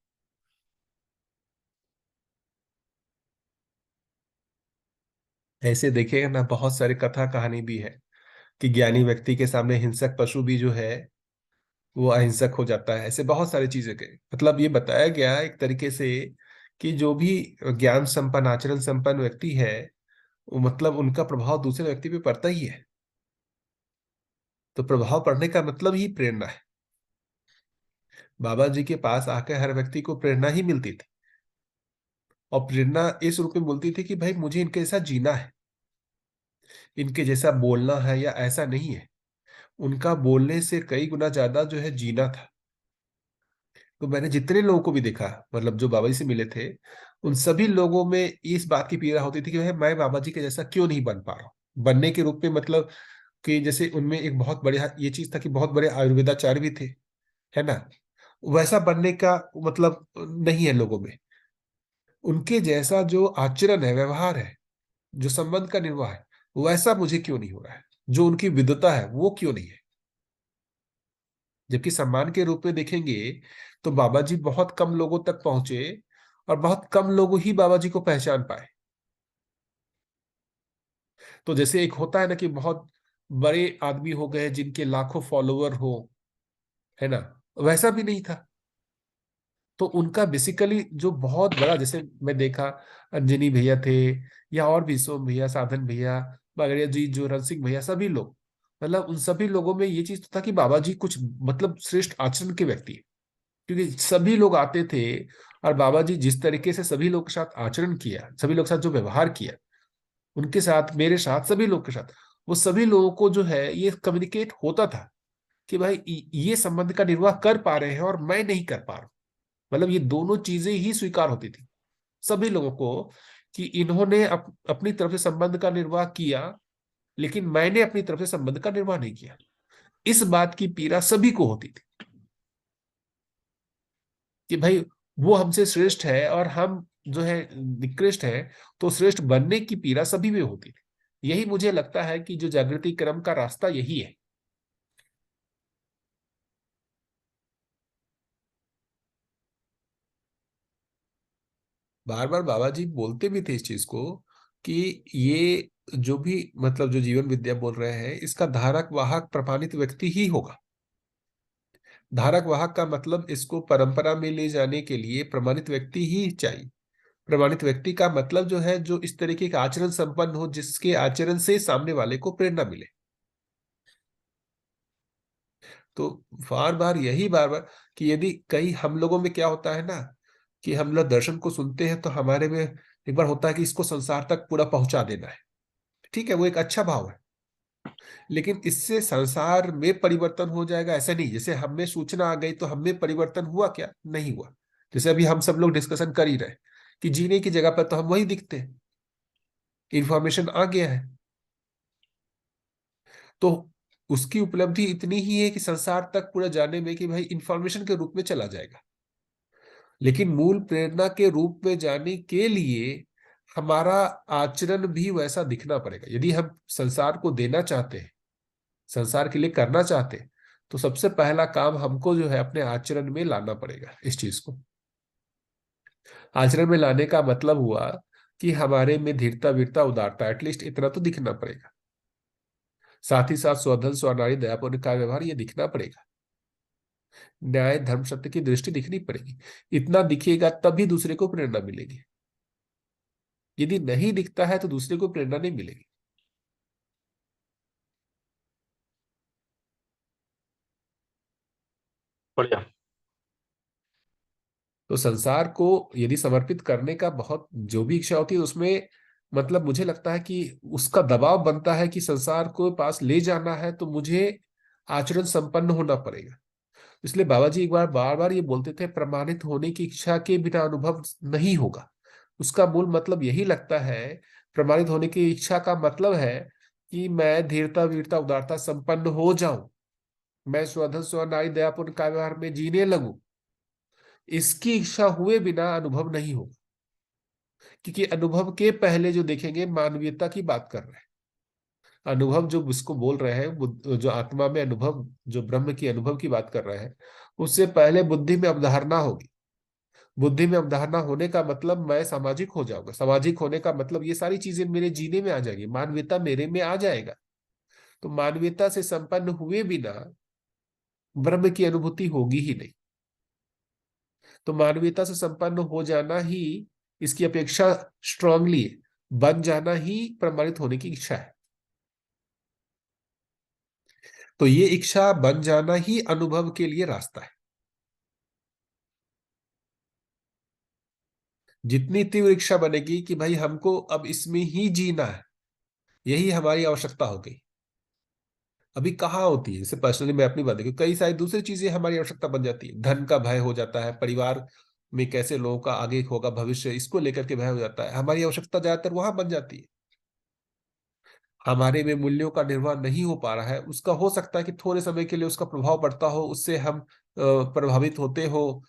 ऐसे देखिएगा ना, बहुत सारी कथा कहानी भी है कि ज्ञानी व्यक्ति के सामने हिंसक पशु भी जो है वो अहिंसक हो जाता है। ऐसे बहुत सारी चीजें के मतलब ये बताया गया है एक तरीके से कि जो भी ज्ञान संपन्न, आचरण संपन्न व्यक्ति है, वो मतलब उनका प्रभाव दूसरे व्यक्ति पे पड़ता ही है। तो प्रभाव पड़ने का मतलब ही प्रेरणा है। बाबा जी के पास आकर हर व्यक्ति को प्रेरणा ही मिलती थी, और प्रेरणा इस रूप में मिलती थी कि भाई मुझे इनके जैसा जीना है, इनके जैसा बोलना है, या ऐसा नहीं है। उनका बोलने से कई गुना ज्यादा जो है जीना था। तो मैंने जितने लोगों को भी देखा, मतलब जो बाबा जी से मिले थे, उन सभी लोगों में इस बात की पीड़ा होती थी कि भाई मैं बाबा जी के जैसा क्यों नहीं बन पा रहा हूँ। बनने के रूप में मतलब कि जैसे उनमें एक बहुत बढ़िया ये चीज था कि बहुत बड़े आयुर्वेदाचार्य भी थे, है ना। वैसा बनने का मतलब नहीं है लोगों में। उनके जैसा जो आचरण है, व्यवहार है, जो संबंध का निर्वाह है, वैसा मुझे क्यों नहीं हो रहा है। जो उनकी विद्वता है वो क्यों नहीं है। जबकि सम्मान के रूप में देखेंगे तो बाबा जी बहुत कम लोगों तक पहुंचे, और बहुत कम लोग ही बाबा जी को पहचान पाए। तो जैसे एक होता है ना कि बहुत बड़े आदमी हो गए जिनके लाखों फॉलोवर हो, है ना, वैसा भी नहीं था। तो उनका बेसिकली जो बहुत बड़ा, जैसे मैं देखा अंजनी भैया थे, या और भी सोम भैया, साधन भैया, बागड़िया जी, जो रण सिंह भैया, सभी लोग, मतलब उन सभी लोगों में ये चीज तो था कि बाबा जी कुछ मतलब श्रेष्ठ आचरण के व्यक्ति हैं। क्योंकि सभी लोग आते थे, और बाबा जी जिस तरीके से सभी लोग के साथ आचरण किया, सभी लोग के साथ जो व्यवहार किया, उनके साथ, मेरे साथ, सभी लोग के साथ, वो सभी लोगों को जो है ये कम्युनिकेट होता था कि भाई ये संबंध का निर्वाह कर पा रहे हैं और मैं नहीं कर पा रहा हूं। मतलब ये दोनों चीजें ही स्वीकार होती थी सभी लोगों को, कि इन्होंने अपनी तरफ से संबंध का निर्वाह किया, लेकिन मैंने अपनी तरफ से संबंध का निर्वाह नहीं किया। इस बात की पीड़ा सभी को होती थी कि भाई वो हमसे श्रेष्ठ है और हम जो है निकृष्ट है। तो श्रेष्ठ बनने की पीड़ा सभी में होती थी। यही मुझे लगता है कि जो जागृति क्रम का रास्ता यही है। बार बार बाबा जी बोलते भी थे इस चीज को कि ये जो भी मतलब जो जीवन विद्या बोल रहे हैं, इसका धारक वाहक प्रमाणित व्यक्ति ही होगा। धारक वाहक का मतलब इसको परंपरा में ले जाने के लिए प्रमाणित व्यक्ति ही चाहिए। प्रमाणित व्यक्ति का मतलब जो है, जो इस तरीके का आचरण संपन्न हो, जिसके आचरण से सामने वाले को प्रेरणा मिले। तो बार बार कि यदि कई हम लोगों में क्या होता है ना, कि हम लोग दर्शन को सुनते हैं तो हमारे में एक बार होता है कि इसको संसार तक पूरा पहुंचा देना है। ठीक है, वो एक अच्छा भाव है, लेकिन इससे संसार में परिवर्तन हो जाएगा ऐसा नहीं। जैसे हम में सूचना आ गई तो हम में परिवर्तन हुआ क्या? नहीं हुआ। जैसे अभी हम सब लोग डिस्कशन कर ही रहे कि जीने की जगह पर तो हम वही दिखते हैं, इंफॉर्मेशन आ गया है, तो उसकी उपलब्धि इतनी ही है कि संसार तक पूरा जाने में कि भाई इंफॉर्मेशन के रूप में चला जाएगा। लेकिन मूल प्रेरणा के रूप में जाने के लिए हमारा आचरण भी वैसा दिखना पड़ेगा। यदि हम संसार को देना चाहते हैं, संसार के लिए करना चाहते हैं, तो सबसे पहला काम हमको जो है अपने आचरण में लाना पड़ेगा इस चीज को। आचरण में लाने का मतलब हुआ कि हमारे में धीरता, वीरता, उदारता, एटलीस्ट इतना तो दिखना पड़ेगा। साथ ही साथ स्वधन, स्वनारी, दया, पुण्य का व्यवहार, ये दिखना पड़ेगा। न्याय, धर्म, सत्य की दृष्टि दिखनी पड़ेगी। इतना दिखेगा तभी दूसरे को प्रेरणा मिलेगी। यदि नहीं दिखता है तो दूसरे को प्रेरणा नहीं मिलेगी। बढ़िया। तो संसार को यदि समर्पित करने का बहुत जो भी इच्छा होती है उसमें, मतलब मुझे लगता है कि उसका दबाव बनता है कि संसार को पास ले जाना है तो मुझे आचरण संपन्न होना पड़ेगा। इसलिए बाबा जी एक बार बार बार ये बोलते थे, प्रमाणित होने की इच्छा के बिना अनुभव नहीं होगा। उसका मूल मतलब यही लगता है। प्रमाणित होने की इच्छा का मतलब है कि मैं धीरता, वीरता, उदारता संपन्न हो जाऊं, मैं स्वधन, स्वनारी, दयापूर्ण का व्यवहार में जीने लगूं। इसकी इच्छा हुए बिना अनुभव नहीं होगा, क्योंकि अनुभव के पहले जो देखेंगे मानवीयता की बात कर रहे हैं। अनुभव जो इसको बोल रहे हैं, जो आत्मा में अनुभव, जो ब्रह्म की अनुभव की बात कर रहे हैं, उससे पहले बुद्धि में अवधारणा होगी। बुद्धि में अवधारणा होने का मतलब मैं सामाजिक हो जाऊंगा। सामाजिक होने का मतलब ये सारी चीजें मेरे जीने में आ जाएगी, मानवीयता मेरे में आ जाएगा। तो मानवीयता से संपन्न हुए बिना ब्रह्म की अनुभूति होगी ही नहीं। तो मानवीयता से संपन्न हो जाना ही, इसकी अपेक्षा स्ट्रांगली बन जाना ही प्रमाणित होने की इच्छा है। तो ये इच्छा बन जाना ही अनुभव के लिए रास्ता है। जितनी तीव्र इच्छा बनेगी कि भाई हमको अब इसमें ही जीना है, यही हमारी आवश्यकता हो गई। अभी कहाँ होती है, जैसे पर्सनली मैं अपनी बात देखूं, कई सारी दूसरी चीजें हमारी आवश्यकता बन जाती है। धन का भय हो जाता है, परिवार में कैसे लोगों का आगे होगा भविष्य, इसको लेकर के भय हो जाता है। हमारी आवश्यकता ज्यादातर वहां बन जाती है। हमारे में मूल्यों का निर्वाह नहीं हो पा रहा है, उसका हो सकता है कि थोड़े समय के लिए उसका प्रभाव पड़ता हो, उससे हम प्रभावित होते हो,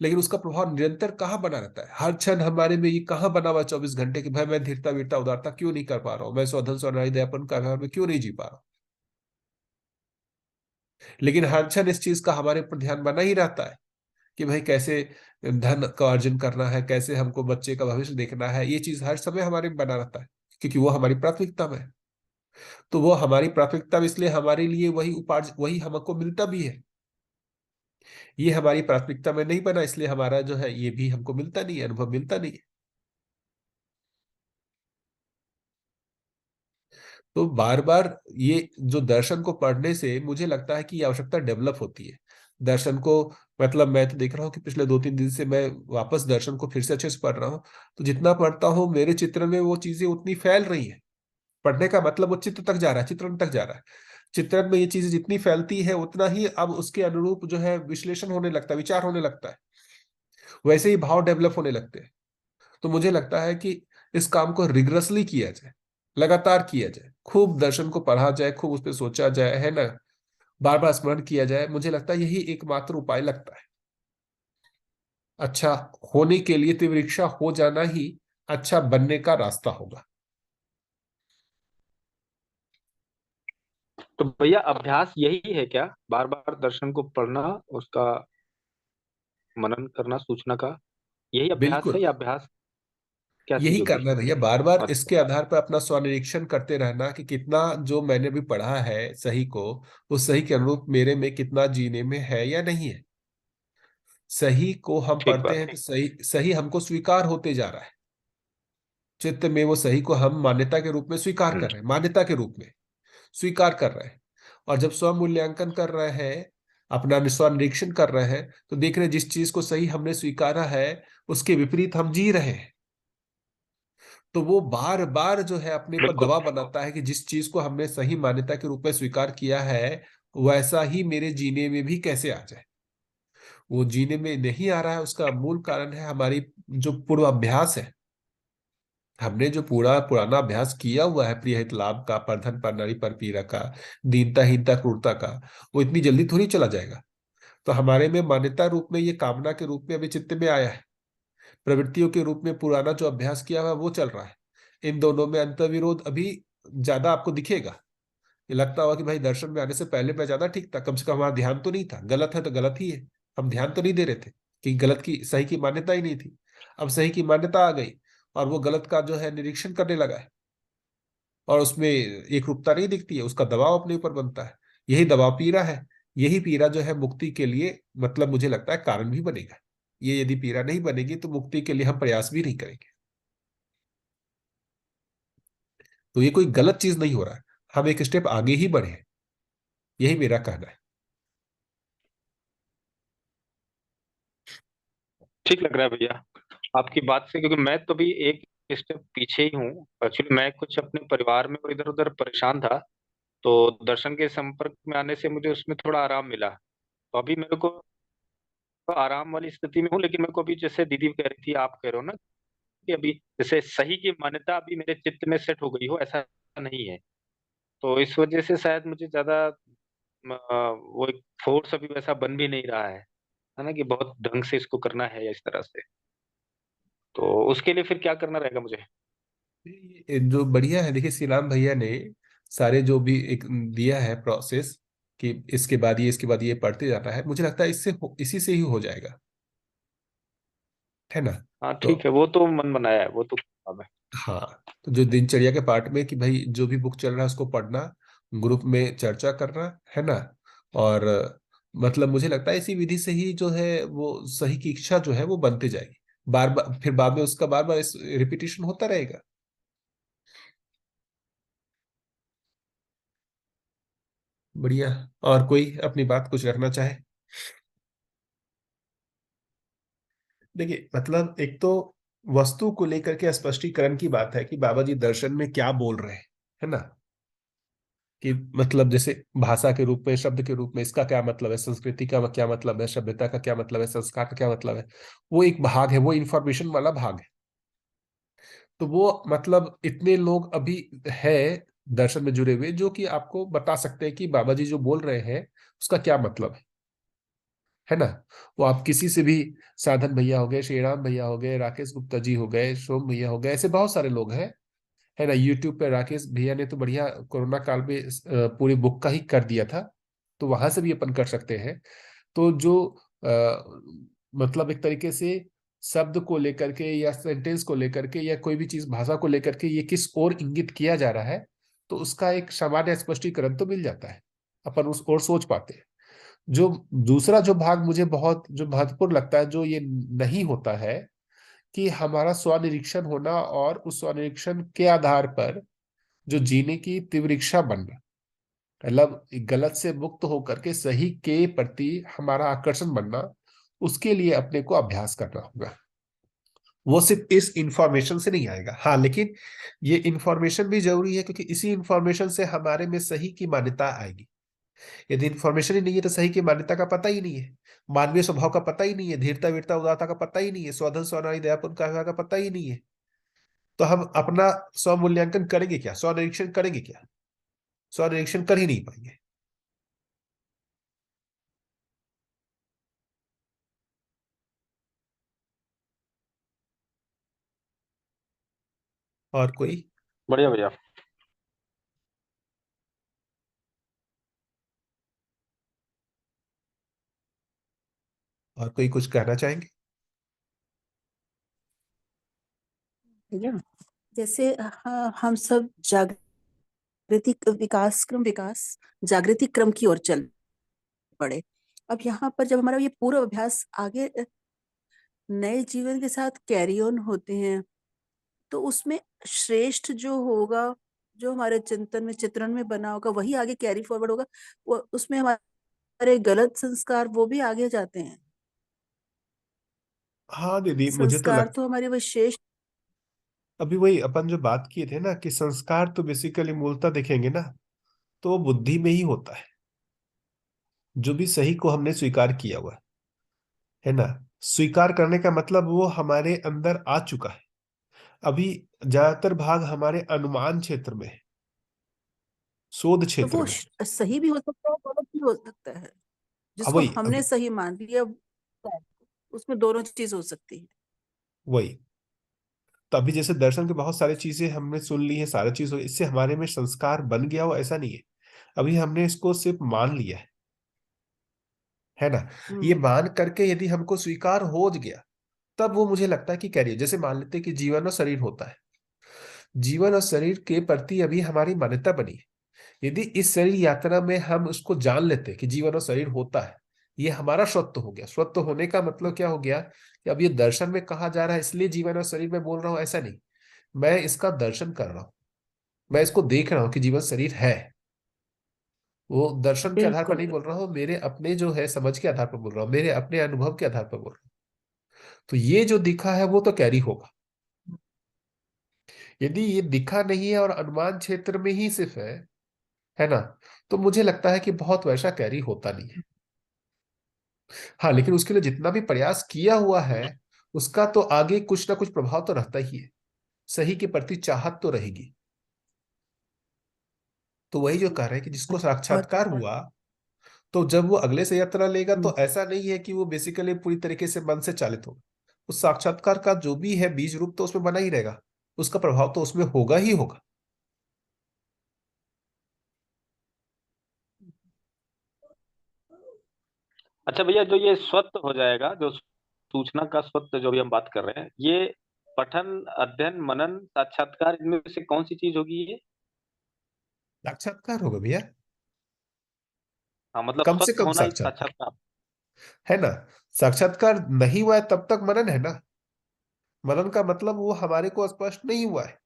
लेकिन उसका प्रभाव निरंतर कहाँ बना रहता है? हर क्षण हमारे में ये कहाँ बना हुआ 24 घंटे कि भाई मैं धीरता, वीरता, उदारता क्यों नहीं कर पा रहा हूँ, मैं स्वधन, स्वनारी, दयापन का व्यवहार में क्यों नहीं जी पा रहा हूँ? लेकिन हर क्षण इस चीज का हमारे ऊपर ध्यान बना ही रहता है कि भाई कैसे धन का अर्जन करना है, कैसे हमको बच्चे का भविष्य देखना है। ये चीज हर समय हमारे में बना रहता है, क्योंकि वो हमारी प्राथमिकता में है। तो वो हमारी प्राथमिकता में, इसलिए हमारे लिए वही उपार्जन, वही हमको मिलता भी है। ये हमारी प्राथमिकता में नहीं बना, इसलिए हमारा जो है ये भी हमको मिलता नहीं है, अनुभव मिलता नहीं है। तो बार बार ये जो दर्शन को पढ़ने से मुझे लगता है कि ये आवश्यकता डेवलप होती है। दर्शन को, मतलब मैं तो देख रहा हूँ कि पिछले 2-3 दिन से मैं वापस दर्शन को फिर से अच्छे से पढ़ रहा हूँ। तो जितना पढ़ता हूँ मेरे चित्र में वो चीजें उतनी फैल रही है। पढ़ने का मतलब वो चित्र तक जा रहा है, चित्रण तक जा रहा है। चित्रण में ये चीजें जितनी फैलती है उतना ही अब उसके अनुरूप जो है विश्लेषण होने लगता है, विचार होने लगता है, वैसे ही भाव डेवलप होने लगते हैं। तो मुझे लगता है कि इस काम को रिग्रेसली किया जाए, लगातार किया जाए, खूब दर्शन को पढ़ा जाए, खूब उस पर सोचा जाए, है ना, बार बार स्मरण किया जाए। मुझे लगता है यही एकमात्र उपाय लगता है। अच्छा होने के लिए तीव्र इच्छा हो जाना ही अच्छा बनने का रास्ता होगा। तो भैया अभ्यास यही है क्या, बार बार दर्शन को पढ़ना, उसका मनन करना, सूचना का, यही अभ्यास है बिल्कुल या अभ्यास क्या यही चीज होगी? करना है भैया, बार बार अच्छा। इसके आधार पर अपना स्वनिरीक्षण करते रहना कि कितना जो मैंने भी पढ़ा है सही को, उस सही के अनुरूप मेरे में कितना जीने में है या नहीं है। सही को हम ठीक पढ़ते बात। हैं तो सही सही हमको स्वीकार होते जा रहा है, चित्त में वो सही को हम मान्यता के रूप में स्वीकार कर रहे हैं, मान्यता के रूप में स्वीकार कर रहे हैं। और जब स्व मूल्यांकन कर रहे हैं, अपना स्व निरीक्षण कर रहे हैं, तो देख रहे हैं जिस चीज को सही हमने स्वीकारा है उसके विपरीत हम जी रहे हैं। तो वो बार बार जो है अपने पर बिल्कुल। दबाव बनाता है कि जिस चीज को हमने सही मान्यता के रूप में स्वीकार किया है वैसा ही मेरे जीने में भी कैसे आ जाए। वो जीने में नहीं आ रहा है, उसका मूल कारण है हमारी जो पूर्वाभ्यास है। हमने जो पूरा पुराना अभ्यास किया हुआ है प्रिय हित लाभ का, परधन पर नारी पर पीरा का, दीनता हीनता क्रूरता का, वो इतनी जल्दी थोड़ी चला जाएगा। तो हमारे में मान्यता रूप में, ये कामना के रूप में अभी चित्त में आया है, प्रवृत्तियों के रूप में पुराना जो अभ्यास किया हुआ है वो चल रहा है। इन दोनों में अंतर्विरोध अभी ज्यादा आपको दिखेगा। ये लगता होगा कि भाई दर्शन में आने से पहले मैं ज्यादा ठीक था, कम से कम हमारा ध्यान तो नहीं था, गलत है तो गलत ही है, हम ध्यान तो नहीं दे रहे थे कि गलत की सही की मान्यता ही नहीं थी। अब सही की मान्यता आ गई और वो गलत का जो है निरीक्षण करने लगा है, और उसमें एक रूपता नहीं दिखती है, उसका दबाव अपने ऊपर बनता है। यही दबाव पीड़ा है। यही पीड़ा जो है मुक्ति के लिए मतलब मुझे लगता है कारण भी बनेगा। ये यदि पीड़ा नहीं बनेगी तो मुक्ति के लिए हम प्रयास भी नहीं करेंगे। तो ये कोई गलत चीज नहीं हो रहा है, हम एक स्टेप आगे ही बढ़े हैं, यही मेरा कहना है। ठीक लग रहा है भैया आपकी बात से, क्योंकि मैं तो भी एक स्टेप पीछे ही हूँ। एक्चुअली मैं कुछ अपने परिवार में और इधर उधर परेशान था, तो दर्शन के संपर्क में आने से मुझे उसमें थोड़ा आराम मिला। तो अभी मेरे को आराम वाली स्थिति में हूँ, लेकिन मेरे को अभी जैसे दीदी कह रही थी, आप कह रहे हो ना कि अभी जैसे सही की मान्यता अभी मेरे चित्त में सेट हो गई हो, ऐसा नहीं है। तो इस वजह से शायद मुझे ज्यादा वो एक फोर्स अभी वैसा बन भी नहीं रहा है ना, कि बहुत ढंग से इसको करना है या इस तरह से। तो उसके लिए फिर क्या करना रहेगा मुझे? ये जो बढ़िया है, देखिए श्री राम भैया ने सारे जो भी एक दिया है प्रोसेस कि इसके बाद ये, इसके बाद ये पढ़ते जाना है, मुझे लगता है इसी से ही हो जाएगा, है ना। हाँ तो ठीक है, वो तो मन बनाया है, वो तो अब है। हाँ, तो जो दिनचर्या के पार्ट में कि भाई जो भी बुक चल रहा है उसको पढ़ना, ग्रुप में चर्चा करना, है ना। और मतलब मुझे लगता है इसी विधि से ही जो है वो सही की इच्छा जो है वो बनते जाएगी। बार बार फिर बाद में उसका बार बार रिपीटिशन होता रहेगा। बढ़िया। और कोई अपनी बात कुछ रखना चाहे? देखिए मतलब एक तो वस्तु को लेकर के स्पष्टीकरण की बात है कि बाबा जी दर्शन में क्या बोल रहे हैं, है ना। कि मतलब जैसे भाषा के रूप में, शब्द के रूप में इसका क्या मतलब है, संस्कृति का क्या मतलब है, सभ्यता का क्या मतलब है, संस्कार का क्या मतलब है, वो एक भाग है, वो इंफॉर्मेशन वाला भाग है। तो वो मतलब इतने लोग अभी है दर्शन में जुड़े हुए जो कि आपको बता सकते हैं कि बाबा जी जो बोल रहे हैं उसका क्या मतलब है ना। वो आप किसी से भी, साधन भैया हो गए, श्रीराम भैया हो गए, राकेश गुप्ता जी हो गए, सोम भैया हो गए, ऐसे बहुत सारे लोग हैं, है ना। यूट्यूब पे राकेश भैया ने तो बढ़िया कोरोना काल में पूरी बुक का ही कर दिया था, तो वहां से भी अपन कर सकते हैं। तो जो मतलब एक तरीके से शब्द को लेकर के या सेंटेंस को लेकर के या कोई भी चीज भाषा को लेकर के ये किस ओर इंगित किया जा रहा है, तो उसका एक सामान्य स्पष्टीकरण तो मिल जाता है, अपन उस ओर सोच पाते हैं। जो दूसरा जो भाग मुझे बहुत जो महत्वपूर्ण लगता है, जो ये नहीं होता है कि हमारा स्वनिरीक्षण होना और उस स्वनिरीक्षण के आधार पर जो जीने की तीव्र इच्छा बनना, मतलब गलत से मुक्त होकर के सही के प्रति हमारा आकर्षण बनना, उसके लिए अपने को अभ्यास करना होगा। वो सिर्फ इस इंफॉर्मेशन से नहीं आएगा, हाँ, लेकिन ये इंफॉर्मेशन भी जरूरी है क्योंकि इसी इंफॉर्मेशन से हमारे में सही की मान्यता आएगी। यदि इंफॉर्मेशन ही नहीं है तो सही की मान्यता का पता ही नहीं है, मानवीय स्वभाव का पता ही नहीं है, धीरता वीरता उदारता का पता ही नहीं है, स्वधन स्वनारी दयापुन का पता ही नहीं है, तो हम अपना स्व मूल्यांकन करेंगे क्या, स्व निरीक्षण करेंगे क्या? स्व निरीक्षण कर ही नहीं पाएंगे। और कोई? बढ़िया भैया। और कोई कुछ कहना चाहेंगे? भैया, जैसे हम सब जागृति विकास जागृति क्रम की ओर चल पड़े। अब यहाँ पर जब हमारा ये पूरा अभ्यास आगे नए जीवन के साथ कैरी ऑन होते हैं, तो उसमें श्रेष्ठ जो होगा, जो हमारे चिंतन में चित्रण में बना होगा, वही आगे कैरी फॉरवर्ड होगा। वो उसमें हमारे गलत संस्कार वो भी आगे जाते हैं। हाँ दीदी, मुझे तो संस्कार तो हमारे वो शेष। अभी वही अपन जो बात किए थे ना कि संस्कार तो बेसिकली मूलतः देखेंगे ना, तो वो बुद्धि में ही होता है। जो भी सही को हमने स्वीकार किया हुआ है ना, स्वीकार करने का मतलब वो हमारे अंदर आ चुका है। अभी ज्यादातर भाग हमारे अनुमान क्षेत्र में है, शोध तो क्षेत्र वो में। सही भी हो सकता है, गलत भी हो सकता है। अब जिसको वही हमने अब सही मान लिया, उसमें दोनों चीज हो सकती है। वही तो अभी जैसे दर्शन की बहुत सारी चीजें हमने सुन ली है, सारी चीज इससे हमारे में संस्कार बन गया हो ऐसा नहीं है। अभी हमने इसको सिर्फ मान लिया है ना। ये हम्म। मान करके यदि हमको स्वीकार हो गया, तब वो मुझे लगता है कि कैरियर, जैसे मान लेते हैं कि जीवन और शरीर होता है, जीवन और शरीर के प्रति अभी हमारी मान्यता बनी है। यदि इस शरीर यात्रा में हम उसको जान लेते हैं कि जीवन और शरीर होता है, ये हमारा स्वत्व हो गया। स्वत्व होने का मतलब क्या हो गया कि अब ये दर्शन में कहा जा रहा है इसलिए जीवन और शरीर में बोल रहा हूं, ऐसा नहीं। मैं इसका दर्शन कर रहा हूं, मैं इसको देख रहा हूं कि जीवन शरीर है। वो दर्शन के आधार पर बिल्कुल नहीं बोल रहा हूँ, मेरे अपने जो है समझ के आधार पर बोल रहा हूँ, मेरे अपने अनुभव के आधार पर बोल रहा हूँ। तो ये जो दिखा है वो तो कैरी होगा। यदि ये दिखा नहीं है और अनुमान क्षेत्र में ही सिर्फ है ना, तो मुझे लगता है कि बहुत वैसा कैरी होता नहीं है। हाँ, लेकिन उसके लिए जितना भी प्रयास किया हुआ है, उसका तो आगे कुछ ना कुछ प्रभाव तो रहता ही है। सही के प्रति चाहत तो रहेगी। तो वही जो कह रहे हैं कि जिसको बहुत साक्षात्कार हुआ, तो जब वो अगले से यात्रा लेगा हम्म, तो ऐसा नहीं है कि वो बेसिकली पूरी तरीके से मन से चालित होगा। उस साक्षात्कार का जो भी है बीज रूप तो उसमें बना ही रहेगा, उसका प्रभाव तो उसमें होगा ही होगा। अच्छा भैया, जो ये स्वत्व हो जाएगा, जो सूचना का स्वत्व जो भी हम बात कर रहे हैं, ये पठन, अध्ययन, मनन, साक्षात्कार, इनमें से कौन सी चीज होगी ये? साक्षात्कार होगा भैया। हाँ, मतलब कम से स्वत्व कम होना ही साक्षात्कार साक्षात्कार। है ना। साक्षात्कार नहीं हुआ है तब तक मनन है ना। मनन का मतलब वो हमारे को स्पष्ट नहीं हुआ है।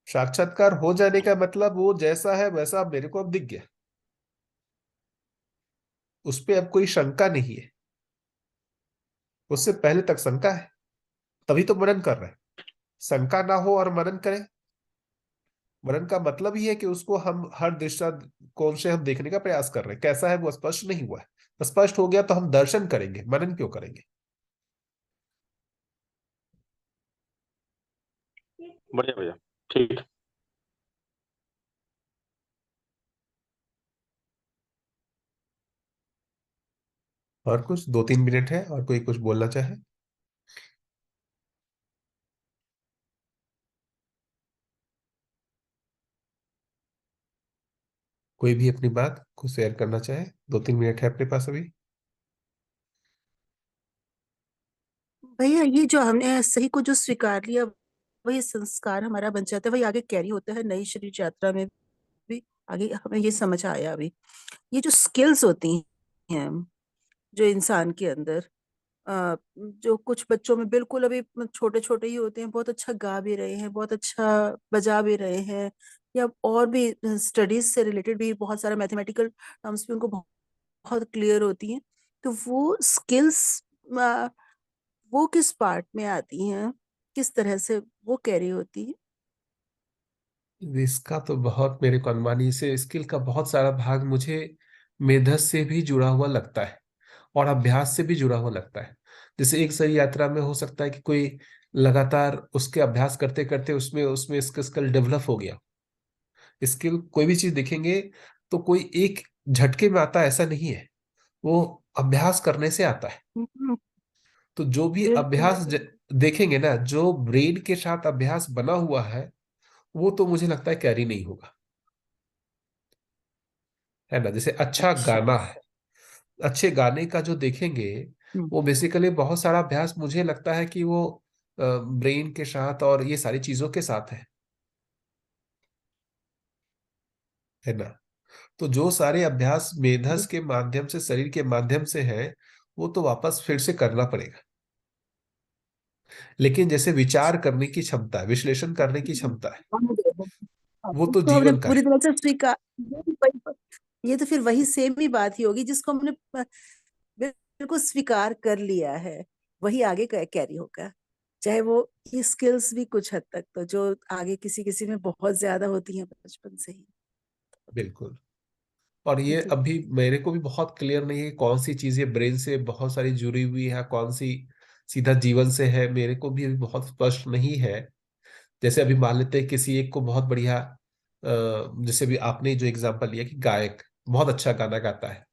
साक्षात्कार हो जाने का मतलब वो जैसा है वैसा अब मेरे को अब दिख गया, उस पे अब कोई शंका नहीं है। उससे पहले तक शंका है, तभी तो मनन कर रहे हैं। शंका ना हो और मनन करें, मनन का मतलब ही है कि उसको हम हर दिशा कोण से हम देखने का प्रयास कर रहे हैं, कैसा है वो स्पष्ट नहीं हुआ है। स्पष्ट हो गया तो हम दर्शन करेंगे, मनन क्यों करेंगे। बढ़िया भैया, ठीक। और कुछ 2-3 मिनट है, और कोई कुछ बोलना चाहे? कोई भी अपनी बात को शेयर करना चाहे, 2-3 मिनट है अपने पास अभी। भैया, ये जो हमने सही को जो स्वीकार लिया, वही संस्कार हमारा बन जाता है, वही आगे कैरी होता है नई शरीर यात्रा में भी। आगे हमें ये समझ आया अभी, ये जो स्किल्स होती हैं जो इंसान के अंदर, जो कुछ बच्चों में बिल्कुल अभी छोटे छोटे ही होते हैं, बहुत अच्छा गा भी रहे हैं, बहुत अच्छा बजा भी रहे हैं, या और भी स्टडीज से रिलेटेड भी बहुत सारा मैथमेटिकल टर्म्स भी उनको बहुत क्लियर होती हैं। तो वो स्किल्स वो किस पार्ट में आती हैं, किस तरह से वो कैरी होती है? इसका तो बहुत मेरे को अनुमानी से स्किल का बहुत सारा भाग मुझे मेधस से भी जुड़ा हुआ लगता है और अभ्यास से भी जुड़ा हुआ लगता है। जैसे एक सही यात्रा में हो सकता है कि कोई लगातार उसके अभ्यास करते करते उसमें उसमें इसका स्किल डेवलप हो गया। स्किल कोई भी चीज देखेंगे तो कोई एक झटके में आता है ऐसा नहीं है, वो अभ्यास करने से आता है। हम्म, तो जो भी बिल्कुल। अभ्यास देखेंगे ना, जो ब्रेन के साथ अभ्यास बना हुआ है, वो तो मुझे लगता है कैरी नहीं होगा, है ना। जैसे अच्छा अच्छा। गाना है, अच्छे गाने का जो देखेंगे, वो बेसिकली बहुत सारा अभ्यास मुझे लगता है कि वो ब्रेन के साथ और ये सारी चीजों के साथ है ना। तो जो सारे अभ्यास मेधस के माध्यम से, शरीर के माध्यम से है, वो तो वापस फिर से करना पड़ेगा। लेकिन जैसे विचार करने की क्षमता है, विश्लेषण करने की क्षमता है, वो तो उसको हमने जीवन का पूरी है। तरह से स्वीकार, ये तो फिर वही सेम ही बात ही होगी, जिसको हमने बिल्कुल स्वीकार कर लिया है वही आगे कैरी होगा। चाहे वो ये स्किल्स भी कुछ हद तक तो जो आगे किसी किसी में बहुत ज्यादा होती हैं बचपन से ही। बिल्कुल। और ये जी। अभी मेरे को भी बहुत क्लियर नहीं है कि कौन सी चीजें ब्रेन से बहुत सारी जुड़ी हुई है, कौन सी सीधा जीवन से है, मेरे को भी अभी बहुत स्पष्ट नहीं है। जैसे अभी मान लेते हैं किसी एक को बहुत बढ़िया, जैसे भी आपने जो एग्जांपल लिया कि गायक बहुत अच्छा गाना गाता है,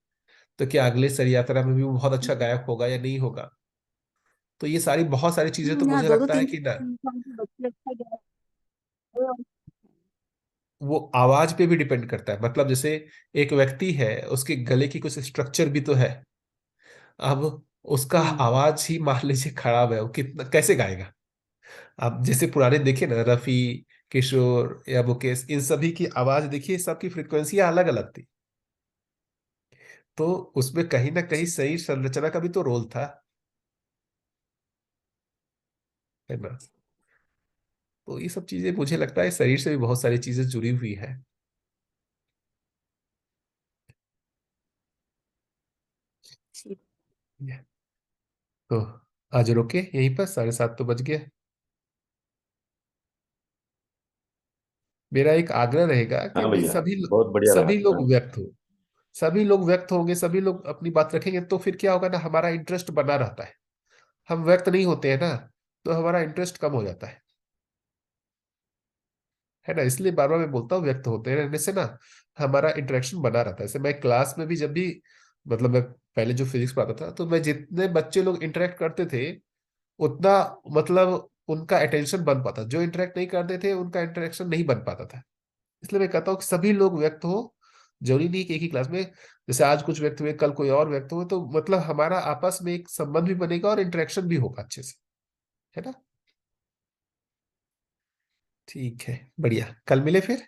तो क्या अगले सर यात्रा में भी वो बहुत अच्छा गायक होगा या नहीं होगा? तो ये सारी बहुत सारी चीजें तो हाँ, मुझे दो दो लगता है तीन कि ना, तीन साल के बच्चे अच्छा गा। वो आवाज पे भी डिपेंड करता है। मतलब जैसे एक व्यक्ति है, उसके गले की कुछ स्ट्रक्चर भी तो है। अब उसका आवाज ही मान लीजिए खराब है, वो कितना कैसे गाएगा? आप जैसे पुराने देखिए ना, रफी, किशोर या मुकेश, इन सभी की आवाज देखिए, सबकी फ्रिक्वेंसियां अलग अलग थी। तो उसमें कहीं ना कहीं सही संरचना का भी तो रोल था, है ना। तो ये सब चीजें मुझे लगता है शरीर से भी बहुत सारी चीजें जुड़ी हुई है। जी। तो आज रुके यहीं पर, 7:30 तो बज गया। मेरा एक आग्रह रहेगा कि हाँ भाई भैया, बहुत बढ़िया रहा सभी आपका। लोग व्यक्त हो, सभी लोग व्यक्त होंगे, सभी लोग अपनी बात रखेंगे, तो फिर क्या होगा ना, हमारा इंटरेस्ट बना रहता है। हम व्यक्त नहीं होते हैं ना, तो हमारा इंटरेस्ट कम हो जाता है ना। इसलिए बार बार मैं बोलता हूँ, व्यक्त होते रहने से ना हमारा इंटरेक्शन बना रहता है। जैसे मैं क्लास में भी जब भी, मतलब मैं पहले जो फिजिक्स पढ़ाता था, तो मैं जितने बच्चे लोग इंटरेक्ट करते थे उतना, मतलब उनका अटेंशन बन पाता, जो इंटरेक्ट नहीं करते थे उनका इंटरेक्शन नहीं बन पाता था। इसलिए मैं कहता हूँ कि सभी लोग व्यक्त हो। जरूरी नहीं कि एक ही क्लास में, जैसे आज कुछ व्यक्त हुए, कल कोई और व्यक्त हुए, तो मतलब हमारा आपस में एक संबंध भी बनेगा और इंटरेक्शन भी होगा अच्छे से, है ना। ठीक है, बढ़िया, कल मिले फिर।